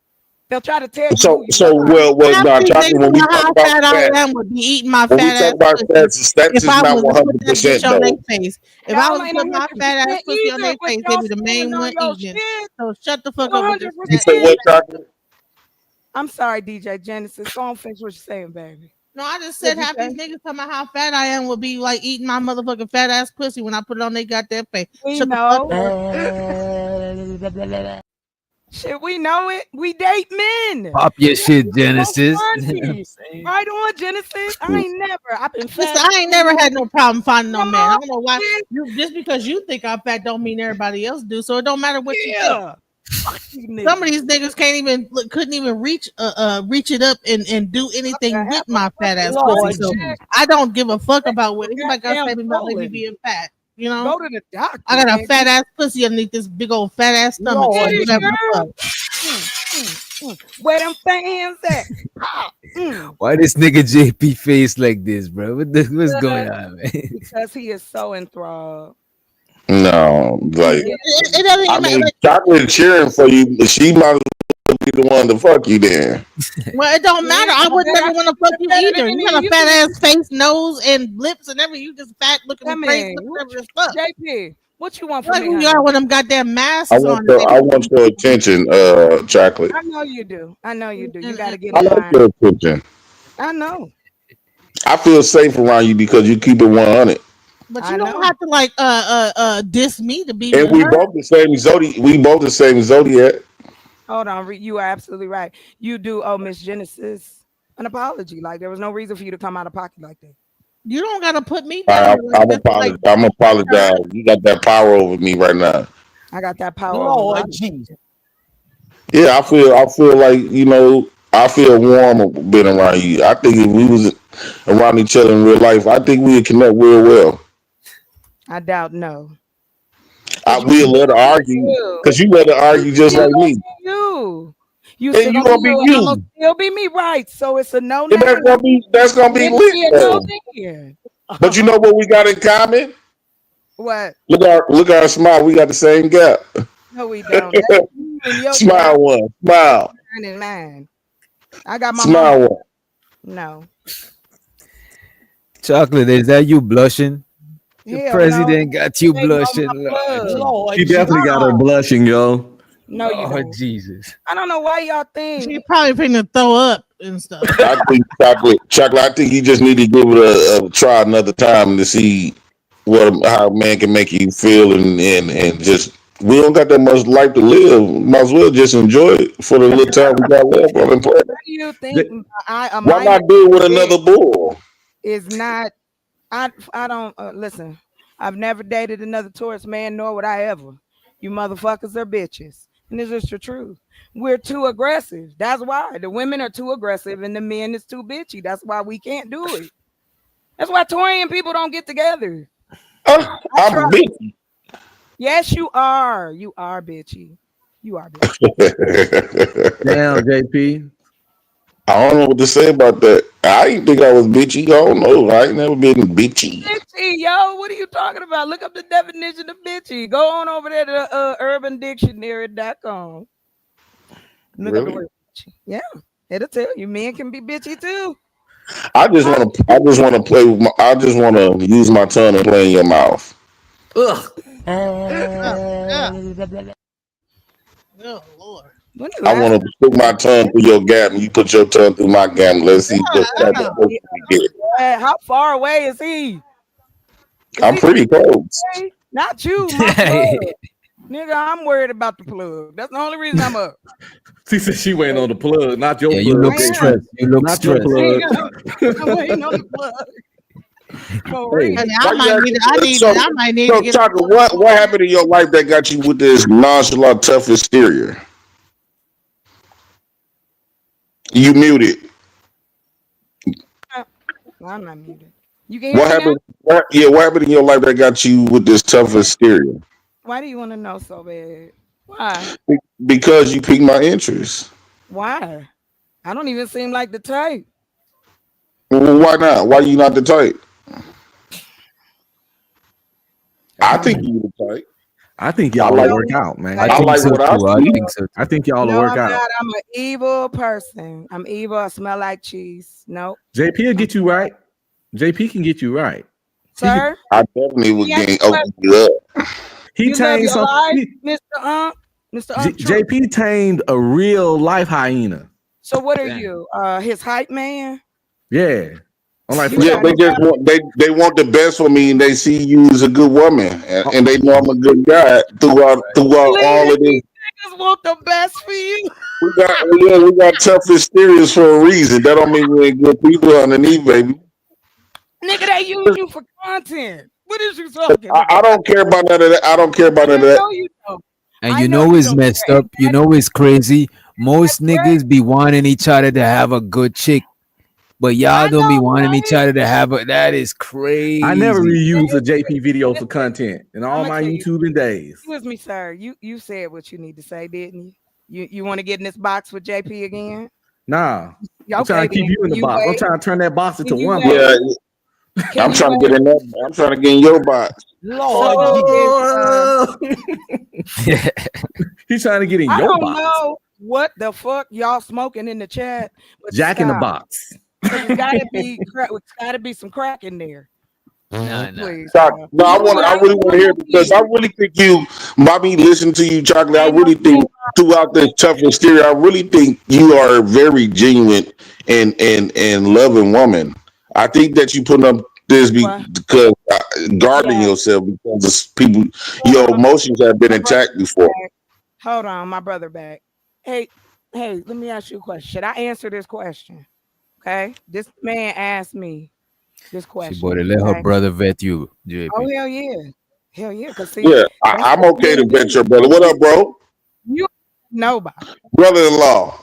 They'll try to tell you. So well, now, Chocolate, when we talk How about fat fat, I am would be eating my when we fat talk ass about pussy. stats is If I not was to put that 100% bitch on their though. face, if I Y'all was to ain't put my fat ass 100% pussy on either, their but face, y'all they'd be the main standing on one your eating it. shit. So shut the fuck up with this. 100%. You say what, Chocolate? I'm sorry, DJ Genesis. Go on, finish what you're saying, baby. No, I just What'd said you half say? these niggas talking about how fat I am would be like eating my motherfucking fat ass pussy when I put it on they goddamn face. We Shut know. the fuck up. Shit, we know it. We date men. Pop your shit, Genesis. Right on, Genesis. I ain't never. I've been fat. Listen, I ain't never had no problem finding no man. I don't know why. Just because you think I'm fat don't mean everybody else do. So it don't matter what you think. Some of these niggas couldn't even reach it up and do anything with my fat ass pussy. So I don't give a fuck about what anybody got to say about me being fat. You know, Go to the doctor. I got a fat ass pussy underneath this big old fat ass stomach. So whatever the fuck. Where them fans at? Why this nigga JP face like this, bro? What's going on, man? Because he is so enthralled. No, like It doesn't I even mean, matter. Chocolate cheering for you, but she might as well be the one to fuck you then. Well, it don't matter. I would never want to fuck you either. You got a fat ass face, nose, and lips and everything. You just fat looking crazy. JP, what you want from Like me? who you are with them goddamn masks I on. want your attention, Chocolate. I know you do. I know you do. You got to get I in like line. your attention. I know. I feel safe around you because you keep it 100. But you don't have to like diss me to be And with we her. both the same zodiac. We both the same zodiac. Hold on. You are absolutely right. You do owe Miss Genesis an apology. Like there was no reason for you to come out of pocket like that. You don't gotta put me down. I'm apologize. You got that power over me right now. I got that power. Lord Jesus. Yeah, I feel like, I feel warm being around you. I think if we was around each other in real life, I think we would connect real well. I doubt no. We'll let her argue because you let her argue just like me. You and you gonna be you. I'm gonna still be me, right? So it's a no. And that's gonna be lit though. But you know what we got in common? What? Look at our smile. We got the same gap. No, we don't. Smile one. Smile. Mine. I got my smile mom. one. No. Chocolate, is that you blushing? The Hell president no. got you Ain't blushing. on my blood. Lord, She definitely got her blushing, yo. No, you Lord don't. Jesus. I don't know why y'all think. She probably finna throw up and stuff. I think chocolate. I think you just need to give it a try another time to see how man can make you feel and just. We don't got that much life to live. Might as well just enjoy it for the little time we got left on the planet. What do you think? Why not do it with another bull? Is not. I don't listen. I've never dated another tourist man, nor would I ever. You motherfuckers are bitches, and this is the truth. We're too aggressive. That's why the women are too aggressive and the men is too bitchy. That's why we can't do it. That's why Torian people don't get together. I'm bitchy. Yes, you are. You are bitchy. You are bitchy. Damn, JP. I don't know what to say about that. I didn't think I was bitchy. I don't know. I ain't never been bitchy. Bitchy, yo, what are you talking about? Look up the definition of bitchy. Go on over there to urbandictionary.com. Look up the word bitchy. Yeah, it'll tell you men can be bitchy too. I just want to play with I just want to use my tongue and play in your mouth. Ugh. Oh Lord. I want to stick my tongue through your gap, and you put your tongue through my gap. Let's see what type of pussy we get. How far away is he? I'm pretty close. Not you, my plug. Nigga, I'm worried about the plug. That's the only reason I'm up. She said she waiting on the plug, not your plug. You look stressed. You look not stressed. your plug. I'm waiting on the plug. Hey, I might need so to get Chocolate, what happened in your life that got you with this nonchalant, tough exterior? You muted. I'm not muted. You can hear What me happened? now? What happened in your life that got you with this tough exterior? Why do you want to know so bad? Why? Because you piqued my interest. Why? I don't even seem like the type. Well, why not? Why you not the type? I think you the type. I think y'all will work out, man. I like what I see. I think y'all will No, work I'm out. not. I'm an evil person. I'm evil. I smell like cheese. Nope. JP will get you right. JP can get you right. Sir? I definitely would Yes, gain sir. open you up. He You love tamed your some. life, Mr. Mr. JP tamed a real life hyena. So what are you? His hype man? Yeah. I'm like, Yeah, they just want they want the best for me, and they see you as a good woman, and they know I'm a good guy throughout all of this. Niggas want the best for you. We got tough exteriors for a reason. That don't mean we ain't good people underneath, baby. Nigga, they use you for content. What is you talking about? I don't care about none of that. I don't care about none of that. No, you don't. And you know it's messed up. You know it's crazy. Most niggas be wanting each other to have a good chick, but y'all don't be wanting each other to have a. That is crazy. I never reuse a JP video for content in all my YouTubing days. Excuse me, sir. You said what you need to say, didn't you? You want to get in this box with JP again? Nah. Yeah, I'm trying to keep then. you in the box. I'm trying to turn that box into one box. Yeah, I'm trying to get in that. I'm trying to get in your box. Lord, He's trying to get in I your don't box. know what the fuck y'all smoking in the chat. But Jack in the stop. box. It's gotta be it's gotta be some crack in there. Please. No, I really want to hear it because I really think you, by me listening to you, Chocolate, I really think throughout this tough exterior, I really think you are a very genuine and loving woman. I think that you putting up this because guarding yourself because people, your emotions have been attacked before. Hold on, my brother back. Hey, let me ask you a question. Should I answer this question? Okay. This man asked me this question. She better let her brother vet you, JP. Oh, hell yeah. Hell yeah. Cause see, Yeah, I'm okay to vet your brother. What up, bro? You nobody. Brother-in-law.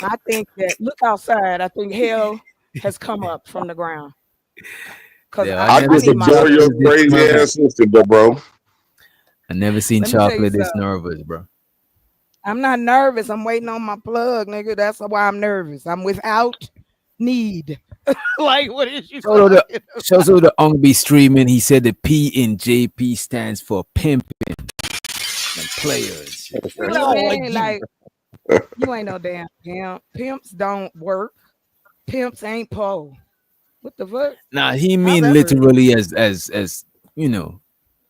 I think that look outside. I think hell has come up from the ground. Cause Yeah, I just enjoy your crazy ass sister, bro. I never seen Let me tell you Chocolate this something. nervous, bro. I'm not nervous. I'm waiting on my plug, nigga. That's why I'm nervous. I'm without need. Like, what is you So talking so the Ong be streaming. He said the P in JP stands for pimping and players. Man, like, you ain't no damn pimp. Pimps don't work. Pimps ain't pole. What the fuck? Nah, he mean literally as you know.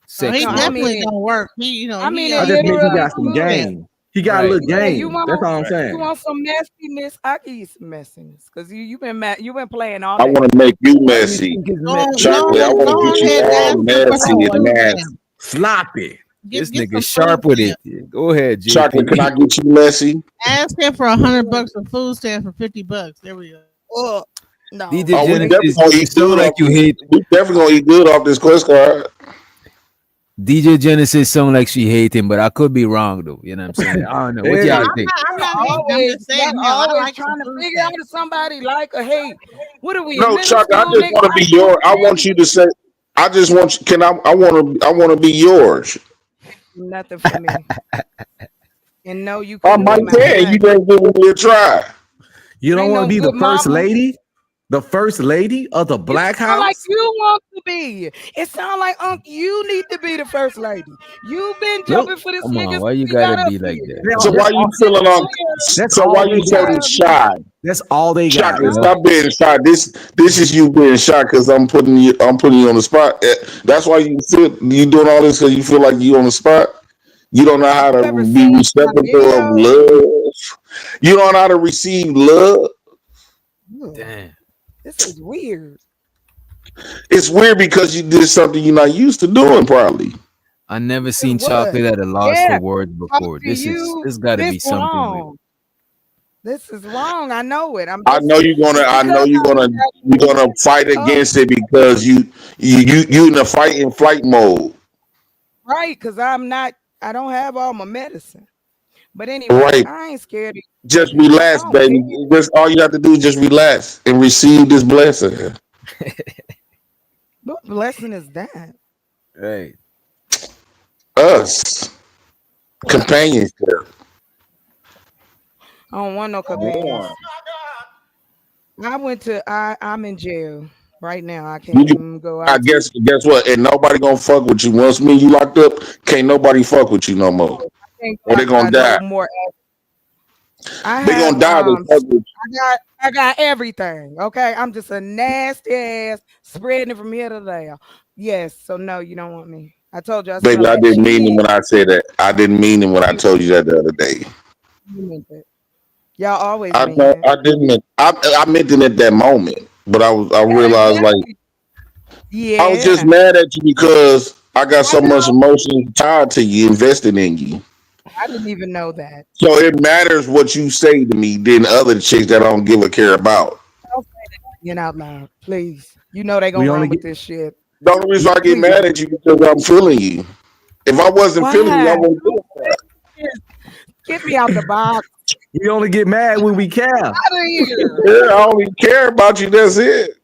So he sexual. definitely don't work. He, I mean, I just think he got some game. He got a little game. You want, That's all I'm You saying. want some messiness? I give you some messiness because you've been playing all I day. want to make you messy. Chocolate, I want to get you all messy and nasty. Sloppy. This nigga sharp with it. Go ahead, JP. Chocolate, can I get you messy? Ask him for $100 for food stamp for $50. There we go. Oh, no. DJ Oh, we Genesis, definitely gonna you eat sound good like off you this. hate. We definitely gonna eat good off this quest card. DJ Genesis sound like she hate him, but I could be wrong though. You know what I'm saying? I don't know. What y'all think? I'm not hating. I'm just saying, Y'all no, I always like trying to food figure out stamp. if somebody like or hate. What are we? No, in middle Chocolate, I school, just nigga? want to be yours. I want you to say. I just want you. Can I want to be yours. Nothing for me. And no, you I couldn't might be my can. You friend. just give me a try. You don't Ain't want to no be the good first mama. lady? The first lady of the Black Sound like House? you want to be. It sounds like you need to be the first lady. You've been jumping for this Come on, nigga why since you he got gotta up be like here. that? So why you feeling on? That's So all why they you got. feeling shy? That's all they got. Chocolate, bro. stop being shy. This is you being shy because I'm putting you on the spot. That's why you doing all this because you feel like you on the spot. You don't know how You to ever be seen my receptacle of videos? love. You don't know how to receive love. Ugh, Damn. this is weird. It's weird because you did something you're not used to doing, probably. I never This is seen what? chocolate at a loss for Yeah, words talk before. to This you. got to This be something with. wrong. This is wrong. I know it. I'm I just know you're gonna. it's I know because you're gonna fight against it because you in a fight and flight mode. right, because I don't have all my medicine. But anyway, Right. I ain't scared of Just you. I relax, don't care. baby. Just all you have to do is just relax and receive this blessing. What blessing is that? Right. Us companionship. I don't want no companions. I'm in jail right now. I can't even go I out. guess what? And nobody gonna fuck with you. Once me and you locked up, can't nobody fuck with you no more. I can't go Or they gonna outside no die. more. I They have gonna die. They fuck with I got everything. Okay, I'm just a nasty ass spreading it from here to there. Yes, so no, you don't want me. I told you I you. Baby, smell I like didn't mean it cheese. when I said that. I didn't mean it when I told you that the other day. You meant that. Y'all always I mean know that. I didn't mean I meant it at that moment. But I realized like I was just Yeah, mad at you because I got I so much know. emotion tied to you, invested in you. I didn't even know that. So it matters what you say to me than other chicks that I don't give a care about. Don't say that again out loud, please. You know they We gonna only run with get this shit. The only reason I get Please. mad at you because I'm feeling you. If I wasn't feeling you, I Why? wouldn't do it. Get me out the box. we only get mad when we care. Out of here. Yeah, I only care about you. That's it.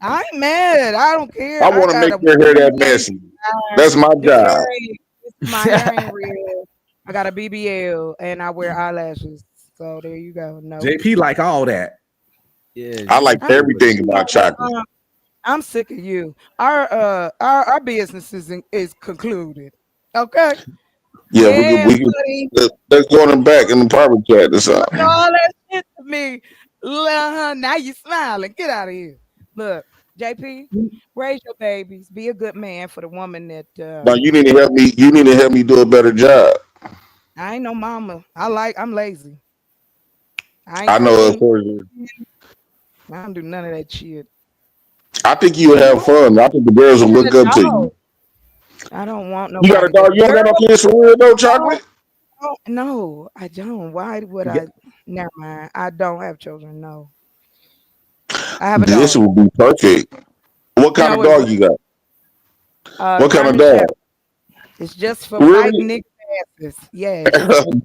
I ain't mad. I don't care. I I want to got make a your hair that BBL. messy. That's my This job. hair ain't, my hair ain't real. I got a BBL and I wear eyelashes. So there you go. No. JP like all that. Yeah. I like everything about chocolate. I'm sick of you. Our business is concluded. Okay. Yeah, Yeah, we can buddy. let's go in the back in the private chat or something. All that shit to me. Now you smiling. Get out of here. Look, JP, raise your babies. Be a good man for the woman that Now you need to help me. You need to help me do a better job. I ain't no mama. I'm lazy. I I ain't know it clean. for you. I don't do none of that shit. I think you would have fun. I think the girls will look up to you. I don't want You got a nobody. dog? You don't got no kids for real though, chocolate? No, I don't. Why would I? Never mind. I don't have children. No. I have a This dog. would be perfect. What kind No, of it dog you got? What kind of German dog? Shepherd. It's just for Really? fighting niggas' asses. Yes.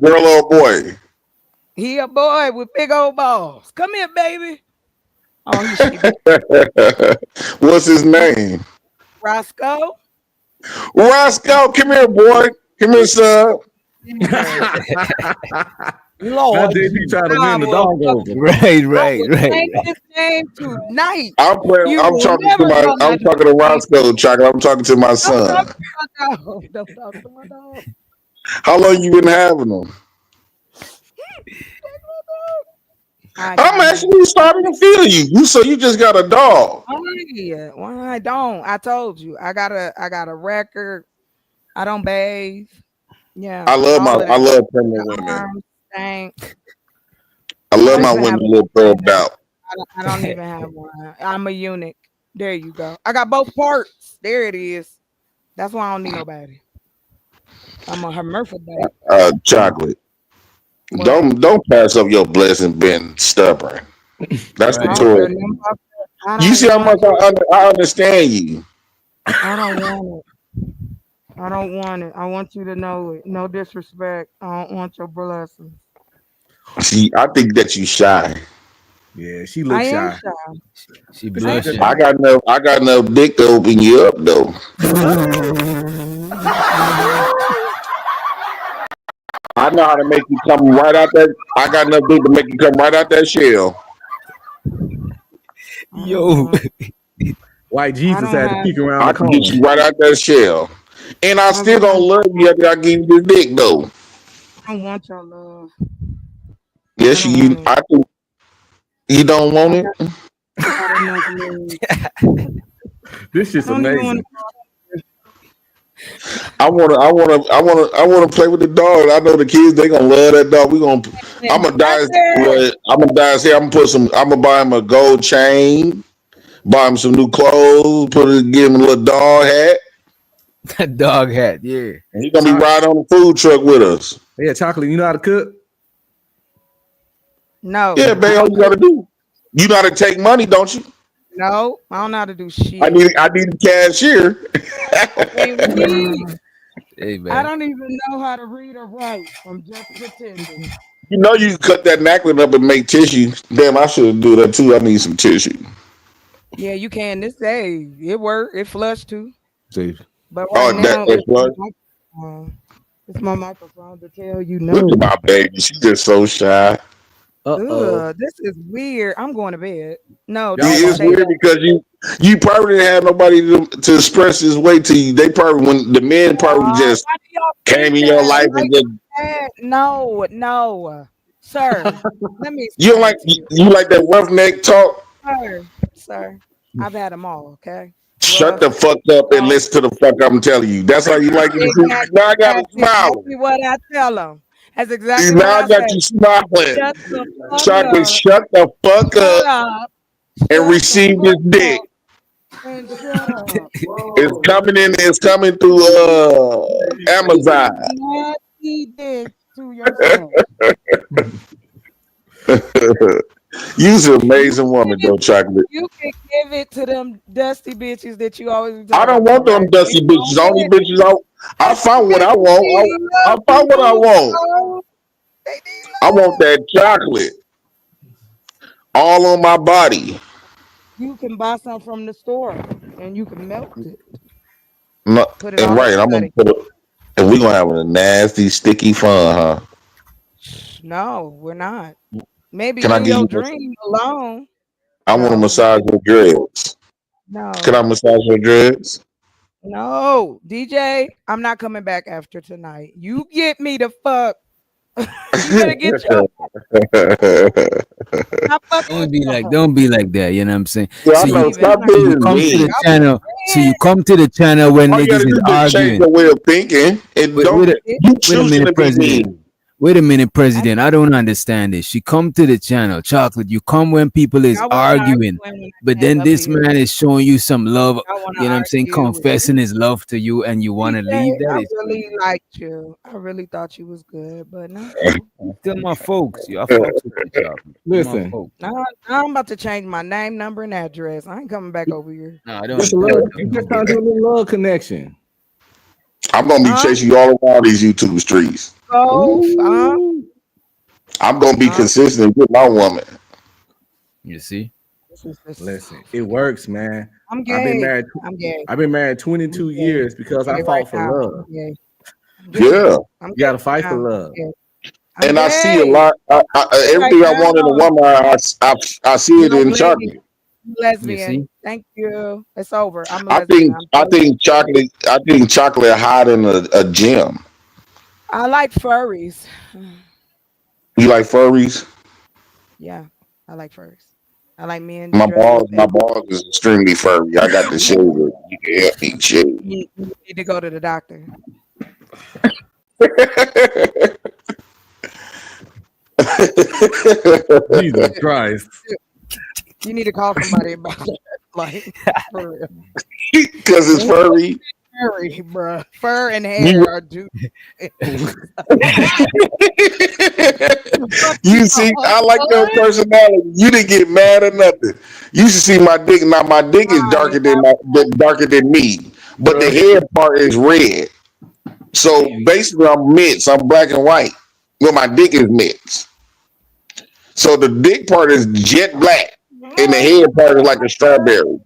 Girl or boy? He a boy with big old balls. Come here, baby. Oh, he should be What's his name? Roscoe. Roscoe, come here, boy. Come here, son. Lord, JP trying to win the dog over. Right. Change his name tonight. I'm will talking never know my I'm talking to name. Roscoe, chocolate. I'm talking to my Don't son. talk to my dog. Don't talk to my dog. How long you been having them? I'm actually starting to feel you. So you just got a dog. Why I don't? I told you. I got a record. I don't bathe. Yeah. I love pregnant women. Arms stank. I love I my don't even women have a little probed out. I don't even have one. I'm a eunuch. There you go. I got both parts. There it is. That's why I don't need nobody. I'm a hermaphrodite. Chocolate. Don't pass up your blessing being stubborn. That's the Tory. You see how much I understand you. I don't want it. I don't want it. I want you to know it. No disrespect. I don't want your blessings. See, I think that you shy. Yeah, she looks I am shy. She blushing. I got enough dick to open you up though. I know how to make you come right out that. I got enough dick to make you come right out that shell. Yo, White Jesus don't had to have- peek around I the can get corner. you right out that shell. And I still gonna love you after I give you the dick though. I don't want your love. Yes, I don't you want it. I think you don't want I it. got enough love. This shit's I don't even want amazing. I wanna play with the dog. I know the kids, they gonna love that dog. I'm gonna die. I'm gonna die. Say I'm gonna buy him a gold chain, buy him some new clothes, give him a little dog hat. that dog hat, yeah. And he's gonna be riding on the food truck with us. Yeah, Chocolate, you know how to cook? No. Yeah, babe, all you gotta do. You know how to take money, don't you? No, I don't know how to do shit. I need a cashier. Hey, man. I don't even know how to read or write. I'm just pretending. You know you can cut that napkin up and make tissue. Damn, I should do that too. I need some tissue. Yeah, you can. This day it worked. It flushed too. See. But right now that's what. it's my microphone to tell you no. Look at my baby. She's just so shy. Ugh, this is weird. I'm going to bed. No, It is weird because you probably didn't have nobody to express his way to you. They probably when the men probably just came in your life and just No, sir. Let me. you don't like you like that roughneck talk. Sir. I've had them all. Okay. Shut the fuck up and listen to the fuck I'm telling you. That's how you like it. Now I got to smile. Exactly what I tell them. That's exactly Now what I got you smiling. Chocolate, shut the fuck up and receive this dick. It's coming in. It's coming through Amazon. Nasty dick to yourself. You's an amazing woman, though, Chocolate. You can give it to them dusty bitches that you always. I don't want them dusty bitches. Only bitches I found what I want. I found what I want. I want that chocolate all on my body. You can buy some from the store and you can melt it. No, Put it and on right, I'm gonna put it, and we're gonna have a nasty, sticky fun, huh? No, we're not. Maybe Can I leave give your you? dream alone. I want to massage your dreads. No. Can I massage your dreads? No, DJ, I'm not coming back after tonight. You get me the fuck. You better get your. Don't be like that. You know what I'm saying? Yeah, so I know. you, Stop so you being come to mean. the channel. So you come to the channel when All you niggas gotta is do is change arguing. your way of thinking, and you choosing to be President. mean. Wait a minute, President. I don't understand this. She come to the channel, Chocolate. You come when people is arguing, but then this man is showing you some love. You know what I'm saying? Confessing his love to you, and you want to leave. That I is really liked you. I really thought you was good, but no. still my folks. I folks with you, Chocolate. Listen. Now I'm about to change my name, number, and address. I ain't coming back over here. No, I Just a little, you just trying to do a little love connection. I'm gonna be chasing you all around these YouTube streets. I'm gonna be consistent with my woman. You see? Listen, it works, man. I'm gay. I've been married 22 years because I fought for love. Yeah, you gotta fight for love. And I see a lot. Everything I want in a woman, I see it in Chocolate. Lesbian. Thank you. It's over. I'm a I lesbian. think chocolate hide in a gym. I like furries. You like furries? Yeah, I like furries. I like men. My balls is extremely furry. I got to shave it. You can help me shave. You need to go to the doctor. Jesus Christ. You need to call somebody about that. Like, for real. Because it's furry. Furry, bro. Fur and hair are due. You see, I like your personality. You didn't get mad or nothing. You should see my dick. Now my dick is darker than me, but the hair part is red. So basically, I'm mixed. I'm black and white. Well, my dick is mixed. So the dick part is jet black, and the head part is like a strawberry.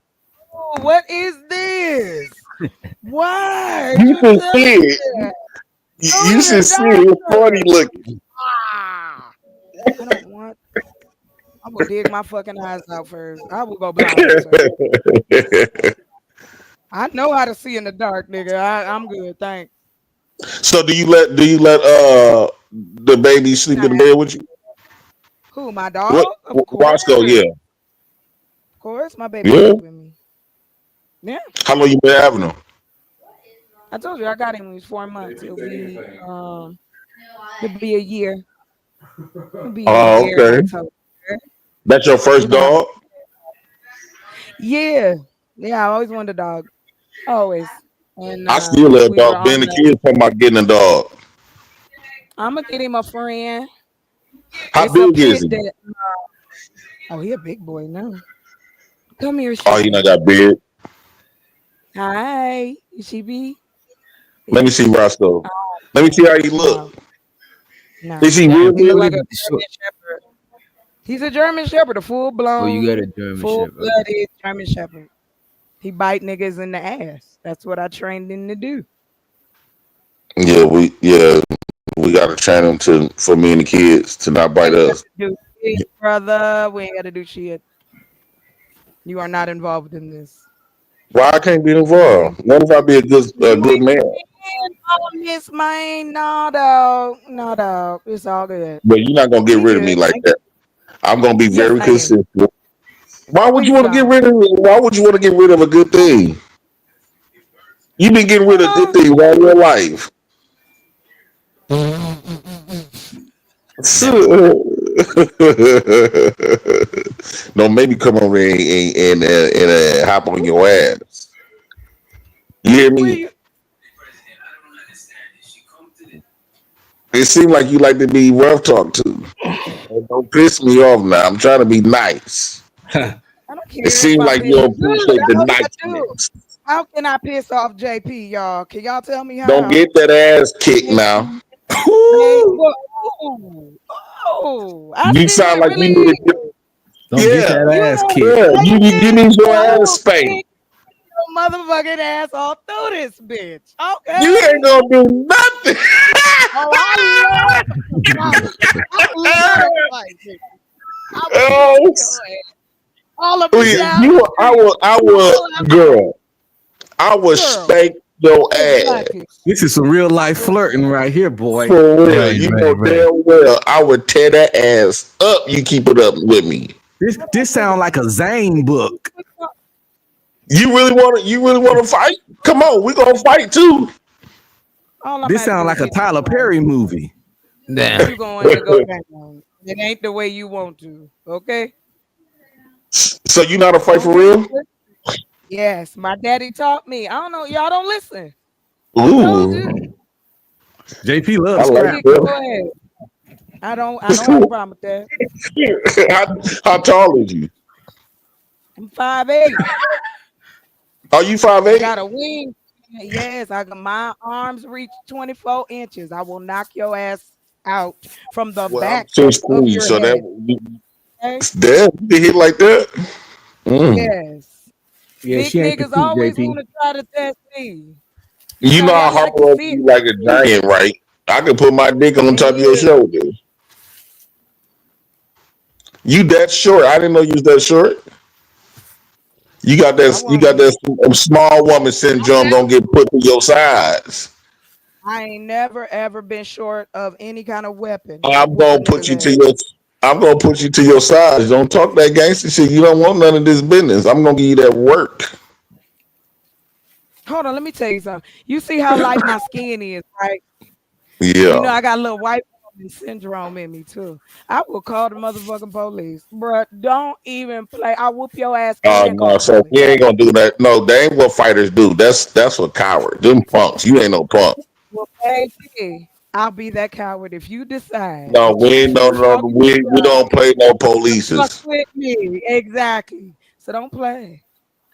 Oh, what is this? Why? You should see it. You should see it. It's funny looking. I don't want. will dig my fucking eyes out first. I will go blind, sir. I know how to see in the dark, nigga. I'm good, thanks. So do you let the baby sleep in the bed with you? Who, my dog? What Of course. Roscoe? Yeah. Of course, my baby Yeah. sleep with me. Yeah. How long you been having them? I told you I got him when he was 4 months. It'll be a year. It'll be a Oh, year in okay. October. That's your first dog? Yeah. Yeah, I always wanted a dog. Always. And I still love we were dog. on Being the kids talking about getting a dog. I'm gonna get him a friend. How It's a big is pit he? that oh, he a big boy now. Come here, Oh, he Sheepy. not got big. Hi, Sheepy. Let me see Roscoe. Let me see how he look. No. Is he real He look big? like a German Shepherd. He's a German Shepherd, a full blown, Oh, you got a German full Shepherd. blooded German Shepherd. He bite niggas in the ass. That's what I trained him to do. Yeah, we gotta train him for me and the kids to not bite us. Do shit, brother. We ain't got to do shit. You are not involved in this. Why I can't be involved? What if I be a good man? Miss mine, no dog. It's all good. But you're not gonna get rid of me like that. I'm gonna be Yes, very I am. consistent. Why would you Please want to get rid of me? Why would you want to get rid of a good thing? You've been getting rid of good things all your life. Don't maybe come over and hop on your ass. You hear me? It seems like you like to be rough talked to. Don't piss me off now. I'm trying to be nice. I don't care It seems if I like piss. you don't Dude, appreciate I the know I do. niceness. How can I piss off JP, y'all? Can y'all tell me how? Don't get that ass kicked now. I You see sound what like you really. need to Don't get that ass kicked. Yeah, you need your ass spanked. Your motherfucking ass all through this bitch. Okay. You ain't gonna do nothing. Oh, I love to fight. I love to fight, nigga. I will Oh, whoop your ass. All up and down. I would, girl. I would spank your ass. This is some real life flirting right here, boy. For real, you know damn well I would tear that ass up. You keep it up with me. This sound like a Zane book. You really want to fight? Come on, we gonna fight too. This sound like a Tyler Perry movie. You going to go down. It ain't the way you want to. Okay. So you not a fight for real? Yes, my daddy taught me. I don't know. Y'all don't listen. Ooh. JP loves I like scrap. Go ahead. I don't have a problem with that. How tall is you? I'm 5'8". Are you 5'8"? I got a wing. Yes, I got my arms reach 24 inches. I will knock your ass out from the back I'm of 6'3", your so head. damn, you can hit like that. Yes. Yeah, Big she ain't niggas petite, always JP. want to try to test me. You know I y'all hop like to over see you it. like a giant, right? I can put my dick on top of your shoulder. You that short? I didn't know you was that short. You got that small woman syndrome gonna get put to your size. I ain't never ever been short of any kind of weapon. I'm gonna put you to your size. Don't talk that gangster shit. You don't want none of this business. I'm gonna give you that work. Hold on, let me tell you something. You see how light my skin is, right? Yeah. You know I got a little white woman syndrome in me too. I will call the motherfucking police, bruh. Don't even play. I whoop your ass and call No, the so police. he ain't gonna do that. No, they ain't what fighters do. That's what cowards. Them punks. You ain't no punk. Well, baby, I'll be that coward if you decide. No, we ain't you we don't play no fuck polices. with me. Exactly. So don't play.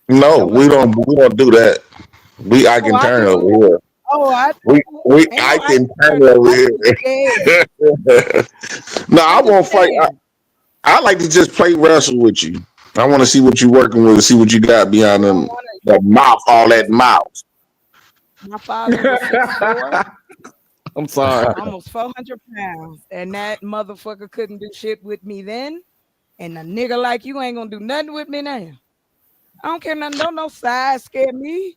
No, we don't do that. I can I turn do. over here. Oh, I do. I can turn over here. No, I won't fight. I like to just play wrestle with you. I want to see what you're working with, see what you got behind that mouth, all that mouth. My father was 6'4". I'm sorry. Almost 400 pounds. And that motherfucker couldn't do shit with me then. And a nigga like you ain't gonna do nothing with me now. I don't care nothing. Don't no size scare me.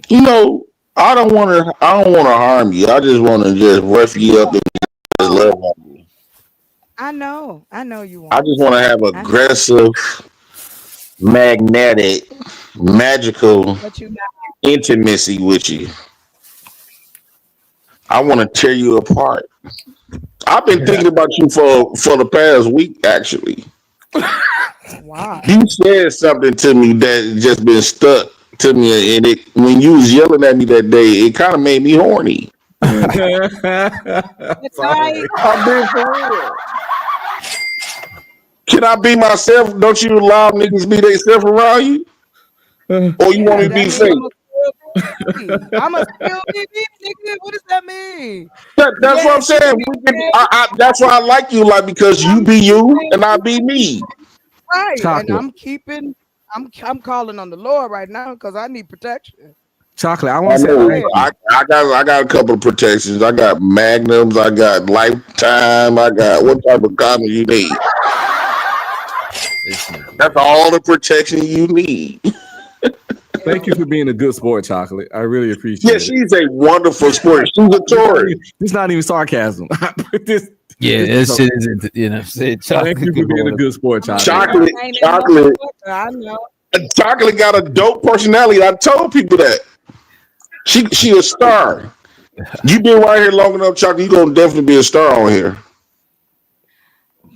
You know, I don't want to harm you. I just want to just rough you up and just love on you. I know you I want. just want to have I know. aggressive, magnetic, magical But you not. intimacy with you. I want to tear you apart. I've been thinking about you for the past week, actually. Wow. You said something to me that just been stuck to me, and it when you was yelling at me that day, it kind of made me horny. Sorry. I'm being for real. Can I be myself? Don't you allow niggas be themselves around you? Or you want me to be fake? I'm a still be me, nigga. What does that mean? That's what I'm saying. That's why I like you, like because you be you and I be me. Right, Chocolate. and I'm calling on the Lord right now because I need protection. Chocolate. I I want to say know. thank you. I got a couple of protections. I got magnums. I got lifetime. I got what type of condom you need. That's all the protection you need. Thank you for being a good sport, Chocolate. I really appreciate Yeah, it. she's a wonderful sport. She's a Taurus. It's not even sarcasm. Yeah, this shit isn't. You know, say Thank you for being a good sport, Chocolate. Chocolate. I know. Chocolate got a dope personality. I told people that. She a star. You been right here long enough, Chocolate. You gonna definitely be a star on here.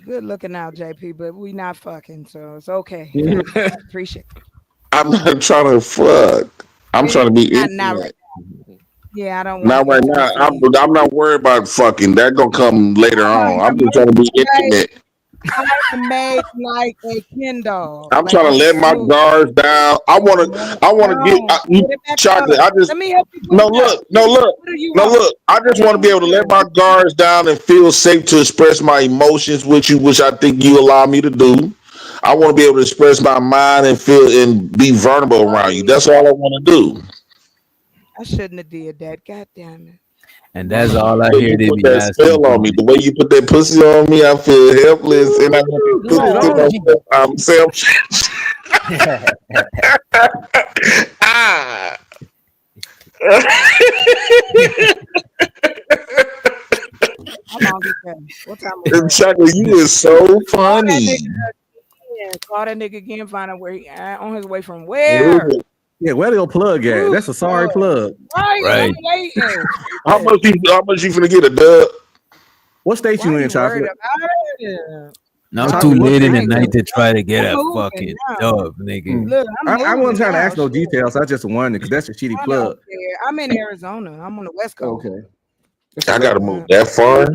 Good looking out, JP, but we not fucking, so it's okay. Appreciate it. I'm not trying to fuck. I'm trying to be Not intimate. Yeah, I don't want Not right now. I'm not worried about fucking. That gonna come later on. I'm just trying to be intimate. I like to make like a Kindle. I'm like trying to it's let my smooth. guards down. I want to get Chocolate. I just Let me help you. look. I just want to be able to let my guards down and feel safe to express my emotions with you, which I think you allow me to do. I want to be able to express my mind and feel and be vulnerable around you. That's all I want to do. I shouldn't have did that. God damn it. And that's all I The way hear you they put be that asking. spell on me, the way you put that pussy on me, I feel helpless, and I want to put I'm selfish. How long is that? What time is that? Chocolate, you is so funny. Call that nigga again. Find out where he on his way from where. Yeah, where the plug at? That's a sorry plug. Right. I'm waiting. How much you finna get a dub? What state you in, Chocolate? Not too late in the night to try to get a fucking dub, nigga. Look, I wasn't trying to ask no details. I just wondered because that's a shitty plug. I'm in Arizona. I'm on the West Coast. Okay. I gotta move that far.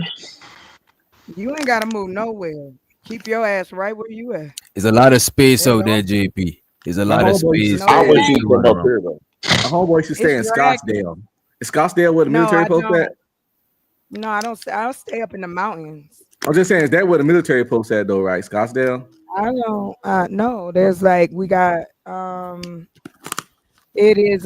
You ain't gotta move nowhere. Keep your ass right where you at. There's a lot of space out there, JP. There's a lot of space. I wish you come up here though. My homeboy should stay in Scottsdale. Is Scottsdale where the military post at? No, I don't. I'll stay up in the mountains. I'm just saying, is that where the military post at though, right? Scottsdale? I don't no, there's like we got it is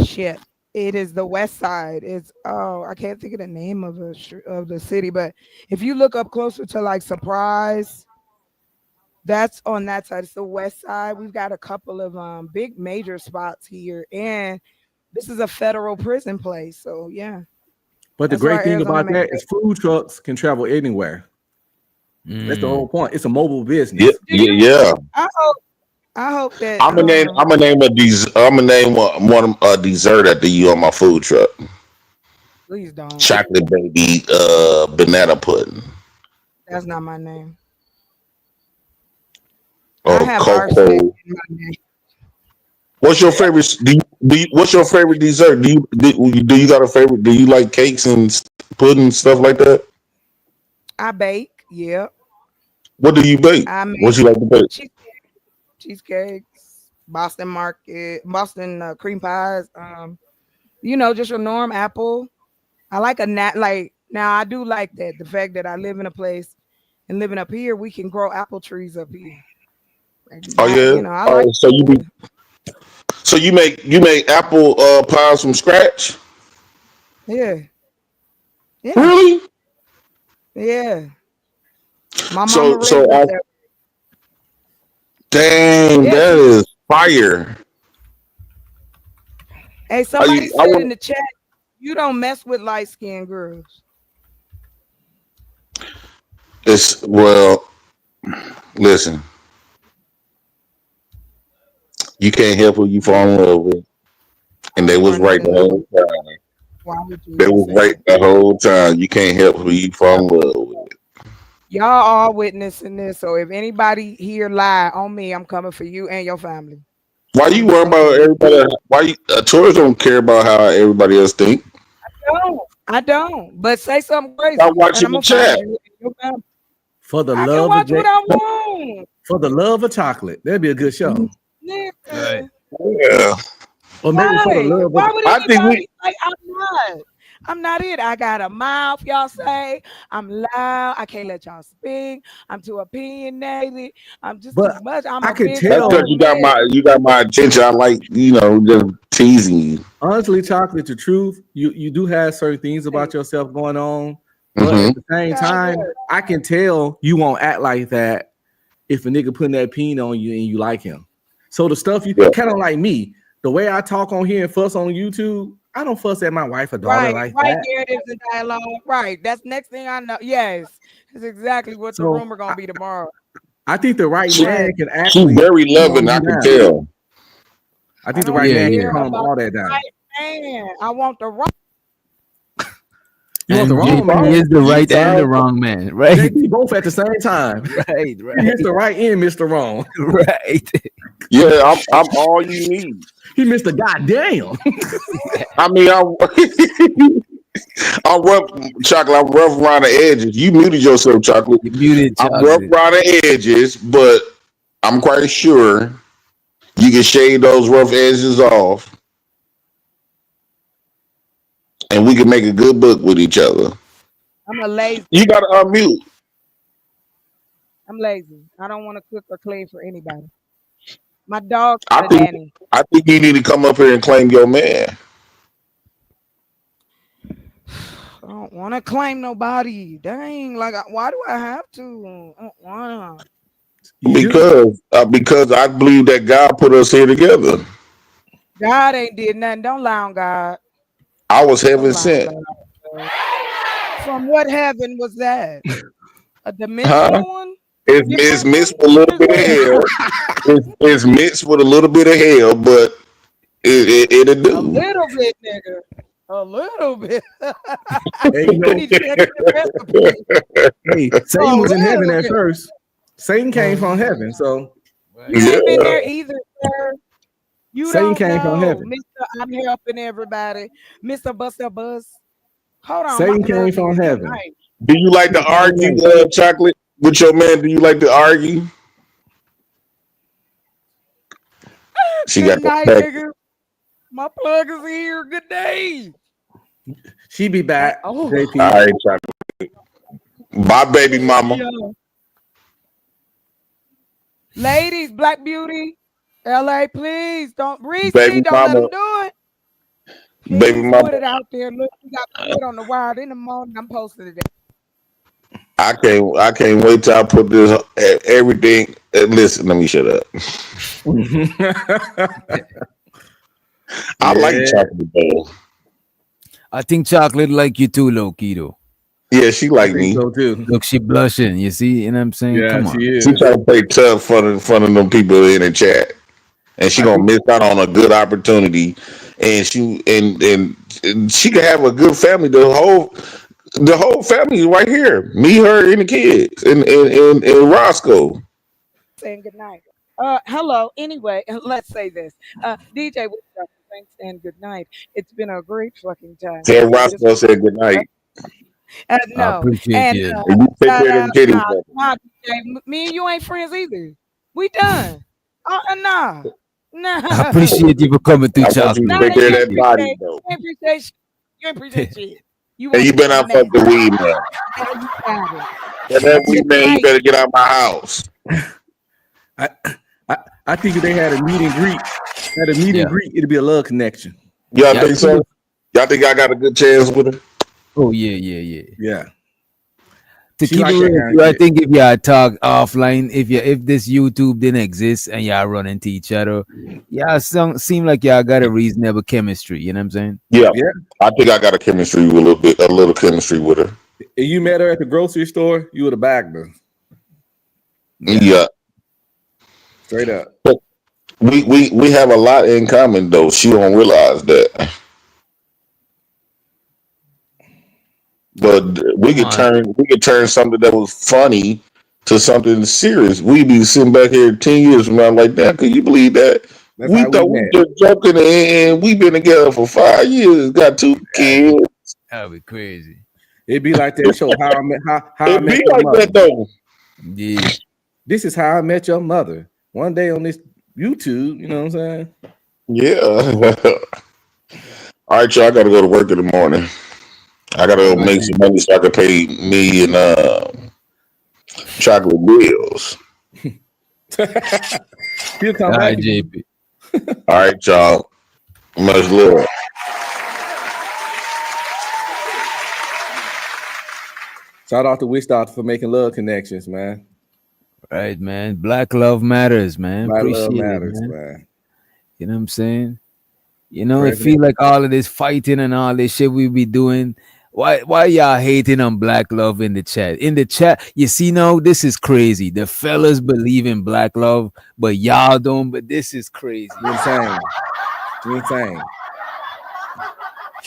shit. It is the west side. It's I can't think of the name of the city, but if you look up closer to like Surprise, that's on that side. It's the west side. We've got a couple of big major spots here, and this is a federal prison place. So yeah. But the great thing about that is food trucks can travel anywhere. That's the whole point. It's a mobile business. Yeah. I hope that I'm gonna name one dessert after you on my food truck. Please don't. Chocolate baby banana pudding. That's not my name. Or cocoa. What's your favorite? What's your favorite dessert? Do you got a favorite? Do you like cakes and pudding stuff like that? I bake. Yeah. What do you bake? What you like to bake? Cheesecakes, Boston cream pies. Just your norm apple. I like now I do like that. The fact that I live in a place and living up here, we can grow apple trees up here. So you make apple pies from scratch? Yeah. Really? Yeah. My mama So raised so us I, that way. dang, Yeah, that she is fire. Hey, somebody said in the chat, you don't mess with light skinned girls. It's well, listen, you can't help who you fall in love with. And they was right Wanted to the whole know time. why would you They even was say right that? the whole time. You can't help who you fall in love with. Y'all are witnessing this. So if anybody here lie on me, I'm coming for you and your family. Why you worry about everybody? Why you tourists don't care about how everybody else think? I don't. But say something crazy, Stop and watching I'm the gonna find chat. you and your family. For the I can love of watch what I want. for the love of chocolate. That'd be a good show. Nigga. Yeah. Or maybe for the Right. love Why of would I think we anybody like I'm not? I'm not it. I got a mouth, y'all say. I'm loud. I can't let y'all speak. I'm too opinionated. I'm just too much. I'm I a could big that's because old tell. mess. you got my attention. I like just teasing you. Honestly, chocolate, the truth, you do have certain things about yourself going on, but Mm-hmm. at the same time, I can tell you won't act like that if a nigga putting that peen on you and you like him. So the stuff you Yeah. kind of like me, the way I talk on here and fuss on YouTube, I don't fuss at my wife or daughter Right, like right. that. Narratives and dialogue. Right. That's next thing I know. Yes. That's exactly what the So rumor gonna be tomorrow. I think the right She, man can she actually very calm loving. I you can down. tell. I I think the don't right man can care calm about all the that down. right man. I want the right. You want the And wrong JP man. is the You right and the sound wrong man, right? JP both at the same time. Right, He missed the right and missed the wrong. right. yeah. I'm all you need. He missed the goddamn. I mean, I'm rough, chocolate. I'm rough around the edges. You muted yourself, chocolate. You muted I'm rough chocolate. around the edges, but I'm quite sure you can shade those rough edges off, and we can make a good book with each other. I'm a lazy. You got to unmute. I'm lazy. I don't want to cook or clean for anybody. My dog I got a think nanny. you need to come up here and claim your man. I don't want to claim nobody. Dang, like, why do I have to? I don't wanna. Because I believe that God put us here together. God ain't did nothing. Don't lie on God. I was heaven Don't lie on sent. God. From what heaven was that? A Huh? dimensional one? It's Different mixed one? with a What little is bit of that? hell. It's mixed with a little bit of hell, but it'll A do. little bit, nigga. A little bit. Hey, You need to check your recipe. Hey, A Satan was in heaven little at bit. first. Satan came from heaven, so You ain't been there either, sir. You Satan don't came from know, heaven. Mr. I'm helping everybody. Mr. Buster Bus. Hold on, my Satan plug came in from good heaven. night. Do you like to argue, chocolate, with your man? Do you like to argue? She Good got the night, back. nigga. My plug is here. Good day. She be back. Oh, JP. All right, chocolate. Bye, baby mama. yeah. Ladies, Black Beauty, LA, please don't Reese, Baby don't let mama. them do it. Baby Please mama. put it out there. Look, we got put on the wire in the morning. I'm posting it. I can't wait till I put this everything. Listen, let me shut up. I like chocolate though. I think chocolate like you too, low key though. Yeah, she like me. So too. Look, she blushing. You see, you know what I'm saying? Yeah, Come on. she is. She trying to play tough in front of them people in the chat, and she gonna miss out on a good opportunity. And she can have a good family. The whole family is right here. Me, her, and the kids, and Roscoe. Saying good night. Hello. Anyway, let's say this. DJ, what's up? Thanks and good night. It's been a great fucking time. Tell Roscoe said good night. I No. appreciate And you. And you take shout care of them out. kitties. Nah, DJ, me and you ain't friends either. We done. Nah. I appreciate you for coming through, I want you chocolate. to take care of that body You though. ain't appreciate shit. You ain't appreciate shit. You And want you better some not fuck the now. weed man. Now you got it. And that weed Good man, you night. better get out of my house. I think if they had a meet and greet, it'd be a love connection. Y'all Yeah, think so? Y'all think I got a good chance with her? Oh yeah. Yeah. To She keep like it that real, kind with of you, I shit. think if y'all talk offline, if this YouTube didn't exist and y'all run into each other, y'all seem like y'all got a reasonable chemistry. You know what I'm saying? Yeah, Yeah. I think I got a chemistry with a little chemistry with her. If you met her at the grocery store, you would have bagged her. Yeah. Straight up. But we have a lot in common though. She don't realize that. But we could turn something that was funny to something serious. We be sitting back here 10 years from now like that. Could you believe that? That's We how we thought we met. just joking and we've been together for 5 years, got 2 kids. That'd be crazy. It'd be like that show, How I It Met be Your like Mother. that though. Yeah. This is how I met your mother. One day on this YouTube, you know what I'm saying? Yeah. All right, y'all. I gotta go to work in the morning. I gotta All go right, make some money so I can pay me and chocolate bills. He'll come All back right, again. JP. All right, y'all. Much love. Shout out to Wish Doctor for making love connections, man. Right, man. Black love matters, man. Black love Appreciate it, matters, man. man. You know what I'm saying? You know, it President. feel like all of this fighting and all this shit we be doing. Why y'all hating on black love in the chat? In the chat, you see, no, this is crazy. The fellas believe in black love, but y'all don't. But this is crazy. Insane. Insane.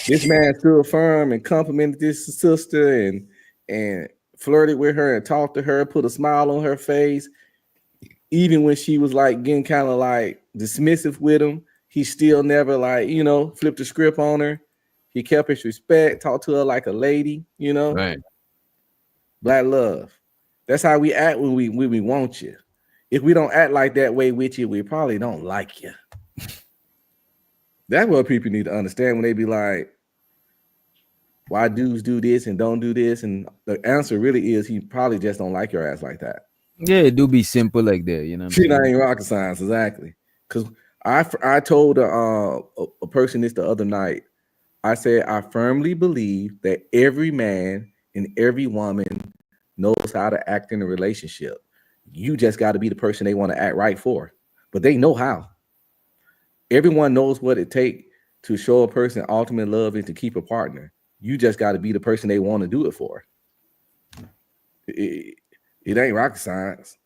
This man stood firm and complimented this sister and flirted with her and talked to her, put a smile on her face. Even when she was like getting kind of like dismissive with him, he still never like, flipped the script on her. He kept his respect, talked to her like a lady, Right. Black love. That's how we act when we want you. If we don't act like that way with you, we probably don't like you. That's what people need to understand when they be like, why dudes do this and don't do this? And the answer really is he probably just don't like your ass like that. Yeah, it do be simple like that, you know what I'm She not saying? even rocket science, exactly. Because I told a person this the other night. I said, I firmly believe that every man and every woman knows how to act in a relationship. You just got to be the person they want to act right for. But they know how. Everyone knows what it takes to show a person ultimate love and to keep a partner. You just got to be the person they want to do it for. It ain't rocket science.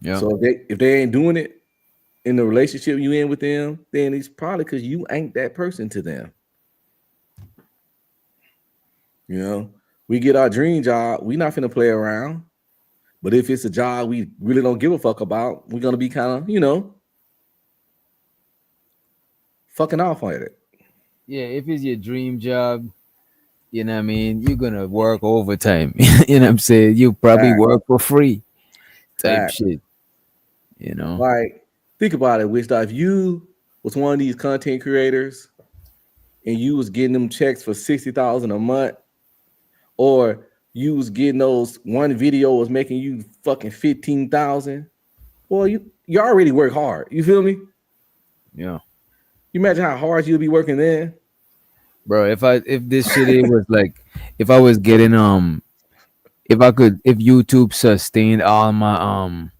Yeah. So if they ain't doing it in the relationship you in with them, then it's probably because you ain't that person to them. We get our dream job. We not finna play around. But if it's a job we really don't give a fuck about, we're gonna be kind of, fucking off on it. Yeah, if it's your dream job, you know what I mean, you're gonna work overtime. You know what I'm saying? You probably work for free type shit. Like, think about it, Wish. If you was one of these content creators and you was getting them checks for $60,000 a month, or you was getting those one video was making you fucking 15,000. Well, you already work hard. You feel me? Yeah. You imagine how hard you'll be working then? Bro, if this shit it was like if I was getting if YouTube sustained all my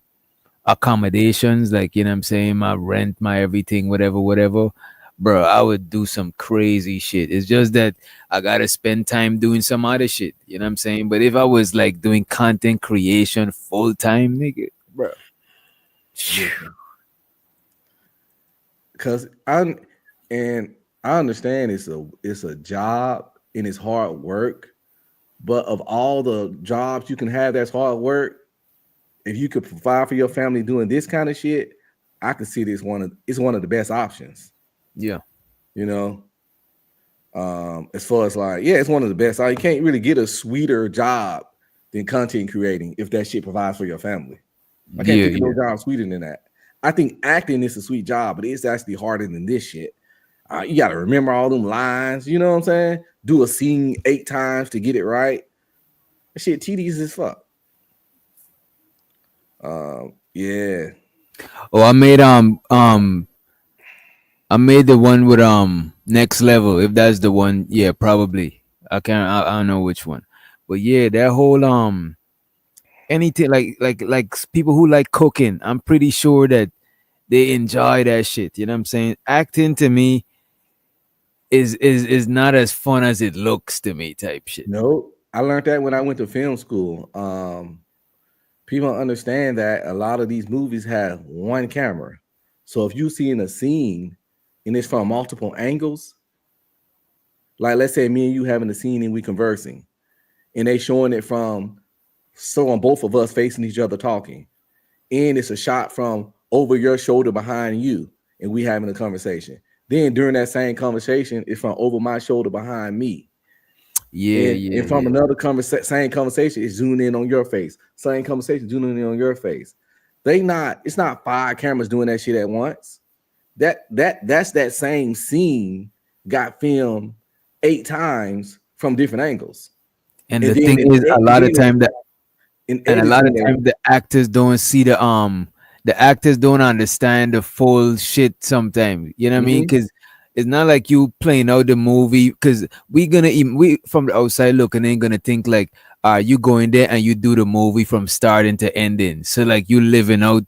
accommodations, like, you know what I'm saying, my rent, my everything, whatever, bro, I would do some crazy shit. It's just that I gotta spend time doing some other shit, you know what I'm saying? But if I was like doing content creation full time, nigga, bro. Because I understand it's a job and it's hard work, but of all the jobs you can have that's hard work, if you could provide for your family doing this kind of shit, I can see this it's one of the best options. Yeah. As far as like, yeah, it's one of the best. You can't really get a sweeter job than content creating if that shit provides for your family. I can't think of no job sweeter than that. I think acting is a sweet job, but it's actually harder than this shit. You got to remember all them lines. You know what I'm saying? Do a scene 8 times to get it right. That shit tedious as fuck. Yeah. Oh, I made the one with Next Level. If that's the one, yeah, probably. I don't know which one, but yeah, that whole anything like people who like cooking, I'm pretty sure that they enjoy that shit. You know what I'm saying? Acting to me is not as fun as it looks to me, type shit. No, I learned that when I went to film school. People don't understand that a lot of these movies have one camera. So if you see in a scene and it's from multiple angles, like let's say me and you having a scene and we conversing, and they showing it from both of us facing each other talking, and it's a shot from over your shoulder behind you, and we having a conversation. Then during that same conversation, it's from over my shoulder behind me. Yeah, And from another same conversation, it's zooming in on your face. Same conversation, zooming in on your face. It's not 5 cameras doing that shit at once. That's that same scene got filmed 8 times from different angles. And the thing is, a lot of time editing, the actors don't see the actors don't understand the full shit sometimes. You know what I mean? Because it's not like you playing out the movie, because we from the outside looking in gonna think like, you going there and you do the movie from starting to ending. So like you living out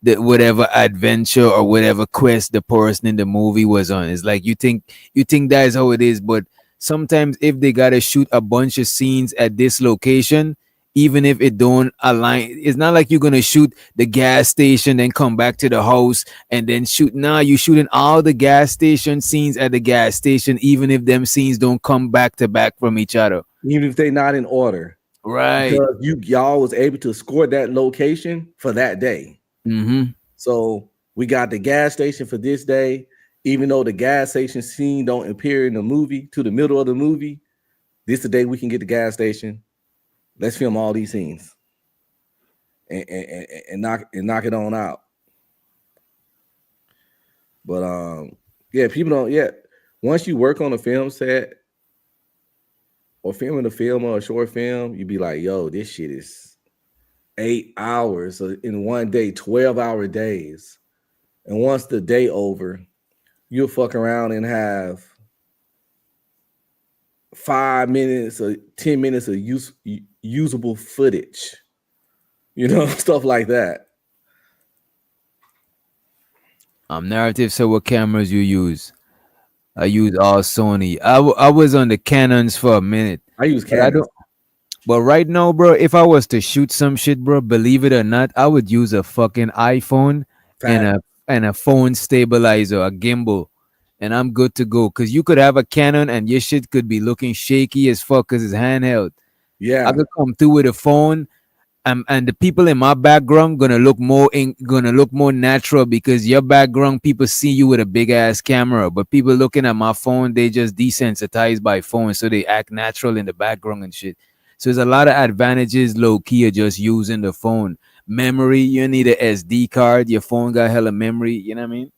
the whatever adventure or whatever quest the person in the movie was on. It's like you think that is how it is, but sometimes if they gotta shoot a bunch of scenes at this location, even if it don't align, it's not like you're gonna shoot the gas station then come back to the house and then shoot. Nah, you shooting all the gas station scenes at the gas station, even if them scenes don't come back to back from each other, even if they're not in order, right? Because y'all was able to score that location for that day. So we got the gas station for this day, even though the gas station scene don't appear in the movie to the middle of the movie. This the day we can get the gas station. Let's film all these scenes and knock it on out. But people don't. Yeah, once you work on a film set or filming a film or a short film, you be like, yo, this shit is 8 hours in one day, 12-hour days. And once the day over, you'll fuck around and have 5 minutes or 10 minutes of usable footage, stuff like that. Narrative. So what cameras you use? I use all Sony. I was on the Canons for a minute. I use Canons. But right now, bro, if I was to shoot some shit, bro, believe it or not, I would use a fucking iPhone and a phone stabilizer, a gimbal, and I'm good to go. Cause you could have a Canon and your shit could be looking shaky as fuck because it's handheld. Yeah, I could come through with a phone, and the people in my background gonna look more natural because your background people see you with a big ass camera, but people looking at my phone, they just desensitized by phone, so they act natural in the background and shit. So there's a lot of advantages low key of just using the phone. Memory, you need a SD card. Your phone got hella memory. You know what I mean?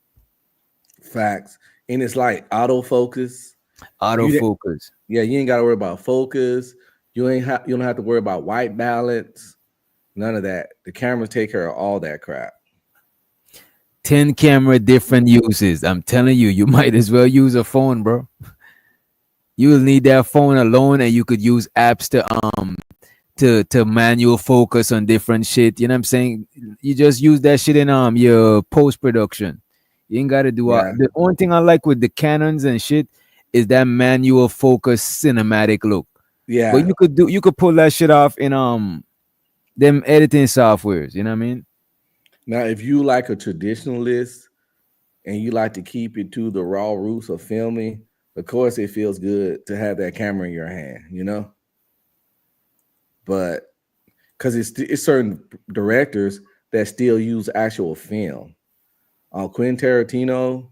Facts. And it's like autofocus. Autofocus. Yeah, you ain't got to worry about focus. You don't have to worry about white balance. None of that. The cameras take care of all that crap. 10 camera different uses. I'm telling you, you might as well use a phone, bro. You will need that phone alone, and you could use apps to manual focus on different shit. You know what I'm saying? You just use that shit in your post production. You ain't got to do the only thing I like with the Canons and shit is that manual focus cinematic look. Yeah, but you could pull that shit off in them editing softwares. You know what I mean? Now, if you like a traditionalist and you like to keep it to the raw roots of filming, of course, it feels good to have that camera in your hand, But because it's certain directors that still use actual film. Quentin Tarantino,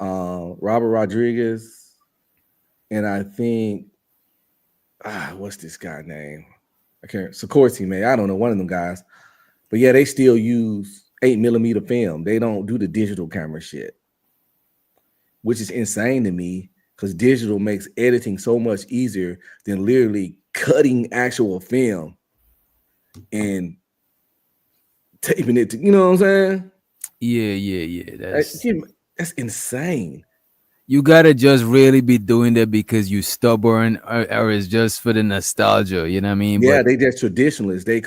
Robert Rodriguez, and I think, what's this guy name? I can't. Sikorsky, man. I don't know, one of them guys. But yeah, they still use 8mm film. They don't do the digital camera shit, which is insane to me because digital makes editing so much easier than literally cutting actual film and taping it to, you know what I'm saying? Yeah. That's insane. You gotta just really be doing that because you stubborn, or it's just for the nostalgia. You know what I mean? Yeah, But they just traditionalists. They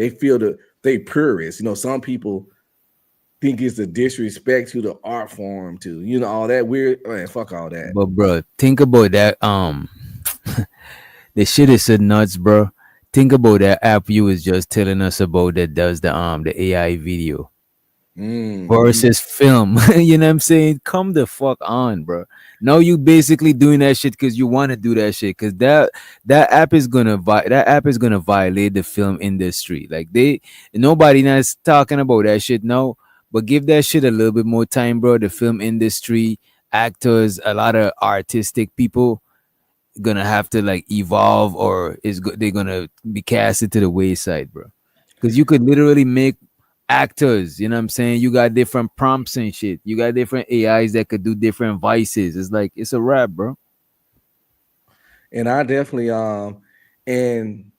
feel they purists. You know, some people think it's a disrespect to the art form, to all that weird. Man, fuck all that. bro, think about that. The shit is so nuts, bro. Think about that app you was just telling us about that does the AI video versus film. You know what I'm saying? Come the fuck on, bro. Now you basically doing that shit because you want to do that shit, because that app is gonna violate the film industry. Like nobody that's talking about that shit now, but give that shit a little bit more time, bro. The film industry, actors, a lot of artistic people gonna have to like evolve, or they're gonna be casted to the wayside, bro. Because you could literally make actors, you know what I'm saying? You got different prompts and shit. You got different AIs that could do different voices. It's like it's a wrap, bro. And I definitely and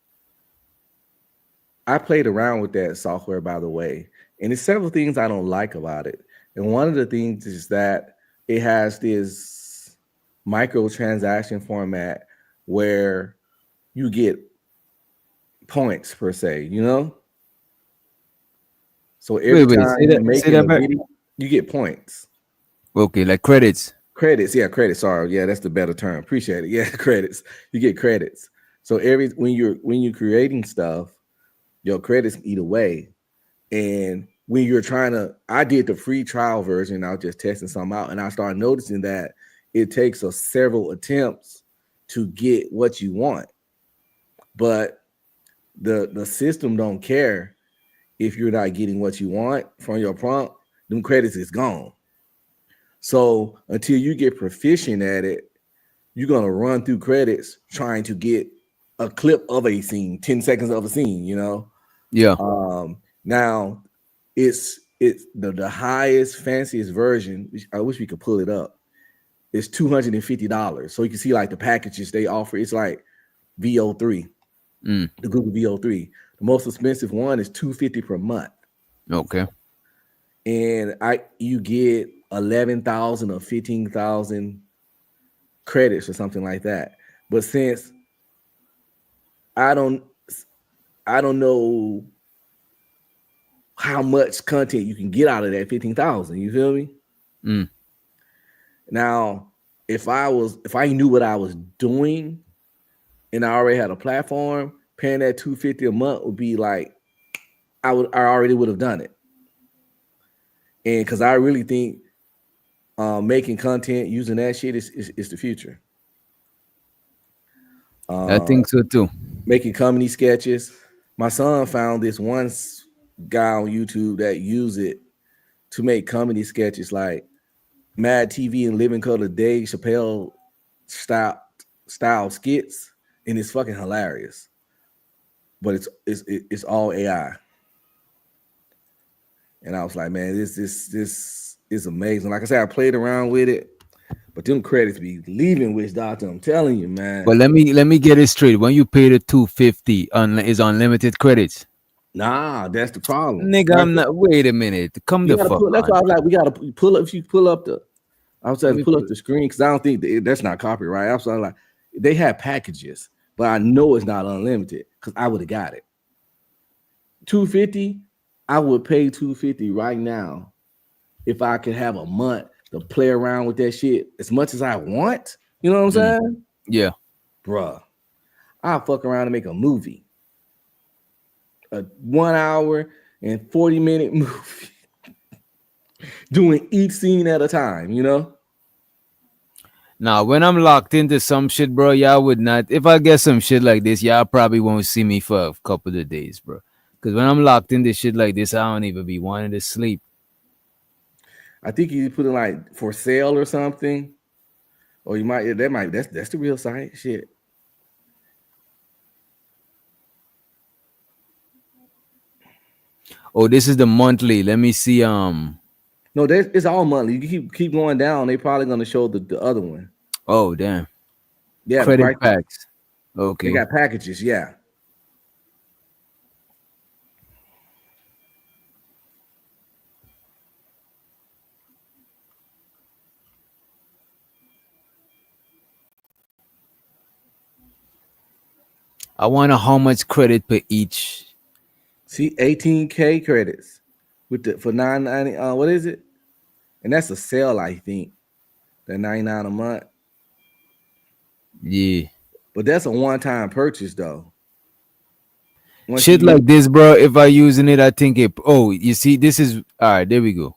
I played around with that software, by the way, and there's several things I don't like about it. And one of the things is that it has this microtransaction format where you get points per se, So every Wait, time you're say making that a back. video, you get points. Okay, like credits. Credits, yeah, credits. Sorry, yeah, that's the better term. Appreciate it. Yeah, credits. You get credits. So when you're creating stuff, your credits eat away. And when you're I did the free trial version. I was just testing something out, and I started noticing that it takes us several attempts to get what you want. But the system don't care if you're not getting what you want from your prompt. Them credits is gone. So until you get proficient at it, you're gonna run through credits trying to get a clip of a scene, 10 seconds of a scene, Yeah. Now it's the highest, fanciest version. I wish we could pull it up. It's $250. So you can see like the packages they offer. It's like VO3, the Google VO3. The most expensive one is $250 per month. Okay. And you get 11,000 or 15,000 credits or something like that. But since I don't know how much content you can get out of that 15,000, you feel me? Now, if I knew what I was doing and I already had a platform, paying that $250 a month would be like I already would have done it. And because I really think making content using that shit is the future. I think so too. Making comedy sketches. My son found this one guy on YouTube that used it to make comedy sketches like Mad TV and Living Color Dave Chappelle style skits, and it's fucking hilarious. But it's all AI. And I was like, man, this is amazing. Like I said, I played around with it, but them credits be leaving Witch Doctor. I'm telling you, man. But let me get it straight. When you pay the $250, is unlimited credits. Nah, that's the problem. Nigga, I'm not. Wait a minute. Come the fuck That's on. why I was like, we gotta pull up. If you pull up I was trying to pull up the screen because I don't think that's not copyright. I was like, they have packages, but I know it's not unlimited because I would have got it. $250, I would pay $250 right now if I could have a month to play around with that shit as much as I want. You know what I'm saying? Yeah. Bruh, I'll fuck around and make a movie. A 1 hour and 40-minute movie. Doing each scene at a time, Now, when I'm locked into some shit, bro, y'all would not. If I get some shit like this, y'all probably won't see me for a couple of days, bro. Because when I'm locked into shit like this, I don't even be wanting to sleep. I think you put it like for sale or something, or you might that's the real site. Shit. Oh, this is the monthly. Let me see. No, it's all monthly. You keep going down. They probably gonna show the other one. Oh, damn. Yeah, Credit the price. packs. Okay. They got packages. Yeah. I wonder how much credit per each. See, 18K credits with the for 990. What is it? And that's a sale, I think. That 99 a month. Yeah. But that's a one-time purchase though. Once Shit you like this, bro. If I using it, I think it. Oh, you see, this is all right. There we go.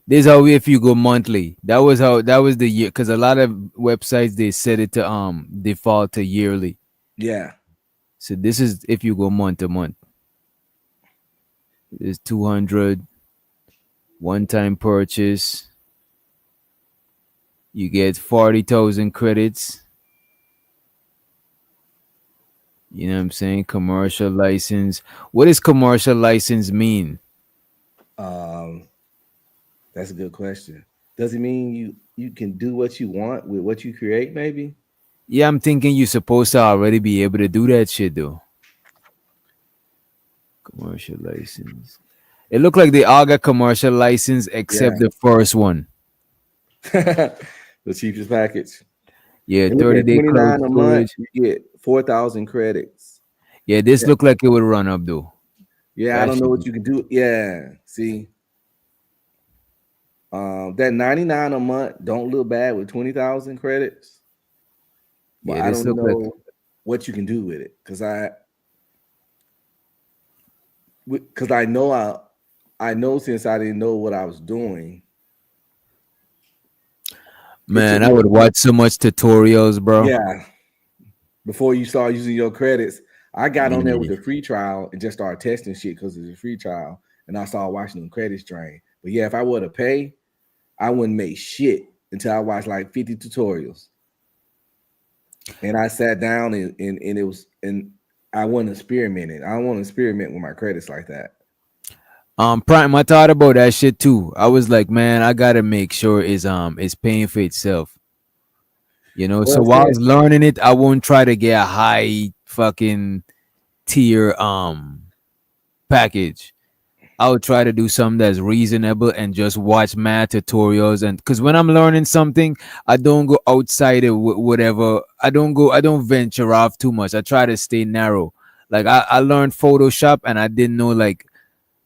This is how if you go monthly. That was the year, because a lot of websites they set it to default to yearly. yeah. So this is if you go month to month. It's 200 one-time purchase. You get 40,000 credits. You know what I'm saying? Commercial license. What does commercial license mean? That's a good question. Does it mean you can do what you want with what you create, maybe? Yeah, I'm thinking you're supposed to already be able to do that shit though. Commercial license. It looked like they all got commercial license except Yeah. the first one. The cheapest package. Yeah, And look at 30-day cloud 29 a month, storage. you get 4,000 credits. Yeah, this Yeah. looked like it would run up though. Yeah, I That don't know shit- what you can do. Yeah, see. That 99 a month don't look bad with 20,000 credits. But Yeah, I this don't look like know what you can do with it. Because I know since I didn't know what I was doing. man, I would watch so much tutorials, bro. Yeah. Before you start using your credits, I got on there with Yeah. the free trial and just started testing shit because it's a free trial. And I started watching them credits drain. But yeah, if I were to pay, I wouldn't make shit until I watched like 50 tutorials. And I sat down and it was, and I wasn't experimenting. I don't want to experiment with my credits like that. Prime, I thought about that shit too. I was like, man, I gotta make sure it's paying for itself. You know, so Well, while I since, was learning it, I won't try to get a high fucking tier package. I would try to do something that's reasonable and just watch mad tutorials. And because when I'm learning something, I don't go outside of whatever. I don't venture off too much. I try to stay narrow. Like I learned Photoshop and I didn't know like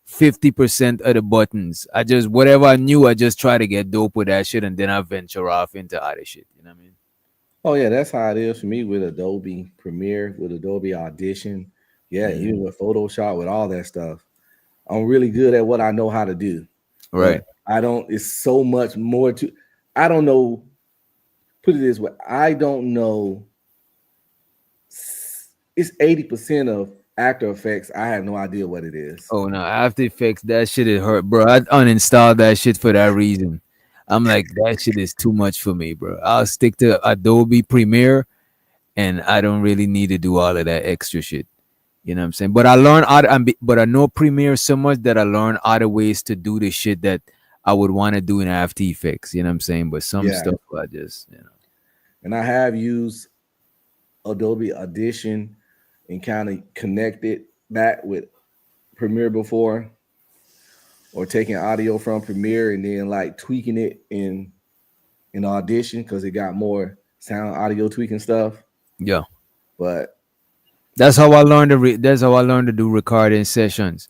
50% of the buttons. I just whatever I knew, I just try to get dope with that shit, and then I venture off into other shit. You know what I mean? oh yeah, that's how it is for me with Adobe Premiere, with Adobe Audition. Yeah, even with Photoshop, with all that stuff. I'm really good at what I know how to do. Right. But I don't, it's so much more to, I don't know, put it this way, I don't know, it's 80% of After Effects. I have no idea what it is. Oh no, After Effects, that shit is hurt, bro. I uninstalled that shit for that reason. I'm like, that shit is too much for me, bro. I'll stick to Adobe Premiere, and I don't really need to do all of that extra shit. You know what I'm saying? But I learned but I know Premiere so much that I learned other ways to do the shit that I would want to do in After Effects. You know what I'm saying? But some Yeah. stuff I just, you know. And I have used Adobe Audition and kind of connected that with Premiere before, or taking audio from Premiere and then like tweaking it in Audition because it got more sound audio tweaking stuff. Yeah. But that's how I learned to do recording sessions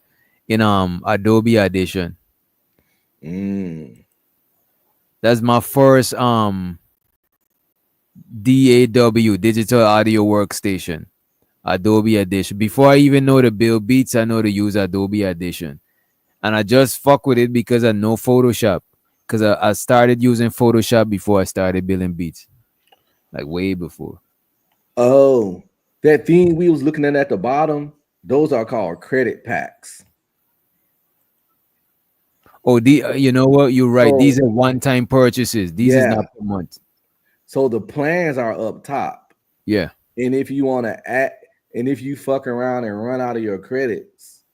in Adobe Audition. That's my first DAW, digital audio workstation. Adobe Audition. Before I even know to build beats, I know to use Adobe Audition. And I just fuck with it because I know Photoshop. Because I started using Photoshop before I started building beats. Like way before. Oh, that thing we was looking at the bottom, those are called credit packs. Oh, you know what? You're right. So, these are one-time purchases. These is not per month. So the plans are up top. Yeah. And if you want to add, and if you fuck around and run out of your credits,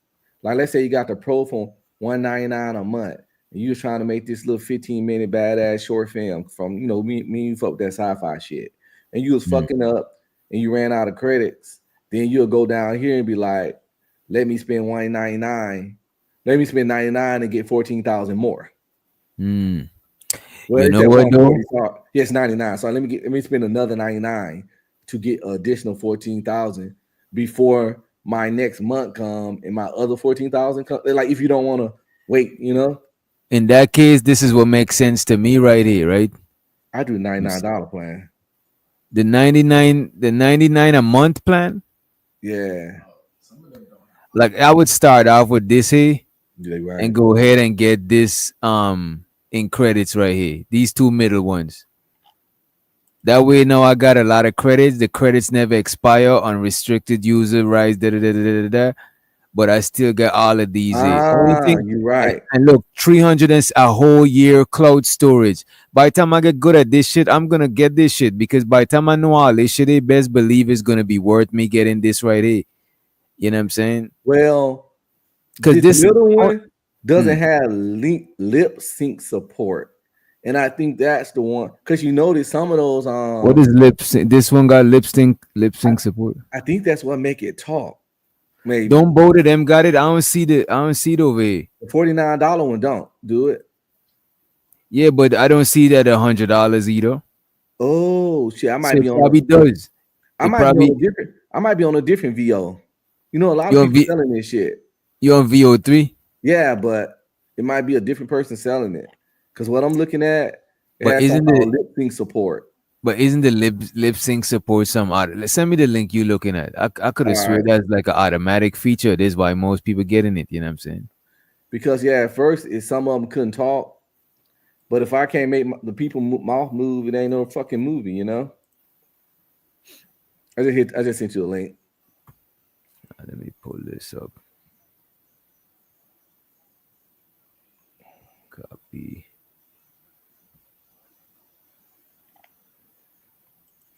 like let's say you got the Pro for $199 a month, and you was trying to make this little 15-minute badass short film from, you know, me and you fuck with that sci-fi shit, and you was fucking up and you ran out of credits, then you'll go down here and be like, let me spend $199, let me spend $99 and get 14,000 more. Well, You it's know at what though? 140. So yes, 99. So let me spend another 99 to get additional 14,000 before my next month come and my other 14,000 come. Like if you don't want to wait, you know. In that case, this is what makes sense to me right here, right? I do $99 plan. The 99 a month plan. Yeah. Like I would start off with this here Yeah, right. and go ahead and get this in credits right here. These two middle ones. That way now I got a lot of credits. The credits never expire, unrestricted user rights, da da da da da da. But I still get all of these here. Only thing, You're right. and look, 300 and a whole year cloud storage. By the time I get good at this shit, I'm gonna get this shit because by the time I know all this shit, they best believe it's gonna be worth me getting this right here. You know what I'm saying? Well, Because this middle oh, one doesn't have lip sync support. And I think that's the one because you notice some of those what is lip sync? This one got lip sync support. I think that's what make it talk. Maybe Don't both of them got it. I don't see it over here. the $49 one don't do it. Yeah, but I don't see that $100 either. Oh shit! I So might it be on. probably does. I It might probably be on a different. I might be on a different VO. You know, a lot You of on people selling this shit. you on VO3. Yeah, but it might be a different person selling it. Because what I'm looking at, it But has isn't something it? called lip sync support. But isn't the lip sync support some odd? Send me the link you looking at. I could have All swear right. that's like an automatic feature. This is why most people getting it. You know what I'm saying? Because yeah, at first, some of them couldn't talk. But if I can't make the people mouth move, it ain't no fucking movie, you know. I just sent you a link. Let me pull this up. Copy.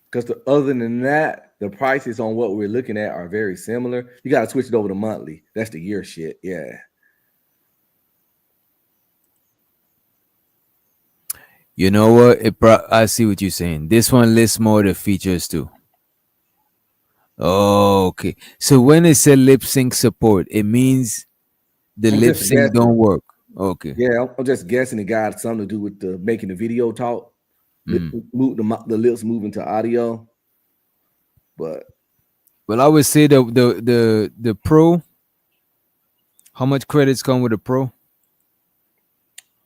Because other than that, the prices on what we're looking at are very similar. You got to switch it over to monthly. That's the year shit. Yeah. You know what? I see what you're saying. This one lists more of the features too. Oh, okay. So when it said lip sync support, it means the I'm lip just sync don't guessing. work. Okay. Yeah, I'm just guessing it got something to do with the making the video talk, Mm. move the lips moving to audio. But Well, I would say the pro. How much credits come with a pro?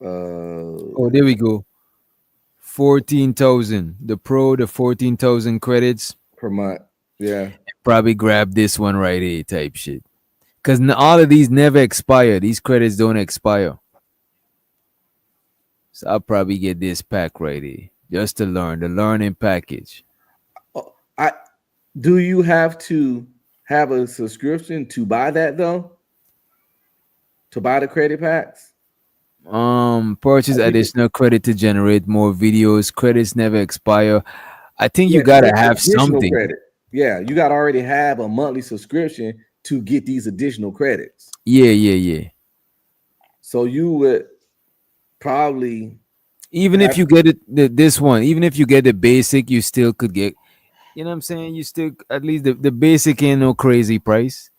Oh, there we go. 14,000. The pro, the 14,000 credits per month. Yeah. Probably grab this one right here, type shit. Because all of these never expire. These credits don't expire. So I'll probably get this pack right here just to learn the learning package. Do you have to have a subscription to buy that though? To buy the credit packs? Purchase additional credit to generate more videos. Credits never expire. I think you Yeah, gotta it's have additional something. credit. Yeah, you gotta already have a monthly subscription to get these additional credits. Yeah. So you would probably Even if you get this one, even if you get the basic, you still could get. You know what I'm saying? You still at least the basic ain't no crazy price.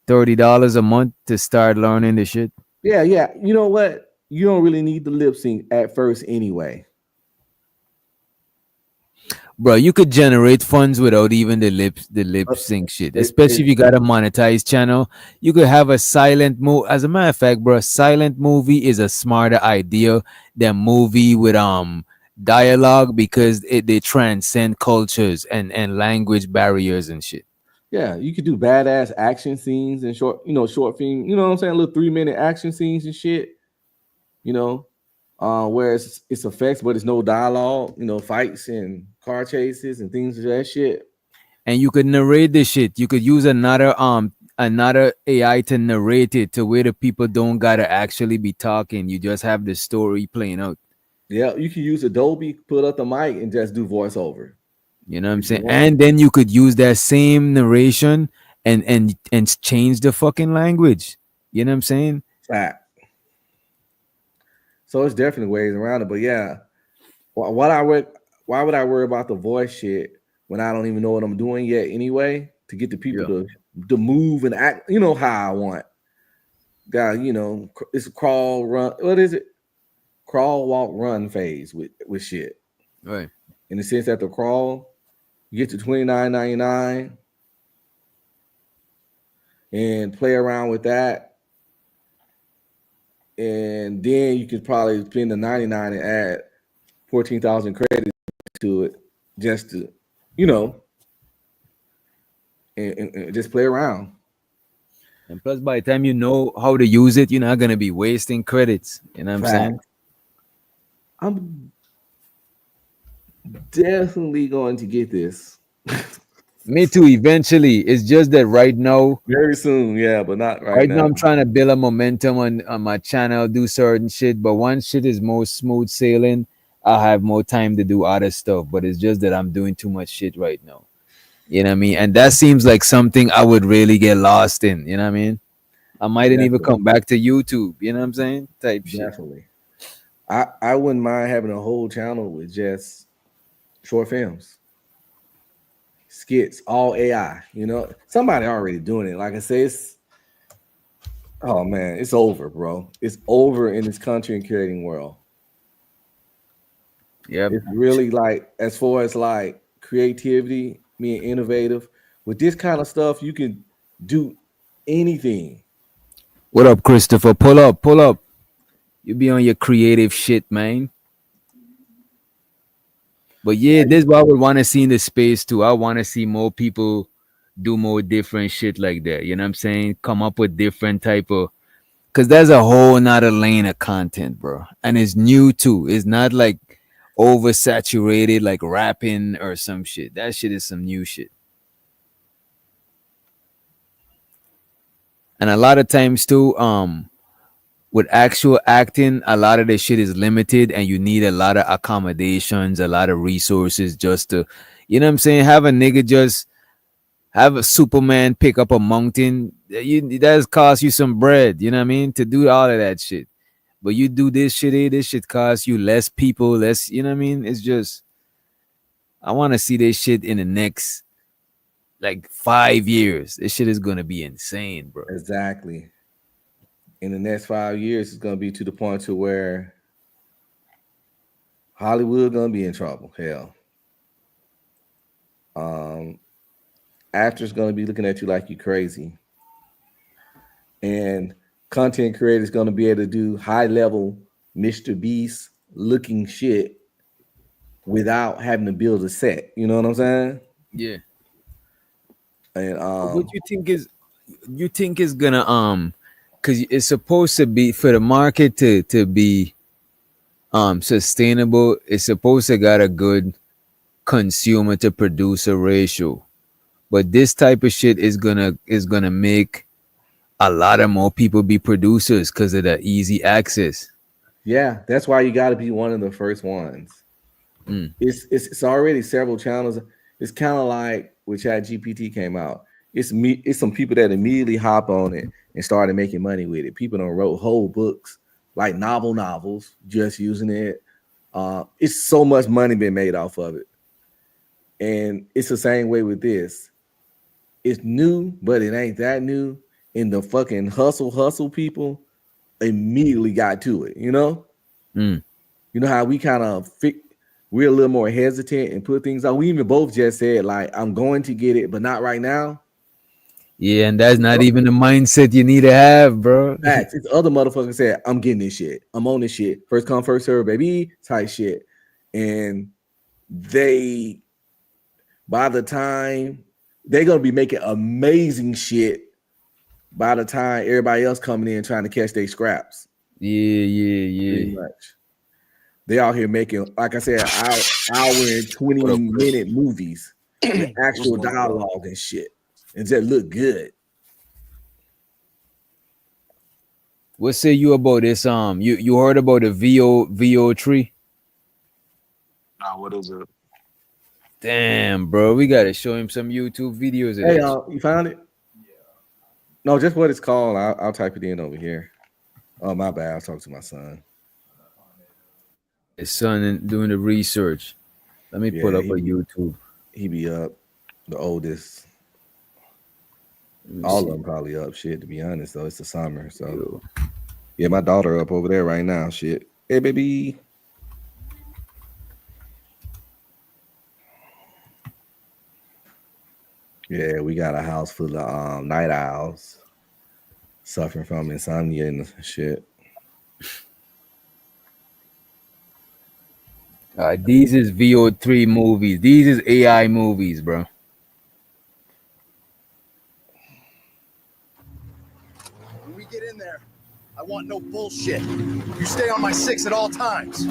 $30 a month to start learning the shit. Yeah. You know what? You don't really need the lip sync at first anyway. Bro, you could generate funds without even the lip sync shit. Especially if you got a monetized channel. You could have a silent movie. As a matter of fact, bro, silent movie is a smarter idea than movie with dialogue because they transcend cultures and language barriers and shit. Yeah, you could do badass action scenes and short film, you know what I'm saying? Little 3-minute action scenes and shit, you know, where it's effects, but it's no dialogue, you know, fights and car chases and things of that shit. And you could narrate the shit. You could use another AI to narrate it to where the people don't gotta actually be talking. You just have the story playing out. Yeah, you can use Adobe, put up the mic and just do voiceover. You know what I'm saying? And then you could use that same narration and change the fucking language. You know what I'm saying? Fact. So it's definitely ways around it. But yeah, why would I worry about the voice shit when I don't even know what I'm doing yet anyway? To get the people to move and act, you know how I want. God, you know, it's a crawl, run. What is it? crawl, walk, run phase with shit. Right. In the sense that the crawl, you get to $29.99 and play around with that. And then you could probably spend the 99 and add 14,000 credits to it just to, you know, and just play around. And plus, by the time you know how to use it, you're not gonna be wasting credits. You know what I'm saying? I'm definitely going to get this. Me too. Eventually, it's just that right now, very soon, yeah, but not right now. now. I'm trying to build a momentum on my channel, do certain shit. But once shit is more smooth sailing, I'll have more time to do other stuff. But it's just that I'm doing too much shit right now. You know what I mean? And that seems like something I would really get lost in. You know what I mean? I mightn't even come back to YouTube. You know what I'm saying? Type shit. Definitely. I wouldn't mind having a whole channel with just short films, skits, all AI. You know, somebody already doing it. Like I say, oh man, it's over, bro. It's over in this country and creating world. Yeah, it's really like as far as like creativity, being innovative with this kind of stuff, you can do anything. What up, Christopher? Pull up. You be on your creative shit, man. But yeah, this is what I would want to see in the space too. I want to see more people do more different shit like that. You know what I'm saying? Come up with different type of, because there's a whole nother lane of content, bro. And it's new too. It's not like oversaturated like rapping or some shit. That shit is some new shit. And a lot of times too, with actual acting, a lot of the shit is limited and you need a lot of accommodations, a lot of resources just to, you know what I'm saying? Have a nigga just have a Superman pick up a mountain. That's cost you some bread, you know what I mean? To do all of that shit. But you do this shit costs you less people, less, you know what I mean? It's just, I want to see this shit in the next like 5 years. This shit is gonna be insane, bro. Exactly. In the next 5 years, it's gonna be to the point to where Hollywood gonna be in trouble. Hell, actors gonna be looking at you like you crazy, and content creators gonna be able to do high level Mr. Beast looking shit without having to build a set. You know what I'm saying? Yeah. And what you think is gonna because it's supposed to be for the market to be sustainable. It's supposed to got a good consumer to producer ratio, but this type of shit is gonna make a lot of more people be producers because of the easy access. yeah, that's why you got to be one of the first ones. It's already several channels. It's kind of like when ChatGPT came out. It's some people that immediately hop on it and started making money with it. People don't wrote whole books, like novels, just using it. It's so much money been made off of it. And it's the same way with this. It's new, but it ain't that new. And the fucking hustle people immediately got to it, you know? You know how we kind of we're a little more hesitant and put things on. We even both just said, like, I'm going to get it, but not right now. Yeah, and that's not even the mindset you need to have, bro. Facts. It's other motherfuckers said, I'm getting this shit. I'm on this shit. First come, first serve, baby, type shit. And by the time they're gonna be making amazing shit by the time everybody else coming in trying to catch their scraps. Yeah. Pretty much. They out here making, like I said, hour and 20-minute movies with actual dialogue and shit. And just look good. What say you about this? You heard about the VO tree? Nah, what is it? Damn, bro, we gotta show him some YouTube videos of Hey, that. you found it? No, just what it's called. I'll type it in over here. Oh, my bad. I'll talk to my son. His son doing the research. Let me pull up a YouTube. He be up, the oldest. All of them probably up. Shit, to be honest, though, it's the summer. So, yeah, my daughter up over there right now. Shit, Hey, baby. Yeah, we got a house full of night owls suffering from insomnia and shit. These is VO3 movies. These is AI movies, bro. When we get in there, I want no bullshit. You stay on my 6 at all times.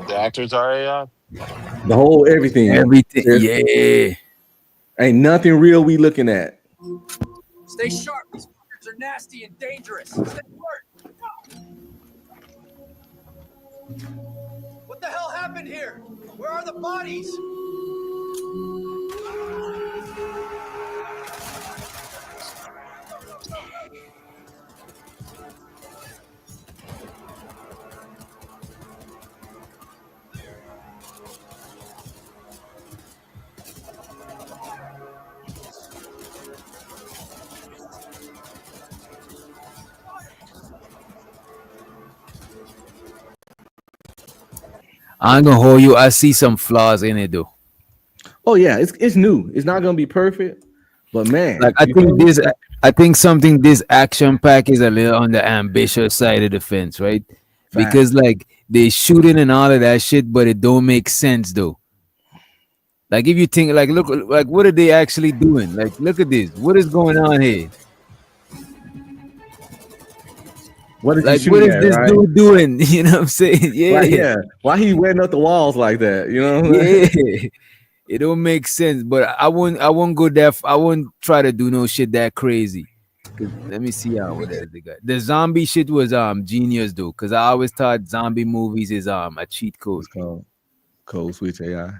The actors are AI? The whole everything. Everything. Yeah. Ain't nothing real we looking at. Stay sharp. These fuckers are nasty and dangerous. Stay alert. What the hell happened here? Where are the bodies? I ain't gonna hold you. I see some flaws in it though. Oh yeah, it's new. It's not gonna be perfect, but man, Like I think something this action pack is a little on the ambitious side of the fence, right? Because like they shooting and all of that shit, but it don't make sense though. Like if you think like look like what are they actually doing? Like look at this. What is going on here? What is Like he what shooting is at, this right? dude doing? You know what I'm saying? Yeah. Like, yeah. Why he wetting up the walls like that? You know? Yeah. It don't make sense, but I won't go there. I won't try to do no shit that crazy. Let me see what else they got. The zombie shit was genius though, because I always thought zombie movies is a cheat code. It's called Code Switch AI. Let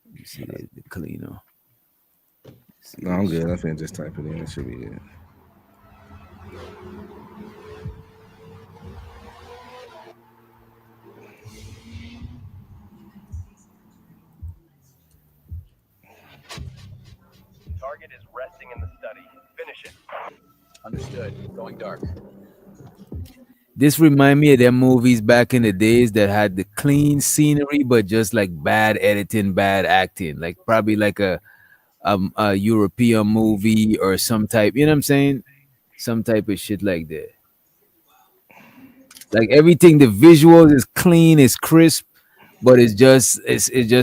me see the cleaner. No, I'm good. I think just type it in. It should be good. Target is resting in the study. Finish it. Understood. Going dark. This remind me of them movies back in the days that had the clean scenery, but just like bad editing, bad acting. Like probably like a European movie or some type. You know what I'm saying? Some type of shit like that. Like everything, the visuals is clean, is crisp, but it just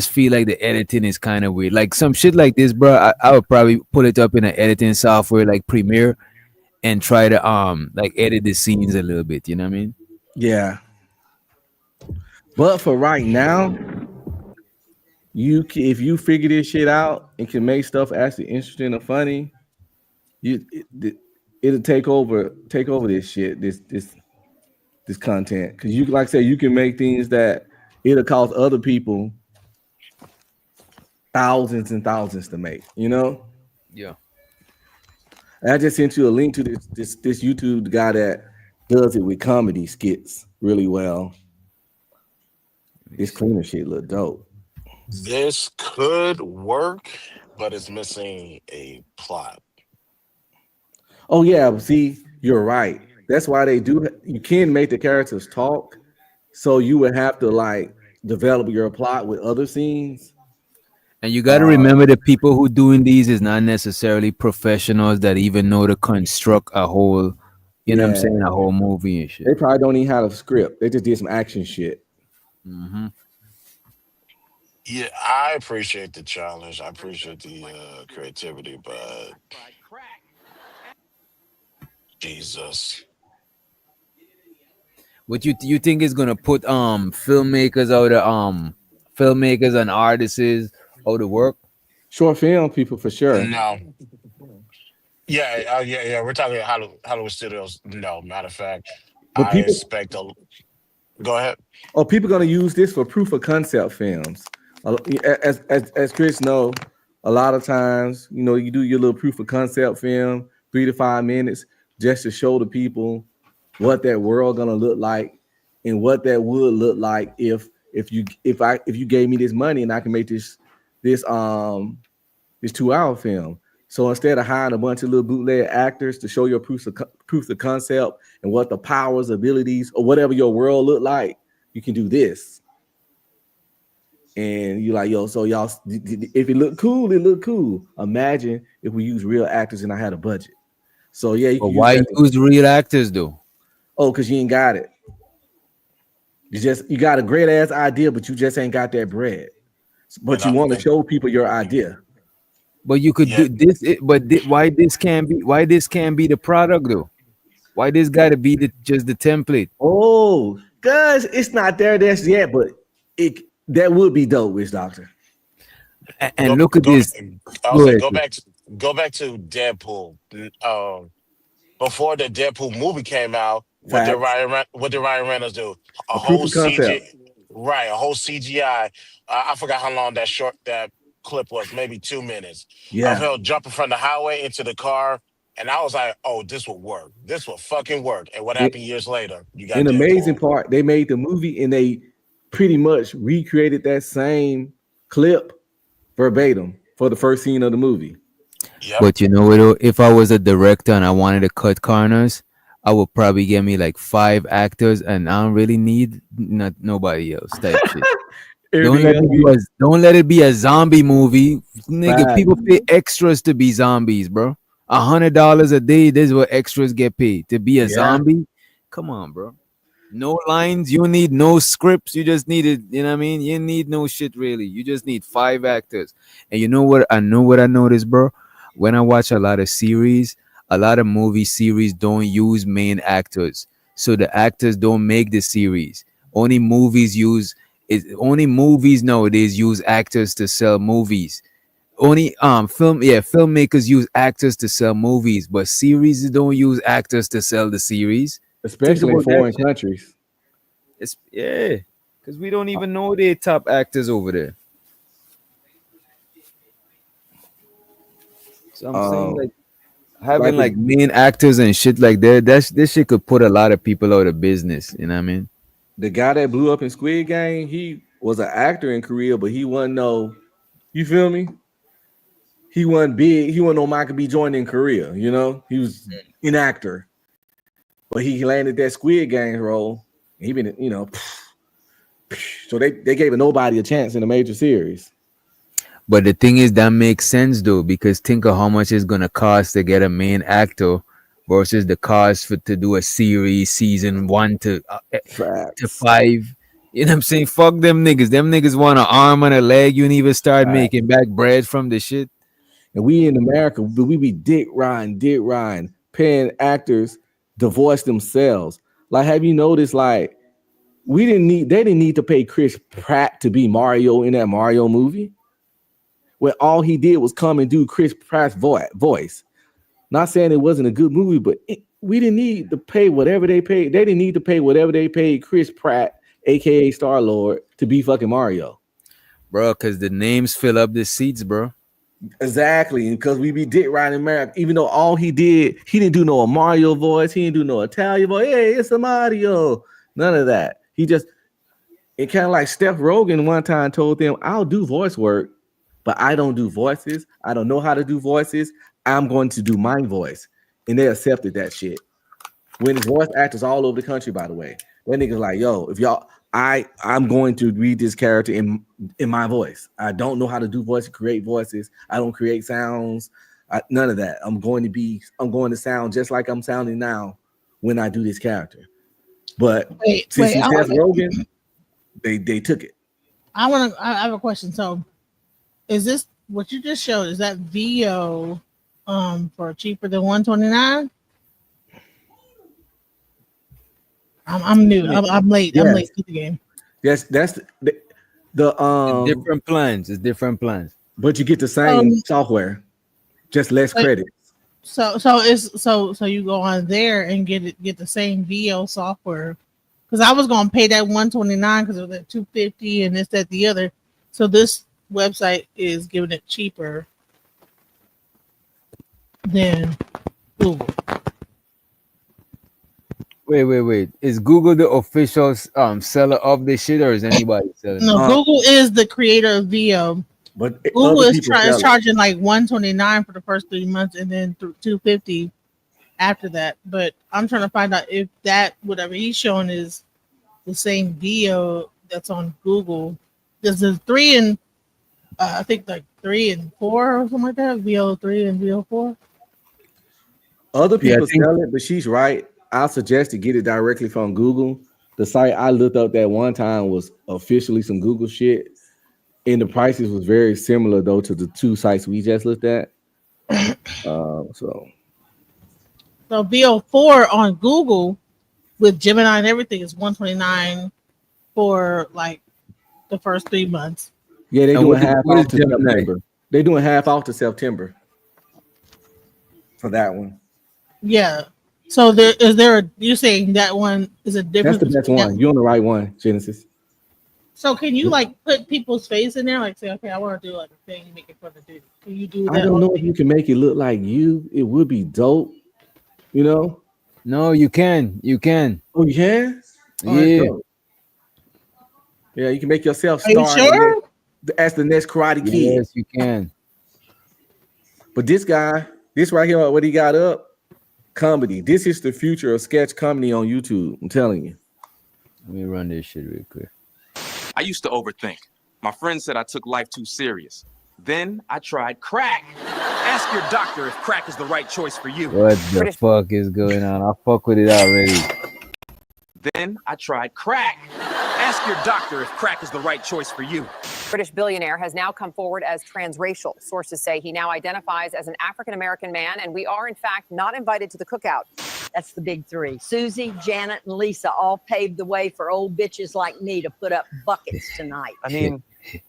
feel like the editing is kind of weird. Like some shit like this, bro. I would probably put it up in an editing software like Premiere and try to like edit the scenes a little bit. You know what I mean? Yeah. But for right now, if you figure this shit out and can make stuff actually interesting and funny, it'll take over this shit, this content. Because you, like I said, you can make things that it'll cost other people thousands and thousands to make. You know? Yeah. I just sent you a link to this YouTube guy that does it with comedy skits really well. This cleaner shit look dope. This could work, but it's missing a plot. Oh yeah, see, you're right. That's why they do. You can make the characters talk, so you would have to like develop your plot with other scenes. And you got to remember the people who doing these is not necessarily professionals that even know to construct a whole, you know what I'm saying, a whole movie and shit. They probably don't even have a script. They just did some action shit. Mm-hmm. Yeah, I appreciate the challenge. I appreciate the creativity, but Jesus. What you think is gonna put filmmakers out of filmmakers and artists out of work? Short film people for sure. No. Yeah. We're talking Hollywood studios. No, matter of fact, But I expect a. Go ahead. Oh, people gonna use this for proof of concept films. As Chris know, a lot of times, you know, you do your little proof of concept film, 3 to 5 minutes, just to show the people what that world gonna look like and what that would look like if you gave me this money and I can make this 2-hour film. So instead of hiring a bunch of little bootleg actors to show your proofs of concept and what the powers, abilities, or whatever your world look like, you can do this. And you're like, yo, so y'all, if it look cool, it look cool. Imagine if we use real actors and I had a budget. So yeah, you But can why use that. use real actors though? Oh, because you ain't got it. You got a great ass idea, but you just ain't got that bread. But you want to show people your idea. But you could do this. Why this can't be? Why this can't be the product though? Why this got to be just the template? Oh, guys, it's not there yet, but that would be dope, Witch Doctor. And look at this. Go back to Deadpool. Before the Deadpool movie came out, what did Ryan Reynolds do? A whole CGI, right? A whole CGI. I forgot how long that clip was. Maybe 2 minutes. Yeah. Of him jumping from the highway into the car, and I was like, "Oh, this will work. This will fucking work." And what happened years later? You got an Deadpool. amazing part. They made the movie and they pretty much recreated that same clip verbatim for the first scene of the movie. Yep. But you know what? If I was a director and I wanted to cut corners, I would probably get me like 5 actors, and I don't really need nobody else type shit. Don't let it be a zombie movie, nigga. People pay extras to be zombies, bro. $100 a day. This is what extras get paid to be a zombie. Come on, bro. No lines. You need no scripts. You just need it. You know what I mean? You need no shit really. You just need 5 actors. And you know what? I noticed, bro. When I watch a lot of series, a lot of movie series don't use main actors, so the actors don't make the series. Only movies nowadays use actors to sell movies. Only filmmakers use actors to sell movies, but series don't use actors to sell the series, especially in foreign countries. Because we don't even know their top actors over there. So I'm saying like having like main actors and shit like that, this shit could put a lot of people out of business. You know what I mean? The guy that blew up in Squid Game, he was an actor in Korea, but he wasn't you feel me? He wasn't big. He wasn't no Michael B. Jordan in Korea, you know? He was an actor. But he landed that Squid Game role. And he been, so they gave nobody a chance in a major series. But the thing is, that makes sense though, because think of how much it's gonna cost to get a main actor versus the cost to do a series, season 1 to 5. You know what I'm saying? Fuck them niggas. Them niggas want an arm and a leg. You ain't even start making back bread from the shit. And we in America, we be dick riding, paying actors to voice themselves. Like, have you noticed? Like, they didn't need to pay Chris Pratt to be Mario in that Mario movie, where all he did was come and do Chris Pratt's voice. Not saying it wasn't a good movie, but we didn't need to pay whatever they paid. They didn't need to pay whatever they paid Chris Pratt, aka Star-Lord, to be fucking Mario. Bro, because the names fill up the seats, bro. Exactly, because we be dick riding America. Even though all he didn't do no Mario voice, he didn't do no Italian voice. Hey, it's a Mario. None of that. It kind of like Steph Rogen one time told them, I'll do voice work, but I don't do voices. I don't know how to do voices. I'm going to do my voice. And they accepted that shit. When voice actors all over the country, by the way. That nigga's like, yo, if y'all, I'm going to read this character in my voice. I don't know how to do voices, create voices. I don't create sounds. None of that. I'm going to sound just like I'm sounding now when I do this character. But since he's Seth Rogen, they took it. I have a question. So is this what you just showed? Is that VO for cheaper than $129? I'm new. I'm late. Yes. I'm late to the game. That's the different plans. It's different plans. But you get the same software, just less credits. So you go on there and get the same VO software. Because I was gonna pay that $129 because it was at $250 and this, that, the other. So this website is giving it cheaper than Google. Wait. Is Google the official seller of this shit, or is anybody selling? No, Google is the creator of VO. But Google other is people sell it. charging like $129 for the first 3 months, and then $250 after that. But I'm trying to find out if that whatever he's showing is the same video that's on Google. There's a 3 and I think like 3 and 4 or something like that. VO3 and VO4. Other people sell it, but she's right. I suggest to get it directly from Google. The site I looked up that one time was officially some Google shit, and the prices was very similar though to the 2 sites we just looked at. So VO4 on Google with Gemini and everything is $129 for like the first 3 months. yeah, they doing half off to September. They doing half off to September for that one. Yeah. So you're saying that one is a different. That's the best one. You're on the right one, Genesis. So can you like put people's face in there? Like say, okay, I want to do like a thing, make it fun to do. Can you do that? I don't know if you can make it look like you. It would be dope. You know? No, you can. You can. Oh, you can? Oh, yeah. Yeah, you can make yourself Are you sure? As the next Karate Kid. Yes, you can. But this guy, this right here, what he got up, comedy. This is the future of sketch comedy on YouTube. I'm telling you. Let me run this shit real quick. I used to overthink. My friend said I took life too serious. Then I tried crack. Ask your doctor if crack is the right choice for you. What the fuck is going on? I fuck with it already. Then I tried crack. Ask your doctor if crack is the right choice for you. British billionaire has now come forward as transracial. Sources say he now identifies as an African-American man, and we are, in fact, not invited to the cookout. That's the big 3. Susie, Janet, and Lisa all paved the way for old bitches like me to put up buckets tonight. I mean,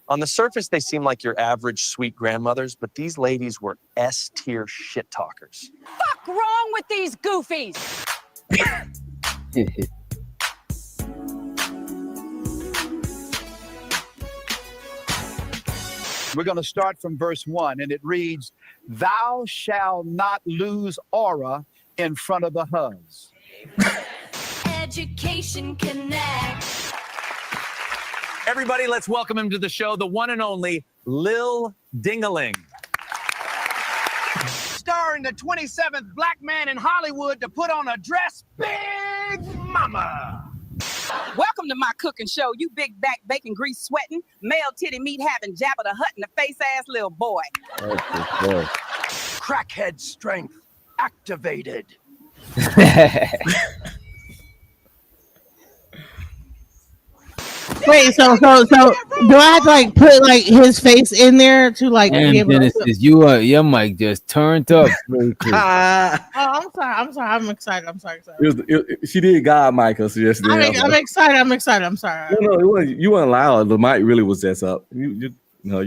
on the surface, they seem like your average sweet grandmothers, but these ladies were S-tier shit talkers. Fuck wrong with these goofies? We're going to start from verse 1, and it reads, "Thou shalt not lose aura in front of the huz." Education Connect. Everybody, let's welcome him to the show, the one and only Lil Dingaling. Starring the 27th black man in Hollywood to put on a dress, Big Mama. Welcome to my cooking show, you big back bacon grease sweating, male titty meat having Jabba the Hutt in the face ass little boy. Crackhead strength activated. Wait, so do I have to like put like his face in there to like And give Genesis, your mic just turned up. Really quick. I'm sorry. I'm excited. I'm sorry. She did God Michael yesterday. I'm excited. I'm sorry. No, it wasn't, you weren't loud. The mic really was just up. You My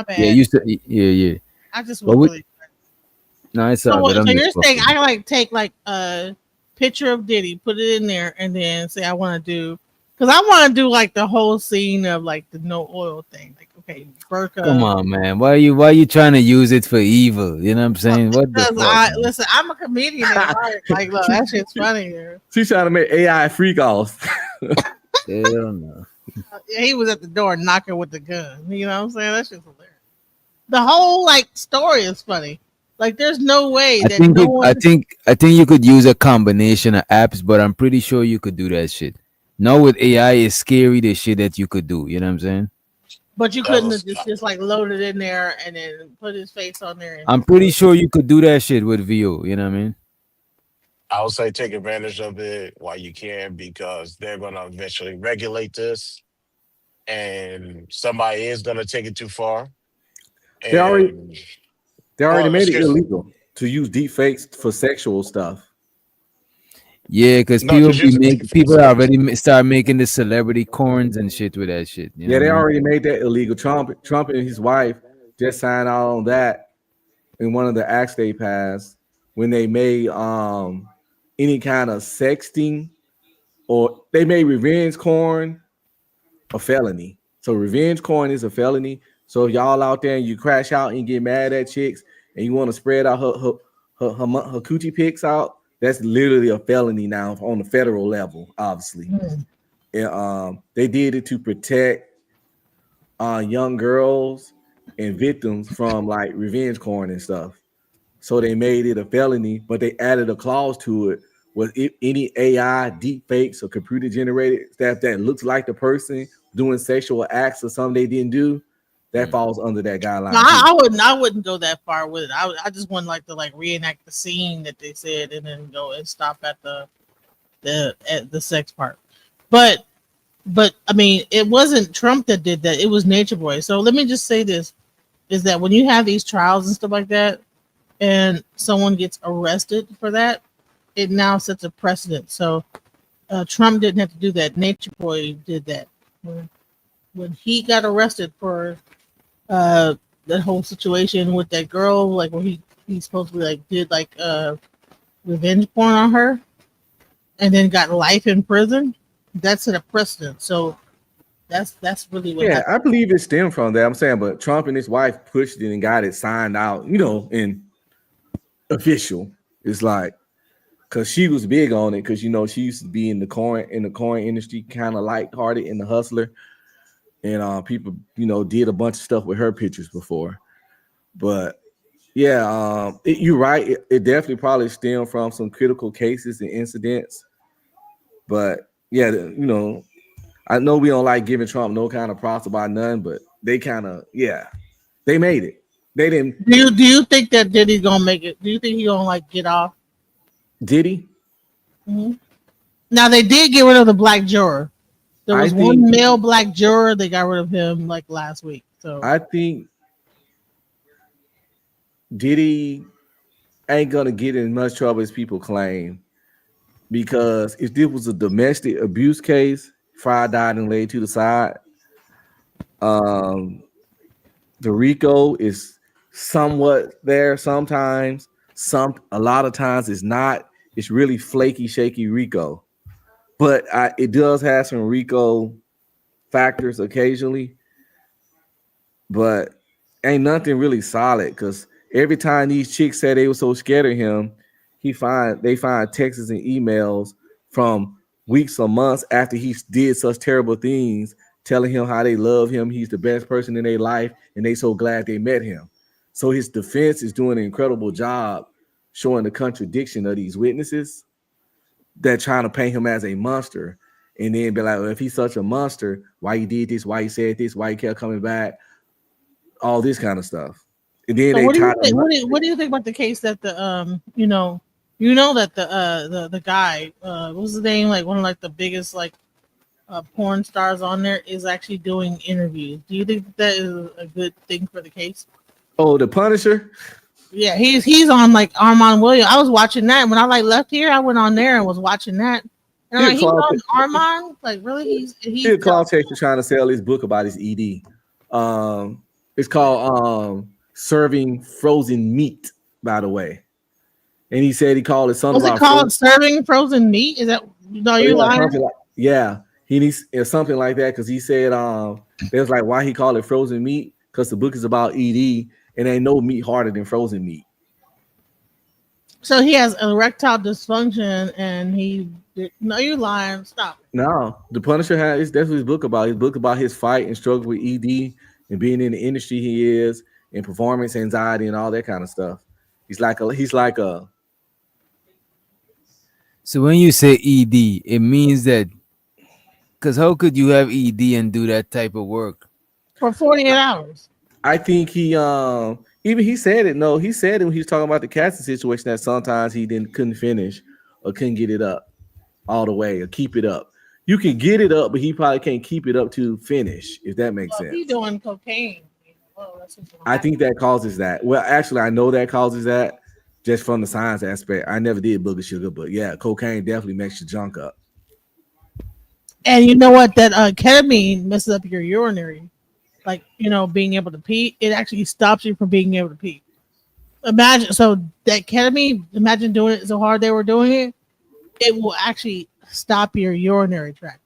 bad. Yeah, you said yeah. I just was really. No, it's So, all good. so I'm you're just saying fucking. I like take like a picture of Diddy, put it in there, and then say I want to do because I want to do like the whole scene of like the no oil thing. Like okay, Burka. Come on, man. Why you trying to use it for evil? You know what I'm saying? What the fuck? Listen, I'm a comedian. At heart. Like look, that shit's funny. Here. She's trying to make AI freak offs. Hell no. He was at the door knocking with the gun. You know what I'm saying? That shit's hilarious. The whole like story is funny. Like there's no way I that think no it- one. I think you could use a combination of apps, but I'm pretty sure you could do that shit. Now with AI, it's scary the shit that you could do. You know what I'm saying? But you couldn't have just like loaded in there and then put his face on there. And I'm pretty sure you could do that shit with VO. You know what I mean? I would say take advantage of it while you can because they're going to eventually regulate this and somebody is going to take it too far. They already made it excuse me. illegal to use deep fakes for sexual stuff. Yeah, because No, people 'cause be you- make people already start making the celebrity corns and shit with that shit. You know Yeah, they what I mean? already made that illegal. Trump and his wife just signed out on that in one of the acts they passed when they made any kind of sexting or they made revenge porn a felony. So revenge porn is a felony. So if y'all out there and you crash out and get mad at chicks and you want to spread out her coochie pics out, that's literally a felony now on the federal level, obviously. And they did it to protect young girls and victims from like revenge porn and stuff. So they made it a felony, but they added a clause to it with any AI, deep fakes, or computer generated stuff that looks like the person doing sexual acts or something they didn't do, that falls under that guideline. No, I wouldn't go that far with it. I just wouldn't like to like reenact the scene that they said and then go and stop at the sex part. But I mean, it wasn't Trump that did that. It was Nature Boy. So let me just say this: is that when you have these trials and stuff like that, and someone gets arrested for that, it now sets a precedent. So Trump didn't have to do that. Nature Boy did that. When he got arrested for that whole situation with that girl, like where he supposedly like did like revenge porn on her, and then got life in prison, that set a precedent. So that's really what happened. I believe it stemmed from that. I'm saying, but Trump and his wife pushed it and got it signed out, and official. It's like because she was big on it because she used to be in the corn industry, kind of lighthearted in the Hustler, and people did a bunch of stuff with her pictures before. But yeah, you're right. It definitely probably stemmed from some critical cases and incidents. But yeah, I know we don't like giving Trump no kind of props about none, but they kind of they made it. They didn't. Do you think that Diddy's gonna make it? Do you think he gonna like get off? Did he? Mm-hmm. Now they did get rid of the black juror. There was one male black juror. They got rid of him like last week. So I think Diddy ain't gonna get in much trouble as people claim, because if this was a domestic abuse case, Fry died and laid to the side. The RICO is somewhat there sometimes. A lot of times it's not. It's really flaky, shaky RICO, but it does have some RICO factors occasionally. But ain't nothing really solid, because every time these chicks said they were so scared of him, they find texts and emails from weeks or months after he did such terrible things, telling him how they love him, he's the best person in their life, and they so glad they met him. So his defense is doing an incredible job showing the contradiction of these witnesses that trying to paint him as a monster, and then be like, well, if he's such a monster, why he did this, why he said this, why he kept coming back, all this kind of stuff. And then so what do you think about the case that the that the guy what was his name, like one of like the biggest like porn stars on there is actually doing interviews? Do you think that is a good thing for the case? Oh, the Punisher? Yeah, he's on like Armand Williams. I was watching that when I like left here. I went on there and was watching that. And I'm like, he's on Armand? Like, really? He's a call text trying to sell his book about his ED. It's called Serving Frozen Meat, by the way. And he said he called his son. Was it called Serving Frozen Meat? Is that you lying? He needs something like that, because he said they was like, why he called it frozen meat? Because the book is about ED, and ain't no meat harder than frozen meat. So he has erectile dysfunction, and you lying. Stop. No, the Punisher that's what his book about. His book about his fight and struggle with ED and being in the industry he is, and performance anxiety and all that kind of stuff. He's like a. So when you say ED, it means that, because how could you have ED and do that type of work for 48 hours? I think he said it. No, he said it when he was talking about the casting situation, that sometimes he couldn't finish or couldn't get it up all the way or keep it up. You can get it up, but he probably can't keep it up to finish, if that makes sense. He's doing cocaine. I think that causes that. Well, actually, I know that causes that just from the science aspect. I never did booger sugar, but yeah, cocaine definitely makes your junk up. And you know what? That ketamine messes up your urinary, like being able to pee. It actually stops you from being able to pee. Imagine that ketamine. Imagine doing it so hard they were doing it. It will actually stop your urinary tract.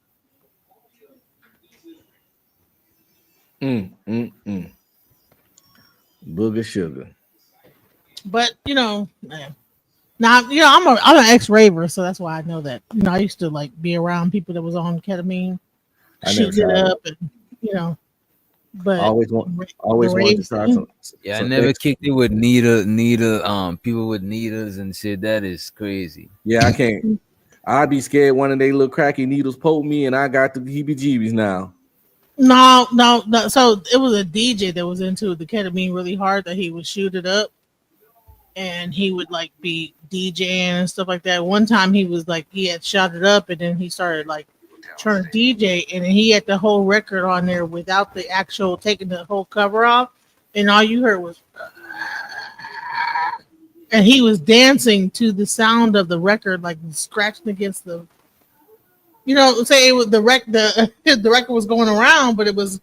Booger sugar. But now I'm an ex-raver, so that's why I know that. I used to like be around people that was on ketamine, shoot it up, and I But always wanted to try some. Yeah, I some never extra. kicked it with people with needles and shit. That is crazy. Yeah, I can't. I'd be scared one of they little cracky needles poke me, and I got the heebie-jeebies now. No. So it was a DJ that was into the ketamine really hard that he would shoot it up, and he would like be DJing and stuff like that. One time he was like he had shot it up, and then he started like trying to DJ, and then he had the whole record on there without the actual taking the whole cover off, and all you heard was, and he was dancing to the sound of the record, like scratching against the. Say it was the record was going around, but it was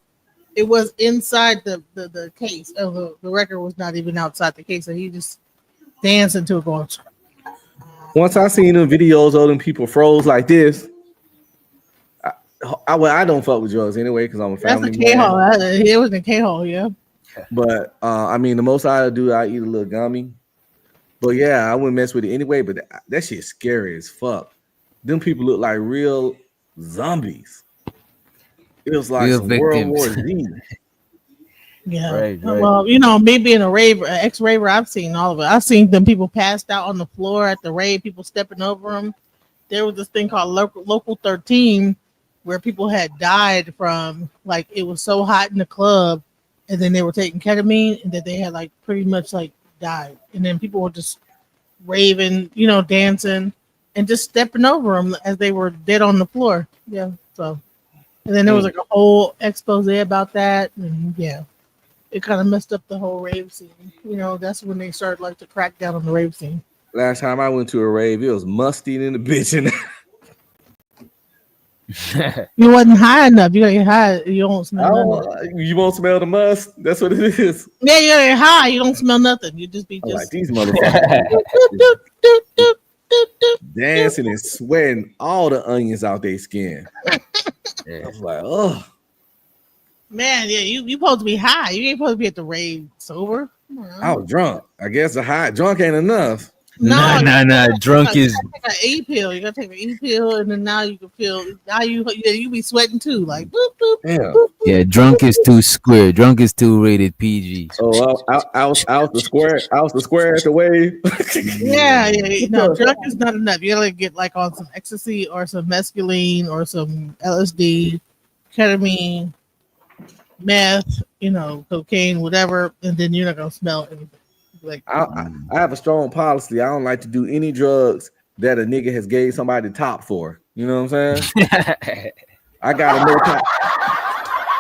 inside the case. The record was not even outside the case, so he just dancing to it going. Once I seen them videos of them people froze like this, I don't fuck with drugs anyway because I'm a family That's the man. K-hole. It was the K-hole, yeah. But I mean, the most I do, I eat a little gummy. But yeah, I wouldn't mess with it anyway. But that shit's scary as fuck. Them people look like real zombies. It was like Real some victims. World War Z. Yeah. Right. Well, me being a raver, ex-raver, I've seen all of it. I've seen them people passed out on the floor at the rave, people stepping over them. There was this thing called Local 13 where people had died from, like, it was so hot in the club, and then they were taking ketamine, and that they had, like, pretty much, like, died. And then people were just raving, dancing, and just stepping over them as they were dead on the floor. Yeah, so. And then there was, like, a whole expose about that, and, yeah. It kind of messed up the whole rave scene. That's when they started, like, to crack down on the rave scene. Last time I went to a rave, it was musty in the bitch. You wasn't high enough. You gotta get high. You don't smell nothing. You won't smell the must. That's what it is. Yeah, you gotta get high. You don't smell nothing. You just be Like these motherfuckers dancing and sweating all the onions out their skin. I was like, oh man, yeah, you supposed to be high. You ain't supposed to be at the rave sober. I was drunk. I guess a high drunk ain't enough. Nah. Drunk is. You gotta take an E pill. You gotta take an E pill, and then now you can feel. Now you be sweating too, like boop boop. Yeah, boop, boop, Yeah, drunk is too square. Drunk is too rated PG. Oh, I was the square. I was the square at the wave. Yeah. No, drunk is not enough. You gotta get like on some ecstasy or some mescaline or some LSD, ketamine, meth, cocaine, whatever, and then you're not gonna smell anything. Like I have a strong policy. I don't like to do any drugs that a nigga has gave somebody top for. You know what I'm saying? I got a no top.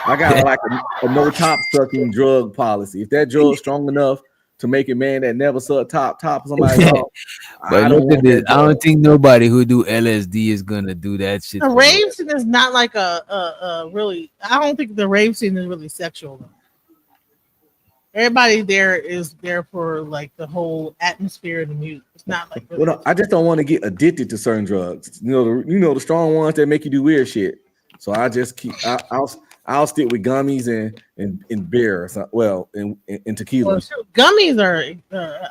I got like a no top sucking drug policy. If that drug's strong enough to make a man that never sucked top somebody off, But I don't think nobody who do LSD is gonna do that shit. the rave scene is not like a really. I don't think the rave scene is really sexual though. Everybody there is there for like the whole atmosphere and the music. It's not like really I just don't want to get addicted to certain drugs. The strong ones that make you do weird shit. So I just keep. I'll stick with gummies and beer. Or something, and tequila. Well, sure, gummies are.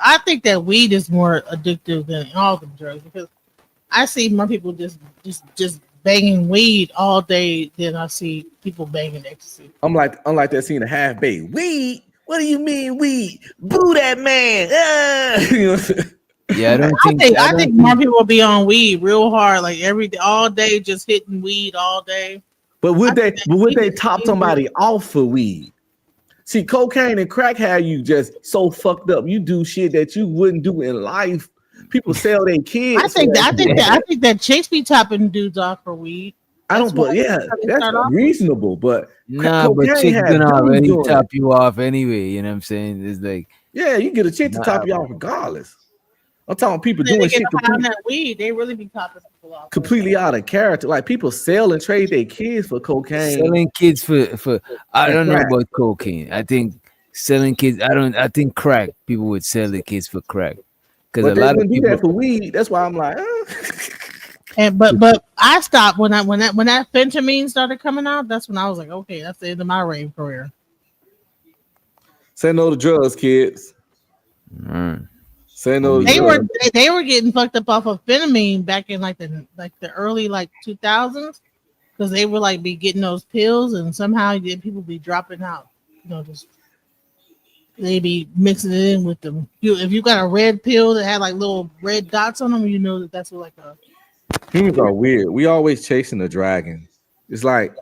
I think that weed is more addictive than all the drugs because I see more people just banging weed all day than I see people banging ecstasy. I'm like that scene of Half Baked. Weed. What do you mean weed? Boo that man. Yeah, I think more people will be on weed real hard, like every day, all day, just hitting weed all day. But would they top somebody off for weed? See, cocaine and crack have you just so fucked up. You do shit that you wouldn't do in life. People sell their kids. I think that chicks be topping dudes off for weed. That's reasonable, but nah, but chicks gonna already top you off anyway. You know what I'm saying? It's like you get a chick to top you off regardless. I'm talking people doing shit on that weed. They really be topping people off completely out of character. Like people sell and trade their kids for cocaine. Selling kids for I don't know about cocaine. I think selling kids. I think crack. People would sell their kids for crack because a lot of people do that for weed. That's why I'm like. But I stopped when that fentanyl started coming out. That's when I was like, okay, that's the end of my rave career. Say no to drugs, kids. Say no. They were getting fucked up off of fentanyl back in like the early 2000s. because they would like be getting those pills, and somehow people be dropping out. Just they be mixing it in with them. If you got a red pill that had like little red dots on them, that's what like a. Humans are weird. We always chasing the dragon. It's like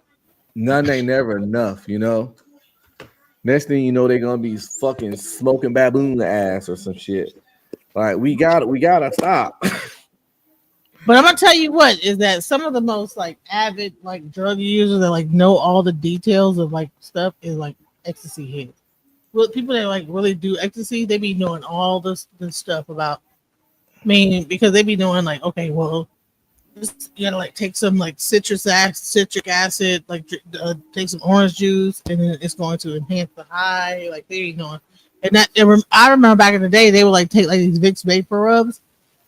none ain't never enough, Next thing you know, they're gonna be fucking smoking baboon ass or some shit. Like we gotta stop. But I'm gonna tell you what is that some of the most like avid like drug users that like know all the details of like stuff is like ecstasy heads. Well, people that like really do ecstasy, they be knowing all this stuff about. Because they be knowing like, okay, well, you gotta like take some like citric acid, like take some orange juice, and then it's going to enhance the high. Like they be knowing, and I remember back in the day they would like take like these Vicks vapor rubs,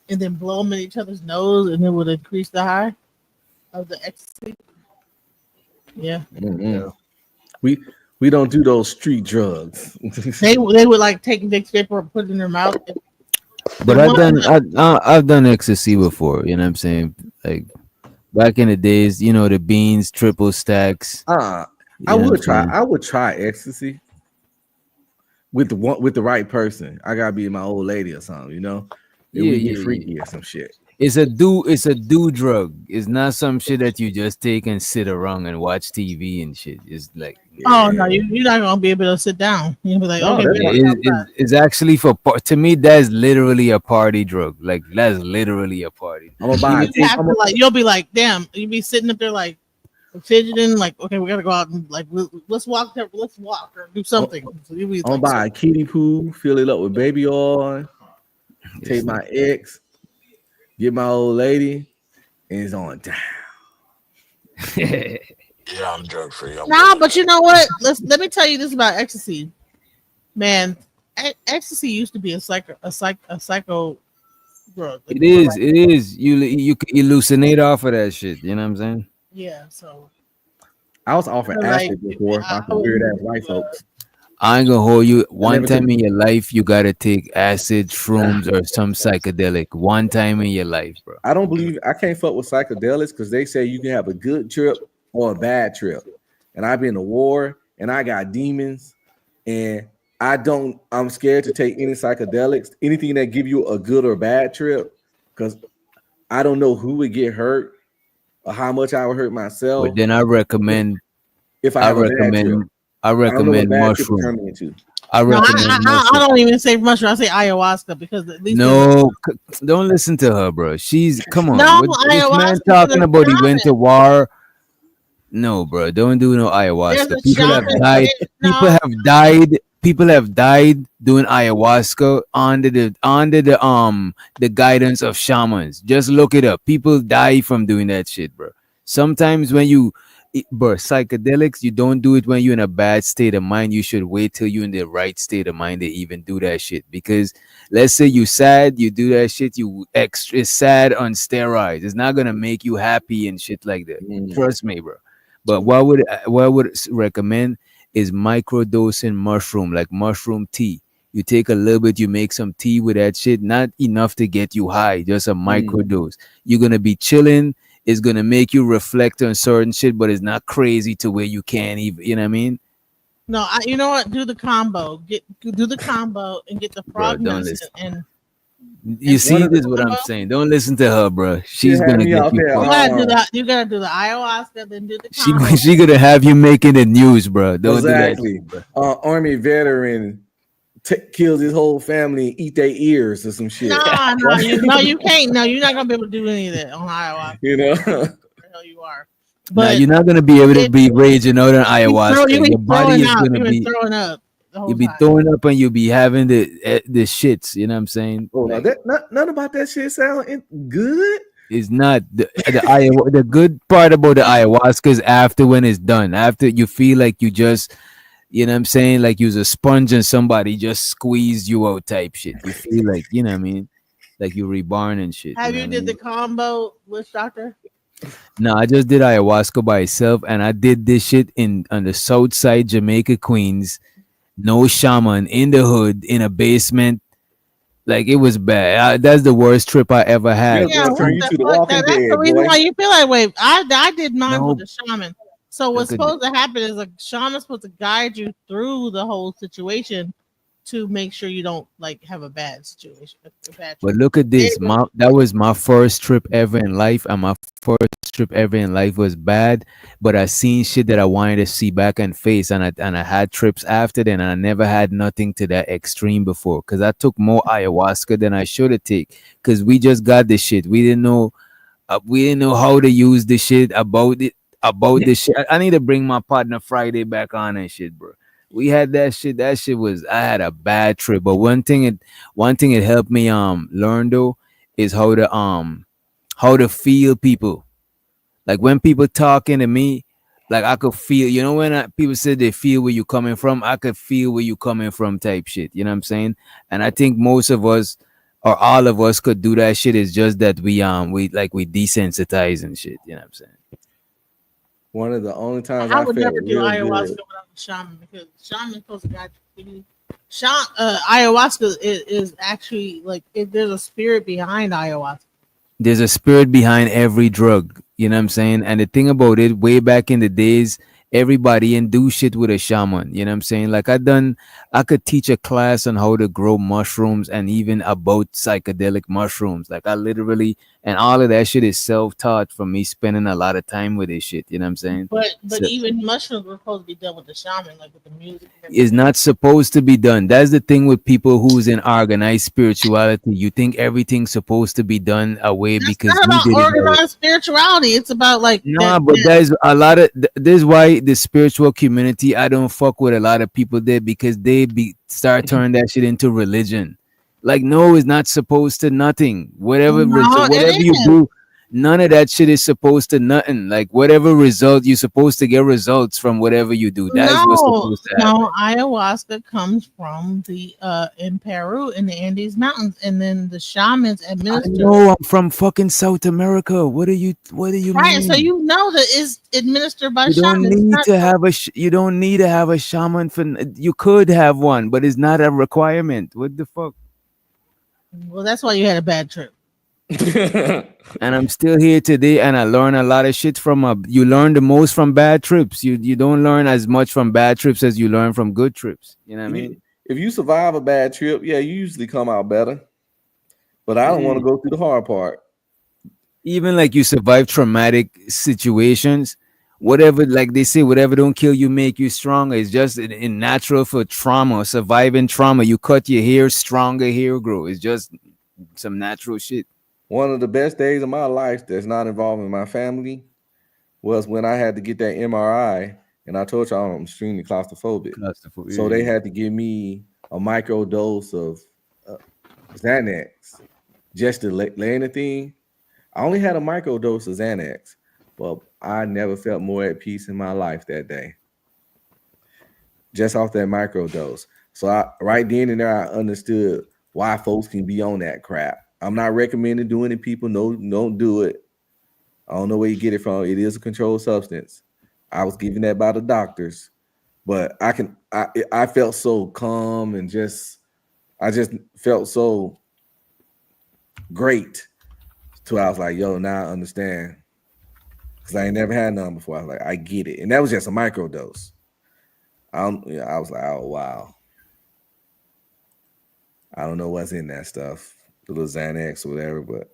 and then blow them in each other's nose, and it would increase the high of the ecstasy. Yeah. Mm-hmm. We don't do those street drugs. they would like take Vicks vapor and put it in their mouth. But I've done ecstasy before. You know what I'm saying? Like back in the days, the beans, triple stacks. I would try ecstasy with the right person. I gotta be my old lady or something, we get freaky or some shit. It's a do drug. It's not some shit that you just take and sit around and watch TV and shit. It's like oh no, you're not gonna be able to sit down. You'll be like, okay, it's actually to me that's literally a party drug. Like that's literally a party. I'm gonna buy you'll be like, damn, you'll be sitting up there like fidgeting, like, okay, we gotta go out and like let's walk or do something. So I'm gonna buy a kiddie pool, fill it up with baby oil, take my ex, get my old lady, and it's on down. Yeah, I'm drug free. But you know what? Let me tell you this about ecstasy, man. Ecstasy used to be a psycho drug. It is. You hallucinate off of that shit. You know what I'm saying? Yeah. So I was offered acid before by some weird ass white folks. I ain't gonna hold you. One time in your life, you gotta take acid, shrooms, or some psychedelic. One time in your life, bro. I can't fuck with psychedelics because they say you can have a good trip or a bad trip. And I've been to war and I got demons, and I'm scared to take any psychedelics, anything that give you a good or bad trip, because I don't know who would get hurt or how much I would hurt myself. But then I recommend mushroom. I recommend mushroom. I don't even say mushroom. I say ayahuasca because at least don't listen to her, bro. Come on. No, this man talking about he went to war. No, bro, don't do no ayahuasca. People have died. People have died doing ayahuasca under the guidance of shamans. Just look it up. People die from doing that shit, bro. Sometimes when psychedelics, you don't do it when you're in a bad state of mind. You should wait till you're in the right state of mind to even do that shit. Because let's say you sad, you do that shit, you extra sad on steroids. It's not gonna make you happy and shit like that. Trust me, bro. But what I would recommend is microdosing mushroom, like mushroom tea. You take a little bit, you make some tea with that shit, not enough to get you high, just a microdose. You're gonna be chilling. It's gonna make you reflect on certain shit, but it's not crazy to where you can't even, you know what I mean? No, you know what? Do the combo. Do the combo and get the frog medicine and. You see, this is what I'm saying. Don't listen to her, bro. She's gonna get you. You gotta do the ayahuasca, then do the combo. She gonna have you making the news, bro. Don't do that shit, bro. Army veteran kills his whole family and eat their ears or some shit. No, you can't. No, you're not gonna be able to do any of that on ayahuasca. Hell you are. But you're not gonna be able to be raging out on ayahuasca. Your body is gonna be throwing up. You'll be throwing up and you'll be having the shits. You know what I'm saying? Oh, none about that shit sound good. It's not the good part about the ayahuasca is after when it's done. After you feel like you just, you know what I'm saying, like you's a sponge and somebody just squeezed you out type shit. You feel like, you know what I mean, like you reborn and shit. Have you did the combo with doctor? No, I just did ayahuasca by itself, and I did this shit on the south side, Jamaica, Queens. No shaman in the hood in a basement Like it was bad. That's the worst trip I ever had. Yeah, what the fuck? That's the reason why you feel that way. I did mine No. with a shaman. So what's supposed to happen is a shaman's supposed to guide you through the whole situation to make sure you don't like have a bad situation. A bad But trip. look at this. That was my first trip ever in life, and my first trip ever in life was bad. But I seen shit that I wanted to see back and face, and I had trips after then, and I never had nothing to that extreme before. Cause I took more ayahuasca than I should have take. Cause we just got this shit. We didn't know how to use the shit about this shit. I need to bring my partner Friday back on and shit, bro. We had that shit. That shit was I had a bad trip. But one thing it helped me learn though is how to feel people. Like when people talking to me, like I could feel, when people said they feel where you coming from, I could feel where you coming from type shit. You know what I'm saying? And I think most of us or all of us could do that shit. It's just that we desensitize and shit. You know what I'm saying? One of the only times I I would felt never do real ayahuasca good. without the shaman because shaman supposed to guide you. Ayahuasca is actually like there's a spirit behind ayahuasca. There's a spirit behind every drug. You know what I'm saying? And the thing about it, way back in the days, everybody and do shit with a shaman. You know what I'm saying? Like I could teach a class on how to grow mushrooms and even about psychedelic mushrooms. Like I literally, and all of that shit is self-taught from me spending a lot of time with this shit. You know what I'm saying? But So, even mushrooms were supposed to be done with the shaman, like with the music. is not supposed to be done. That's the thing with people who's in organized spirituality. You think everything's supposed to be done away because It's not we about did it that way. organized spirituality. It's about like Nah, but there's a lot of this is why the spiritual community I don't fuck with a lot of people there because they start turning that shit into religion. Like no, it's not supposed to nothing. No, Whatever you it is. do, none of that shit is supposed to nothing. Like whatever result you're supposed to get results from whatever you do. That is what's No, supposed to happen. no, ayahuasca comes from the in Peru in the Andes Mountains, and then the shamans administer. No, I'm from fucking South America. What do you Right, so mean? you know that it's administered by You don't shamans. need Not to have you don't need to have a shaman for you could have one, but it's not a requirement. What the fuck? well, that's why you had a bad trip. And I'm still here today and I learn a lot of shit from you learn the most from bad trips. You don't learn as much from bad trips as you learn from good trips. You know what I mean? If you survive a bad trip, yeah, you usually come out better. But I don't want to go through the hard part. Even like you survive traumatic situations, whatever, like they say, whatever don't kill you make you stronger. It's just in natural for trauma, surviving trauma. You cut your hair, stronger hair grow. It's just some natural shit. One of the best days of my life that's not involving my family was when I had to get that MRI, and I told y'all I'm extremely claustrophobic. So they had to give me a micro dose of Xanax just to lay in the thing. I only had a micro dose of Xanax, but I never felt more at peace in my life that day. Just off that micro dose. So right then and there, I understood why folks can be on that crap. I'm not recommending doing it, people. No, don't do it. I don't know where you get it from. It is a controlled substance. I was given that by the doctors, but I felt so calm and I just felt so great. So I was like, yo, now I understand. Because I ain't never had none before. I was like, I get it. And that was just a micro dose. I was like, oh wow. I don't know what's in that stuff, the little Xanax or whatever, but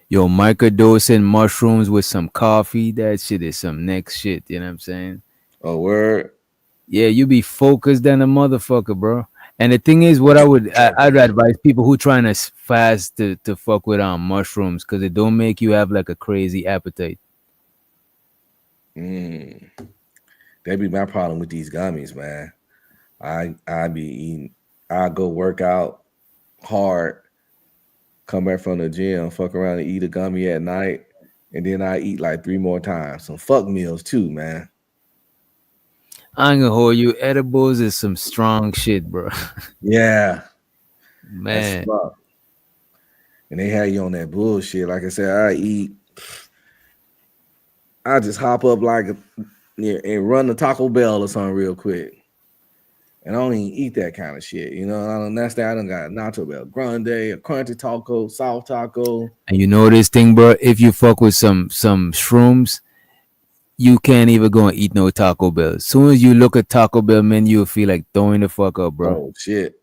yo, microdosing mushrooms with some coffee, that shit is some next shit. You know what I'm saying? Oh, word. Yeah, you be focused than a motherfucker, bro. And the thing is, what I'd advise people who trying to fast to fuck with mushrooms because it don't make you have like a crazy appetite. That'd be my problem with these gummies, man. I be eating. I go work out hard, come back from the gym, fuck around and eat a gummy at night, and then I eat like 3 more times. Some fuck meals too, man. I ain't gonna hold you. Edibles is some strong shit, bro. Yeah, man. And they have you on that bullshit. Like I said, I just hop up and run the Taco Bell or something real quick. And I don't even eat that kind of shit. You know, I don't understand. I done got Nacho Bel Grande, a crunchy taco, soft taco. And you know this thing, bro. If you fuck with some shrooms, you can't even go and eat no Taco Bell. As soon as you look at Taco Bell menu, you feel like throwing the fuck up, bro. Oh shit.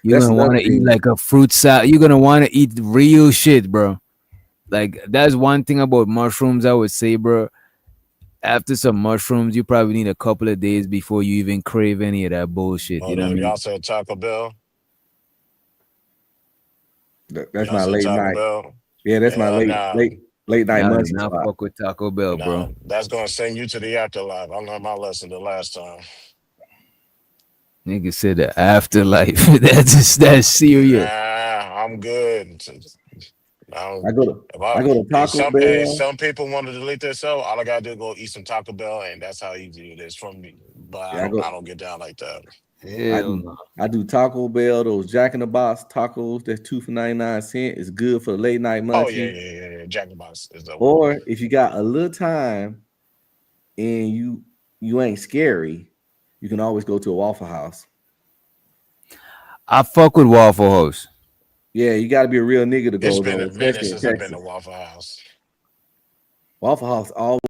You're That's gonna want another to eat thing. like a fruit salad. You're gonna want to eat real shit, bro. Like that's one thing about mushrooms I would say, bro. After some mushrooms, you probably need a couple of days before you even crave any of that bullshit. You Hold know what I up, mean? y'all said Taco Bell. That's Y'all my said late Taco night. Bell. Yeah, that's my late Nah, night Y'all do munchie not spot. fuck with Taco Bell, nah, bro. that's gonna send you to the afterlife. I learned my lesson the last time. Nigga said the afterlife. That's serious. Nah, I'm good. I go to Taco If Bell. some people want to delete themselves, all I gotta do is go eat some Taco Bell, and that's how easy it is for me. But Yeah, I don't get down like that. Hell no. I do Taco Bell, those Jack in the Box tacos, that's 2 for 99 cents. It's good for the late night Oh yeah, munchie. yeah. Jack in the Box is the one. Or if you got a little time and you ain't scary, you can always go to a Waffle House. I fuck with Waffle House. Yeah, you gotta be a real nigga to It's go been though, a minute especially in since I've been to Texas. Waffle House. Waffle House always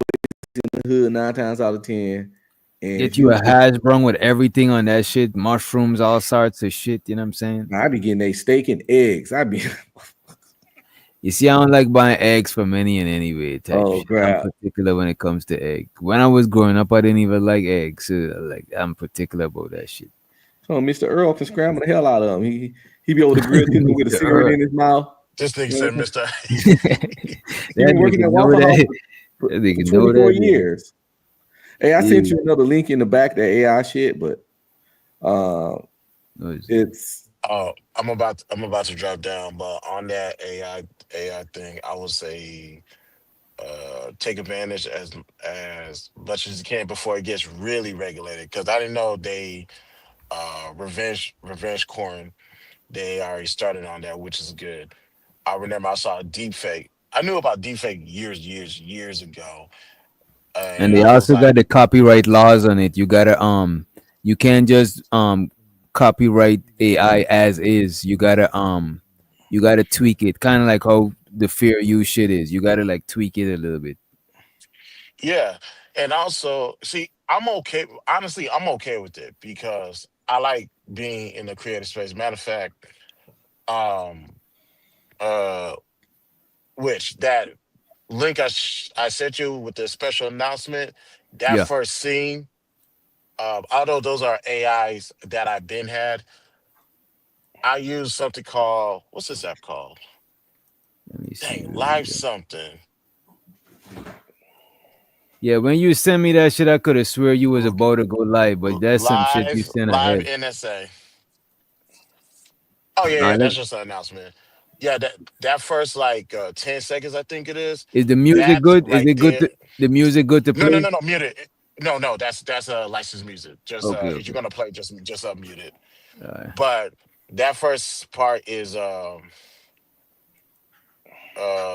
in the hood 9 times out of 10. And if Get you you a hash brown with everything on that shit, mushrooms, all sorts of shit. You know what I'm saying? I be getting a steak and eggs. I be You see, I don't like buying eggs from any and anyway type oh shit. I'm crap. particular when it comes to egg. When I was growing up, I didn't even like eggs. So, like I'm particular about that shit. So Mr. Earl can scramble the hell out of him. He be able to grill chicken with a Mr. cigarette Earl. in his mouth. This nigga You know said, what I'm Mister. saying? He That been working nigga at know Waffle House that. for That nigga know 24 that nigga. years. Hey, I sent Yeah. you another link in the back of that AI shit, but it's I'm about to drop down, but on that AI thing, I would say take advantage as much as you can before it gets really regulated. Because I didn't know they revenge corn. They already started on that, which is good. I remember I saw a deep fake. I knew about deep fake years ago, And and they I was also got like, the copyright laws on it. You gotta you can't just copyright AI as is. You gotta tweak it, kind of like how the fair use shit is. You gotta like tweak it a little bit. yeah. And also, see, I'm okay. Honestly, I'm okay with it because I like being in the creative space. Matter of fact, um, uh, which that link I sent you with the special announcement, that Yeah. first scene, although those are AIs that I've been had, I use something called what's this app called? Let me see. Dang, Live something. Yeah, when you send me that shit, I could have swear you was about to go live, but that's some shit you sent Live ahead. NSA. Oh Nah, yeah, that's just an announcement. Yeah, that first like 10 seconds, I think it is. is the music That good? Is right it good? there. The music good to play? No, mute it. No, that's licensed music. Just Okay, if you're okay. gonna play, just mute it. All right. But that first part is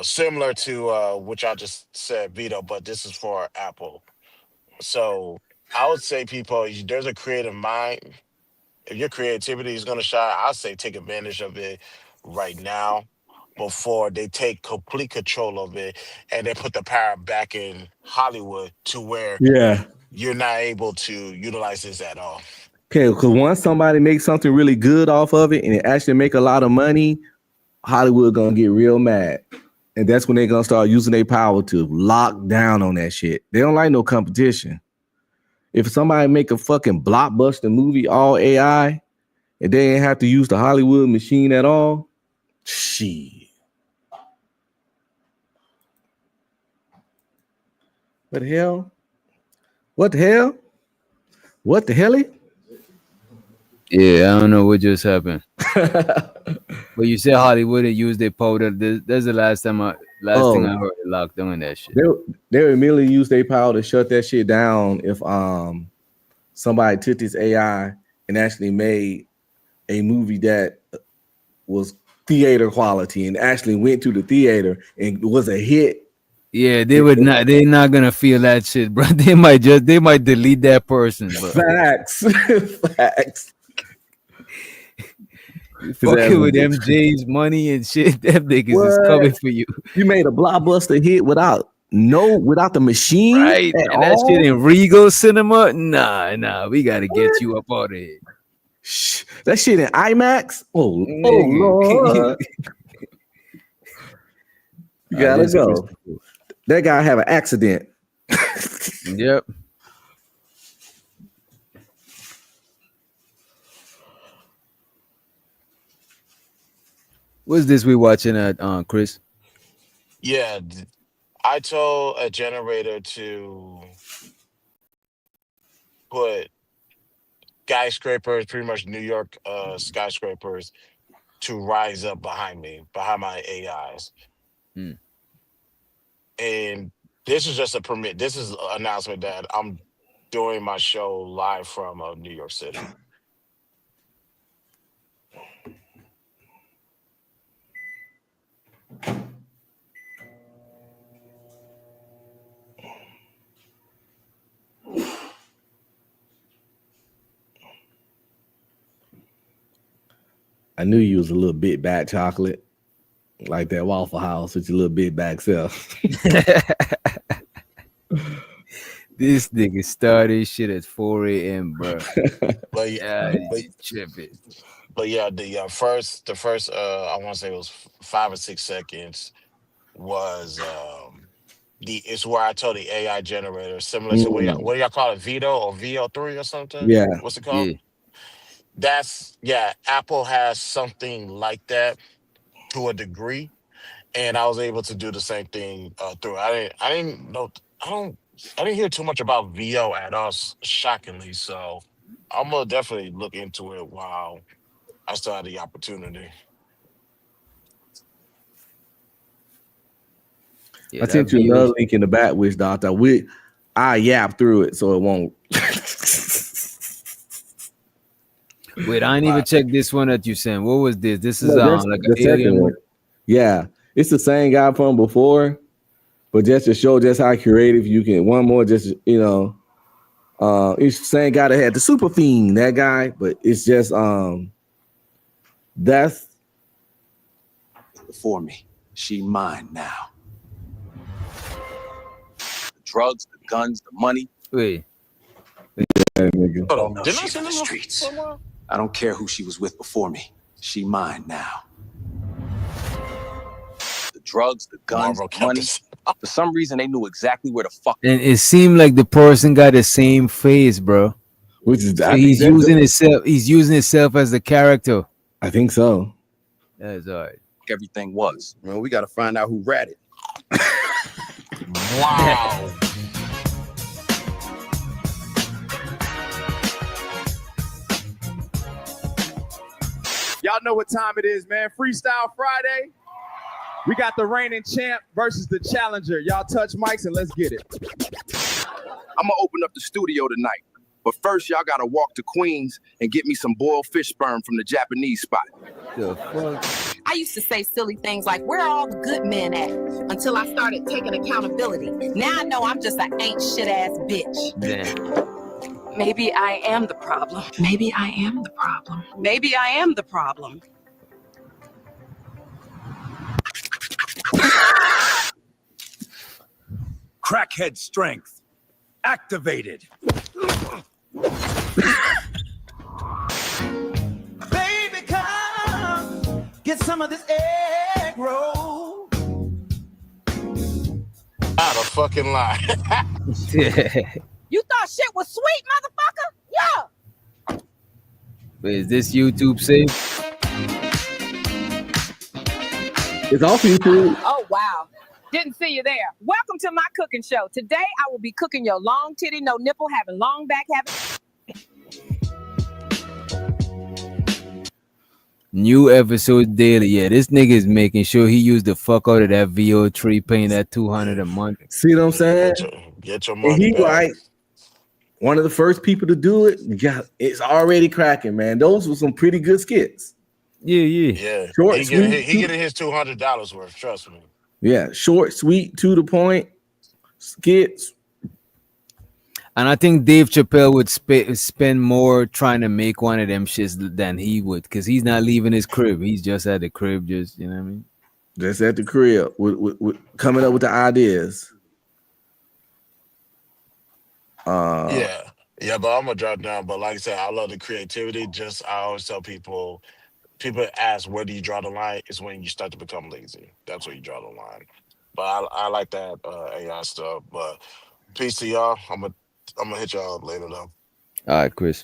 similar to which I just said Vito, but this is for Apple. So I would say people, there's a creative mind. If your creativity is gonna shine, I'd say take advantage of it right now before they take complete control of it and they put the power back in Hollywood to where yeah. you're not able to utilize this at all. Okay, because once somebody makes something really good off of it and it actually make a lot of money, Hollywood gonna get real mad. And that's when they're gonna start using their power to lock down on that shit. They don't like no competition. If somebody make a fucking blockbuster movie all AI and they ain't have to use the Hollywood machine at all, shit. What the hell? What the hell? What the hell? Yeah, I don't know what just happened. But you said Hollywood and used their powder. That's the last thing I heard they locked down that shit. They would immediately use their power to shut that shit down if somebody took this AI and actually made a movie that was theater quality and actually went to the theater and was a hit Yeah, they would not. They're not gonna feel that shit, bro. They might delete that person, bro. Facts. Facts. You fucking with MJ's money and shit. Them niggas is coming for you. You made a blockbuster hit without the machine, right? At And all? that shit in Regal Cinema. Nah. We gotta get you up out of here. Shh, that shit in IMAX. Oh Lord. You gotta go. That guy have an accident. Yep. What's this we watching at, Chris? Yeah, I told a generator to put skyscrapers, pretty much New York skyscrapers, to rise up behind me, behind my AIs. And this is just a permit. This is an announcement that I'm doing my show live from New York City. I knew you was a little bit bad chocolate, like that Waffle House with your little bit back self. This nigga started shit at 4 a.m., bro. But yeah, tripping. But yeah, the first I want to say it was 5 or 6 seconds was it's where I told the AI generator, similar to what do y'all call it, Vito or VO3 or something? Yeah. What's it called? Yeah. Apple has something like that to a degree, and I was able to do the same thing through. I didn't hear too much about VO at all, shockingly. So I'm gonna definitely look into it while I still have the opportunity. I sent you another link in the back, which doctor. I yap through it so it won't. Wait, I didn't even check this one that you sent. What was this? This is like the an alien one. Yeah, it's the same guy from before, but just to show just how creative you can. One more, just it's the same guy that had the super fiend, that guy, but it's just that's before me. She mine now. The drugs, the guns, the money. Wait. Didn't I see the streets? I don't care who she was with before me. She mine now. The drugs, the guns, the money. For some reason, they knew exactly where the fuck. And it seemed like the person got the same face, bro. Which is so he's using himself. He's using himself as the character. I think so. That's all right. Everything was. Well, we got to find out who ratted. Wow. Y'all know what time it is, man. Freestyle Friday. We got the reigning champ versus the challenger. Y'all touch mics and let's get it. I'm going to open up the studio tonight. But first, y'all got to walk to Queens and get me some boiled fish sperm from the Japanese spot. The fuck? I used to say silly things like, where are all the good men at? Until I started taking accountability. Now I know I'm just an ain't shit ass bitch. Damn. Maybe I am the problem. Maybe I am the problem. Maybe I am the problem. Crackhead strength activated. Baby, come get some of this egg roll. Out of fucking lie. You thought shit was sweet, motherfucker? Yeah. Wait, is this YouTube safe? It's off YouTube. Oh, wow. Didn't see you there. Welcome to my cooking show. Today, I will be cooking your long titty, no nipple, having long back, New episode daily. Yeah, this nigga is making sure he used the fuck out of that VO3, paying that $200 a month. See what I'm saying? Get your And money he back. like one of the first people to do it. Yeah, it's already cracking, man. Those were some pretty good skits. Yeah. Yeah. Short, He sweet, getting his $200 worth. Trust me. Yeah, short, sweet, to the point skits. And I think Dave Chappelle would spend more trying to make one of them shits than he would, because he's not leaving his crib. He's just at the crib, just, you know what I mean? Just at the crib with coming up with the ideas. Yeah, but I'm gonna drop down. But like I said, I love the creativity. Just I always tell people ask where do you draw the line? It's when you start to become lazy. That's where you draw the line. But I like that AI stuff. But peace to y'all. I'm gonna hit y'all up later though. All right, Chris.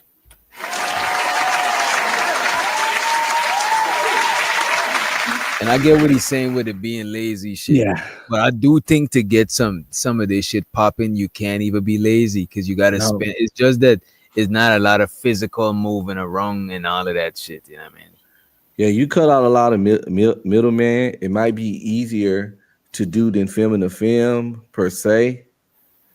And I get what he's saying with it being lazy shit. Yeah. But I do think to get some of this shit popping, you can't even be lazy, because you gotta spend. It's just that it's not a lot of physical moving around and all of that shit. You know what I mean? Yeah, you cut out a lot of middleman. It might be easier to do than filming a film per se,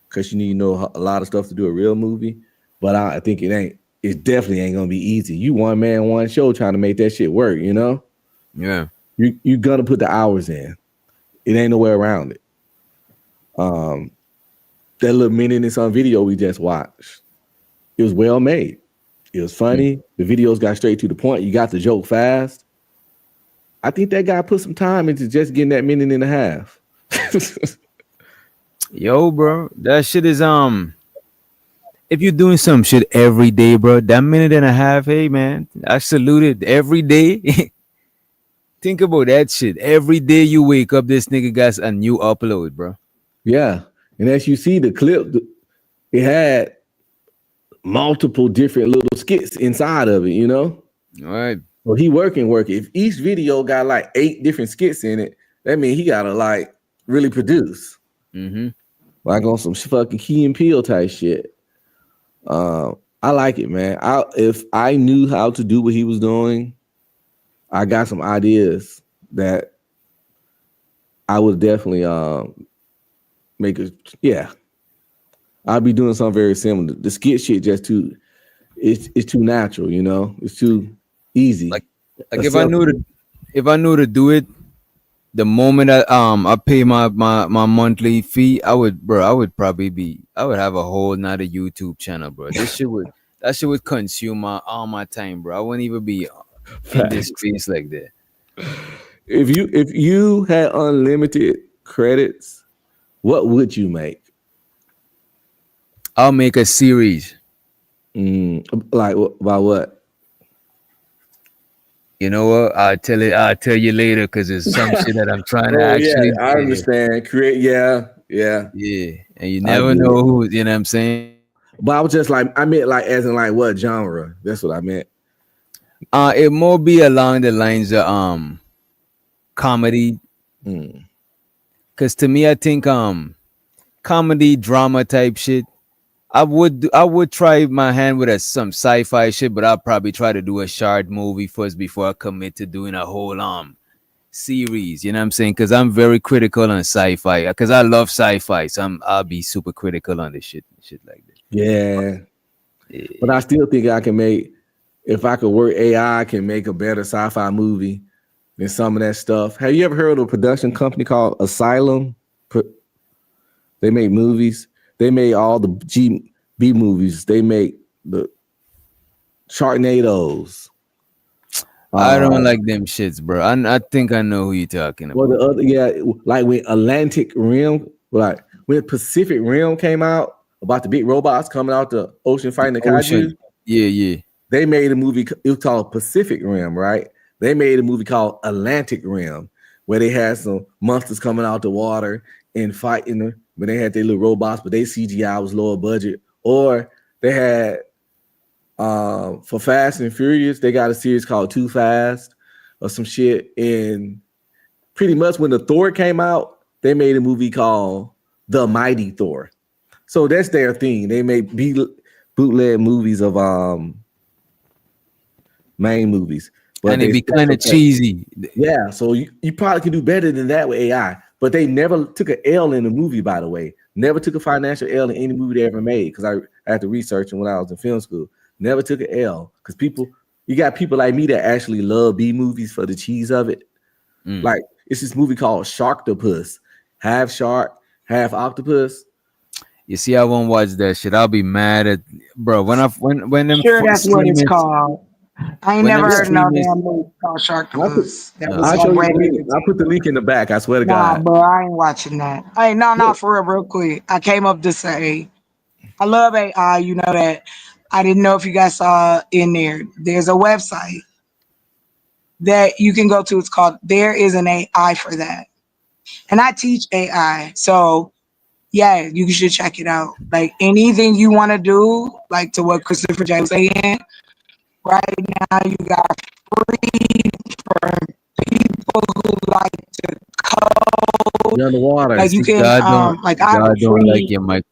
because you need to know a lot of stuff to do a real movie. But I think it definitely ain't gonna be easy. You one man, one show trying to make that shit work, you know? Yeah. You're gonna put the hours in. It ain't no way around it. That little minute and some video we just watched, it was well made. It was funny. The videos got straight to the point. You got the joke fast. I think that guy put some time into just getting that minute and a half. Yo, bro, that shit is if you're doing some shit every day, bro, that minute and a half, hey man, I salute it every day. Think about that shit. Every day you wake up, this nigga got a new upload, bro. Yeah. And as you see the clip, it had multiple different little skits inside of it, you know? All right. So he working. If each video got like 8 different skits in it, that means he gotta like really produce. Mm-hmm. Like on some fucking Key and Peele type shit. I like it, man. If I knew how to do what he was doing, I got some ideas that I would definitely make it. Yeah, I'd be doing something very similar. The skit shit just it's too natural, you know. It's too easy. Like if I knew to do it, the moment I pay my monthly fee, I would have a whole nother YouTube channel, bro. That shit would consume all my time, bro. I wouldn't even be in this space like that. If you had unlimited credits, what would you make? I'll make a series. Like about what? You know what? I'll tell you later, because it's some shit that I'm trying to actually. Yeah, I understand. Create. Yeah. And you never know who. You know what I'm saying? But I was just like, I meant like as in like what genre? That's what I meant. It more be along the lines of comedy. Because to me, I think comedy drama type shit. I would try my hand with some sci-fi shit, but I'll probably try to do a short movie first before I commit to doing a whole series. You know what I'm saying? Because I'm very critical on sci-fi. Because I love sci-fi, so I'll be super critical on this shit like that. Yeah. But I still think I can make, if I could work AI, I can make a better sci-fi movie than some of that stuff. Have you ever heard of a production company called Asylum? They make movies. They made all the B movies. They make the Sharknadoes. I don't like them shits, bro. I think I know who you're talking about. Well, the other, like when Atlantic Rim, like when Pacific Rim came out about the big robots coming out the ocean fighting the kaiju. Yeah. They made a movie. It was called Pacific Rim, right? They made a movie called Atlantic Rim, where they had some monsters coming out the water and fighting them. But they had their little robots, but they CGI was lower budget. Or they had for Fast and Furious, they got a series called Too Fast or some shit. And pretty much when the Thor came out, they made a movie called The Mighty Thor. So that's their thing. They made bootleg movies of main movies. But and it'd be kind of cheesy. Yeah, so you probably can do better than that with AI. But they never took an L in the movie, by the way. Never took a financial L in any movie they ever made, because I had to research when I was in film school. Never took an L, because you got people like me that actually love B movies for the cheese of it. Like It's this movie called Sharktopus, half shark, half octopus. You see, I won't watch that shit. I'll be mad at bro when them Sure, that's what it's streamers called. I ain't when them never heard no streamers. damn movie called Sharktopus. That was I'll show on you the Red link. I'll put the link in the back. I swear to Nah, God. bro, I ain't watching that. Hey, no, for real quick. I came up to say, I love AI. You know that. I didn't know if you guys saw in there. There's a website that you can go to. It's called There Is an AI for That. And I teach AI. So, yeah, you should check it out. Like anything you want to do, like to what Christopher J was saying, right now you got free for people who like to code. You're underwater. Like you can, like I have a God don't like free. your mic.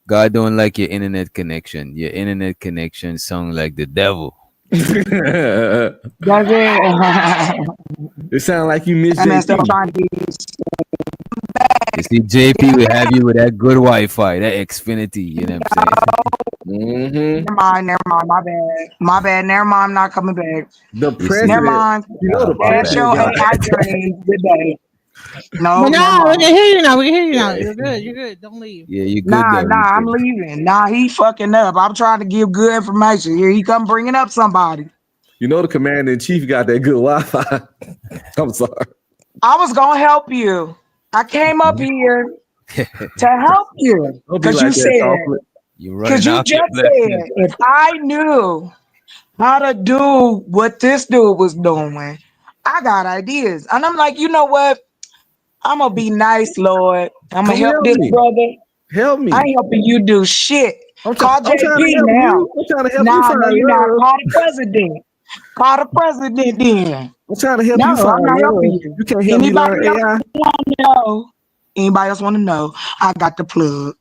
God don't like your internet connection. Your internet connection sound like the devil. Does it? It sounds like you missed I mean, still JP. trying to be. You see, JP will have you with that good Wi-Fi, that Xfinity. You know what I'm saying? Never mind. My bad. Never mind. I'm not coming back. The You see, president. Never mind. You know the That's president your got AI dream. Good day. No, But never no, we mind. can hear you now. We can hear you now. You're good. You're good. Don't leave. yeah, you good Nah, though. I'm leaving. Nah, he fucking up. I'm trying to give good information. Here he come bringing up somebody. You know the commander in chief got that good Wi-Fi. I'm sorry. I was gonna help you. I came up here to help you Don't be because you like that, said, Chocolate. You because running you off just your said, if I knew how to do what this dude was doing, I got ideas. And I'm like, you know what? I'm gonna be nice, Lord. I'm gonna Come help help this me. brother. Help me. I ain't helping you do shit. Call I'm trying to JP help now. you. I'm trying to help you Nah, find no, you're not. love. Call the president. Call the president then. I'm trying to help No, you find I'm not helping love. you. You can't help me learn Anybody else AI. want to know? Anybody else want to know? I got the plug.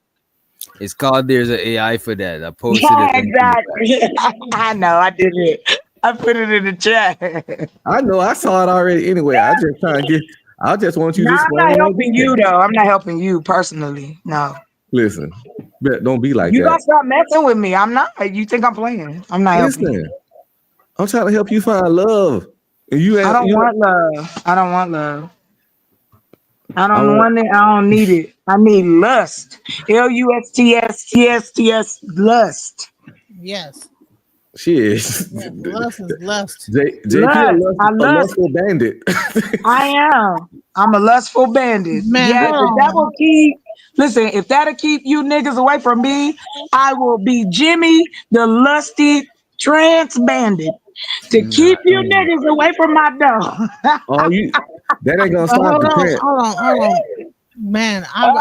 It's called There's an AI for That. I posted Yeah, it. exactly. I know. I did it. I put it in the chat. I know. I saw it already. Anyway, I just trying to get. I just want you to No, I'm explain not more helping you detail. though. I'm not helping you personally. No. Listen, don't be like You that. gotta stop messing with me. I'm not. You think I'm playing? I'm not helping you. Listen, I'm trying to help you find love. And you I ain't. don't You want love. I don't want love. I I don't want. want it. I don't need it. I need lust. LUSTSTSTS lust. Yes. Shit. Yes. Lust is lust. JP Lust. I a lust. lustful bandit. I am. I'm a lustful bandit. Man, Yes, hold if that on. will keep, listen, if that'll keep you niggas away from me, I will be Jimmy the lusty trans bandit to keep you niggas away from my door. Oh, you. That ain't gonna But stop the trend. hold on. Man, I've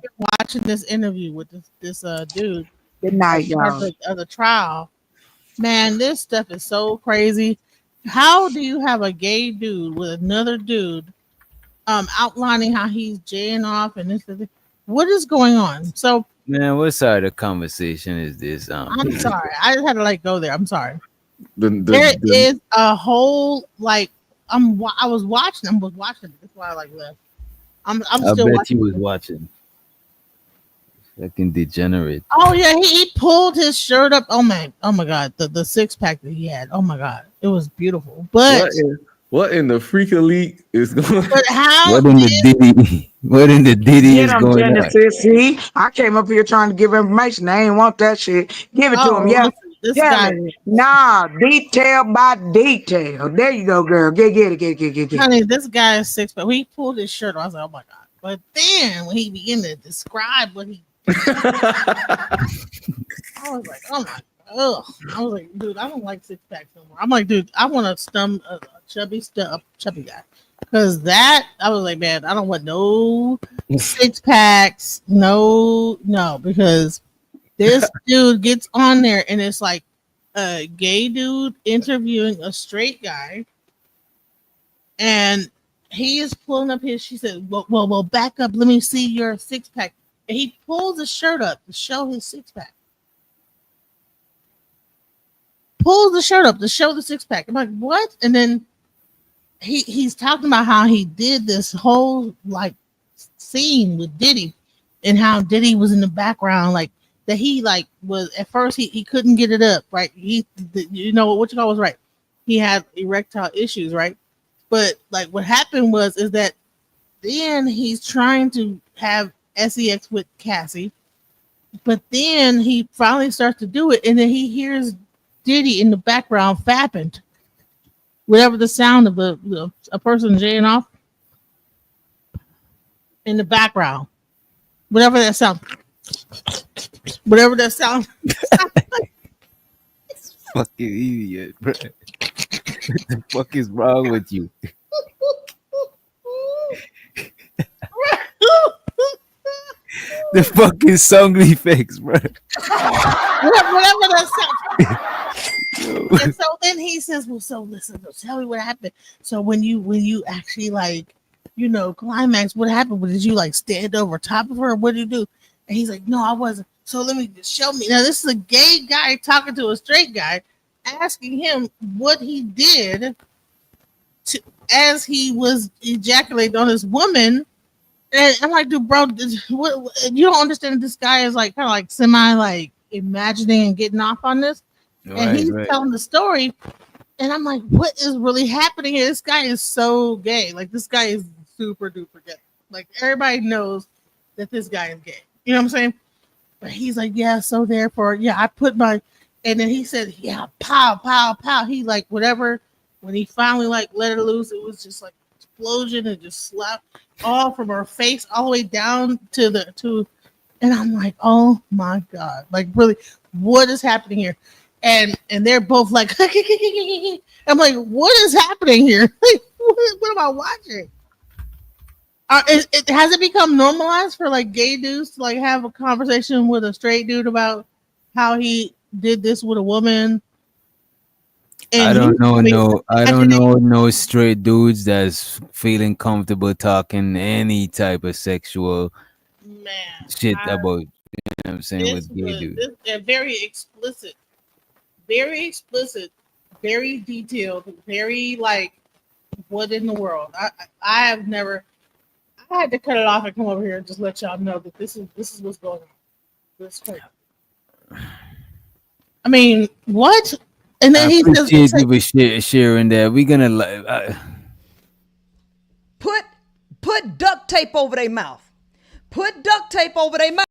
been watching this interview with this dude. Good night, Part y'all. of the trial. Man, this stuff is so crazy. How do you have a gay dude with another dude outlining how he's jaying off and this? What is going on? So Man, what side of the conversation is this? I'm sorry. I just had to go there. I'm sorry. The Is a whole I was watching. That's why I left. I'm I still bet watching. you was watching. Fucking degenerate. Oh yeah, he pulled his shirt up. Oh my god, the six pack that he had. Oh my god, it was beautiful. But what in the freak elite is going? But how? What in the Diddy? What in the Diddy Get is him, going on? Genesis. See, I came up here trying to give information. I ain't want that shit. Give it to him. Yeah. Listen, this Tell guy. me. Nah, detail by detail. There you go, girl. Get it. Honey, this guy is six pack. When he pulled his shirt off, I was like, oh my god. But then when he began to describe what he, I was like, oh my. Ugh. I was like, dude, I don't like six packs no more. I'm like, dude, I want a chubby guy. Cause that I was like, man, I don't want no six packs, no, because this dude gets on there and it's like a gay dude interviewing a straight guy, and he is pulling up his. She said, "Well, back up. Let me see your six pack." And he pulls his shirt up to show his six pack. Pulls the shirt up to show the six pack. I'm like, what? And then he's talking about how he did this whole like scene with Diddy, and how Diddy was in the background, like that he like was at first he couldn't get it up, right? He, you know what you call was right. He had erectile issues, right? But like what happened is that then he's trying to have sex with Cassie, but then he finally starts to do it, and then he hears Diddy in the background fapping, whatever the sound of a person jaying off in the background, whatever that sound. Fucking idiot, bro. What the fuck is wrong with you? The fucking song effects, bro. Whatever that sound. And so then he says, "Well, so listen, tell me what happened. So when you actually like, climax, what happened? Did you like stand over top of her? What did you do?" And he's like, "No, I wasn't." So let me just show me. Now this is a gay guy talking to a straight guy, asking him what he did as he was ejaculating on this woman. And I'm like, dude, bro, what, you don't understand that this guy is like kind of like semi like imagining and getting off on this. And he's telling the story. And I'm like, what is really happening here? This guy is so gay. Like, this guy is super duper gay. Like, everybody knows that this guy is gay. You know what I'm saying? But he's like, yeah, so therefore, yeah, I put my, and then he said, yeah, pow, pow, pow. He like, whatever, when he finally like let her loose, it was just like explosion and just slapped all from her face all the way down to, and I'm like, oh my God, like really, what is happening here? And they're both like, I'm like, what is happening here? Like, what am I watching? Has it become normalized for like gay dudes to like have a conversation with a straight dude about how he did this with a woman? And I don't know no straight dudes that's feeling comfortable talking any type of sexual shit about, you know what I'm saying, with gay dudes. They're very explicit, very detailed, very like, what in the world? I have never. I had to cut it off and come over here and just let y'all know that this is what's going on. This crazy. I mean, what? And then he says, you for sharing that. We're gonna put duct tape over their mouth. Put duct tape over their mouth.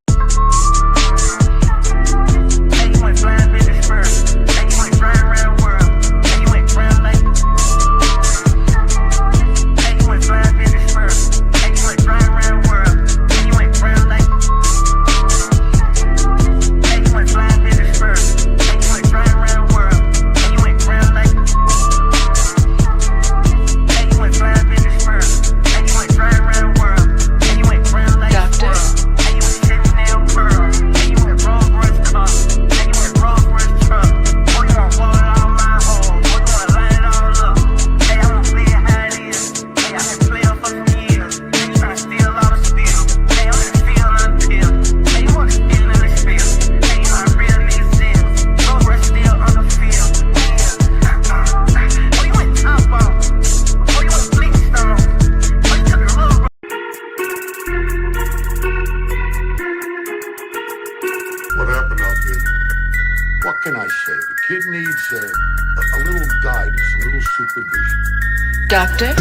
Doctor?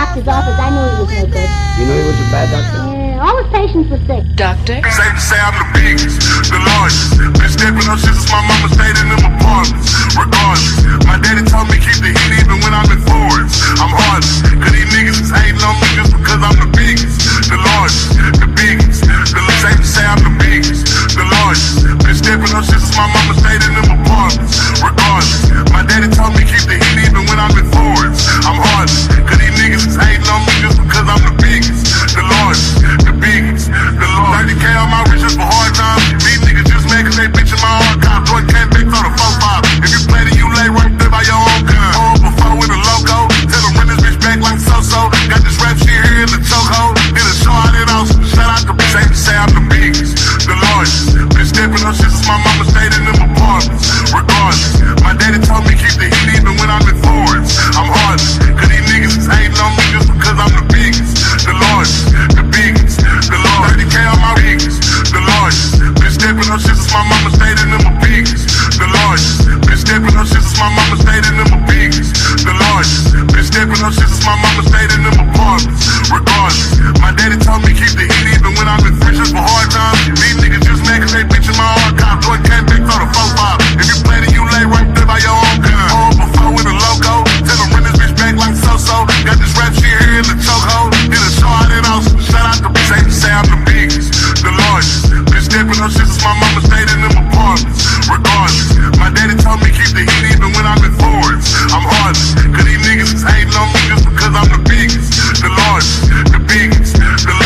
doctor's office, I knew he was no good. You know he was a bad doctor? Yeah, all his patients were sick. Doctor? Safe to say I'm the biggest, the largest. Been stepping on shit since my mama stayed in them apartments. Regardless, my daddy told me keep the heat even when I'm in foreigns. I'm heartless, cause these niggas is hating on me just because I'm the biggest, the largest, the biggest. Safe to say I'm the biggest, the largest. Been stepping on shit since my mama stayed in them apartments. Regardless, my daddy told me keep the heat even when I'm in foreigns. I'm heartless, cause these niggas is hating on me just because I'm the biggest, the largest, the biggest, the largest. 30K on my riches for hard times. These niggas just mad cause they bitch in my archive. Joint can't fix on the 4-5. If you play then you lay right there by your own gun. Hold before with a logo. Tell them run this bitch back like so-so. Got this rap shit here in the chokehold. Did a show out it also. Shout out to safe to say I'm the biggest, the largest. Been stepping on shit since my mama stayed in them apartments. Regardless, my daddy told me keep the heat even when I'm in foreigns. I'm heartless, cause these niggas is hating on me just because I'm the biggest, the largest, the biggest, the largest. 30K on my biggest, the largest. Been stepping on shit since my mama stayed in them biggest, the largest. Been stepping on shit since my mama stayed in them biggest, the largest. Been stepping on shit since my mama stayed in them apartments. Regardless, my daddy told me keep the heat even when I'm in friendships for hard times. These niggas just mad cause they bitch in my archive. Joint can't fix on the 4-5. If you play then you lay right there by your own gun. Hold before with a logo. Tell them run this bitch back like so-so. Got this rap shit here in the chokehold. Did a show out it also. Shout out to safe to say I'm the biggest, the largest. Been stepping on shit since my mama stayed in them apartments. Regardless, my daddy told me keep the heat even when I'm in foreigns. I'm heartless, cause these niggas is hating on me just because I'm the biggest, the largest, the biggest.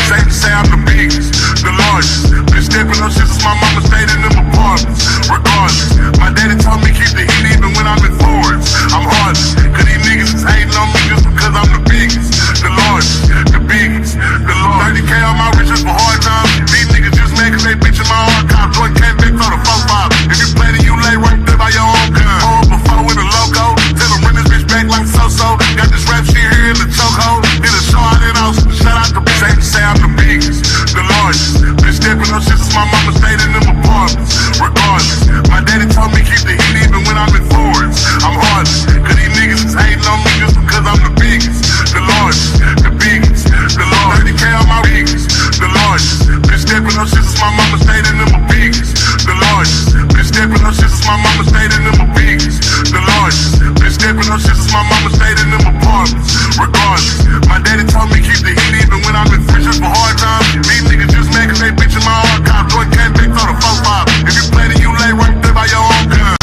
Safe to say I'm the biggest, the largest. Been stepping on shit since my mama stayed in them apartments. Regardless, my daddy told me keep the heat even when I'm in foreigns. I'm heartless, cause these niggas is hating on me just because I'm the biggest, the largest, the biggest, the largest. 30K on my riches for hard times. These niggas just mad cause they bitch in my archive. Joint can't fix on the 4-5. If you play then you lay right there by your own gun. Hold before with a logo. Tell them run this bitch back like so-so. Got this rap shit here in the chokehold. Did a show out it also. Shout out to safe to say I'm the biggest, the largest. Been stepping on shit since my mama stayed in them apartments. Regardless, my daddy told me keep the heat even when I'm in foreigns. I'm heartless, cause these niggas is hating on me just because I'm the biggest, the largest, the biggest, the largest. 30K on my biggest, the largest. Been stepping on shit since my mama stayed in them biggest, the largest. Been stepping on shit since my mama stayed in them biggest, the largest. Been stepping on shit since my mama stayed in them apartments. Regardless, my daddy told me keep the heat even when I'm in friendships for hard times. These niggas just mad cause they bitch in my archive. Joint can't fix on the 4-5. If you play then you lay right there by your own gun.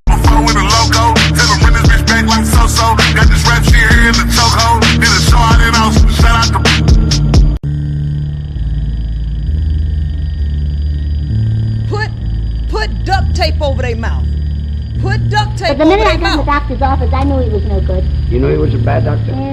Before with a logo. Tell them run this bitch back like so-so. Got this rap shit here in the chokehold. Did a show out it also. Shout out to Put duct tape over their mouth. Put duct tape But the over minute I their got in the mouth. doctor's office, I knew he was no good. You know he was a bad doctor? Yeah.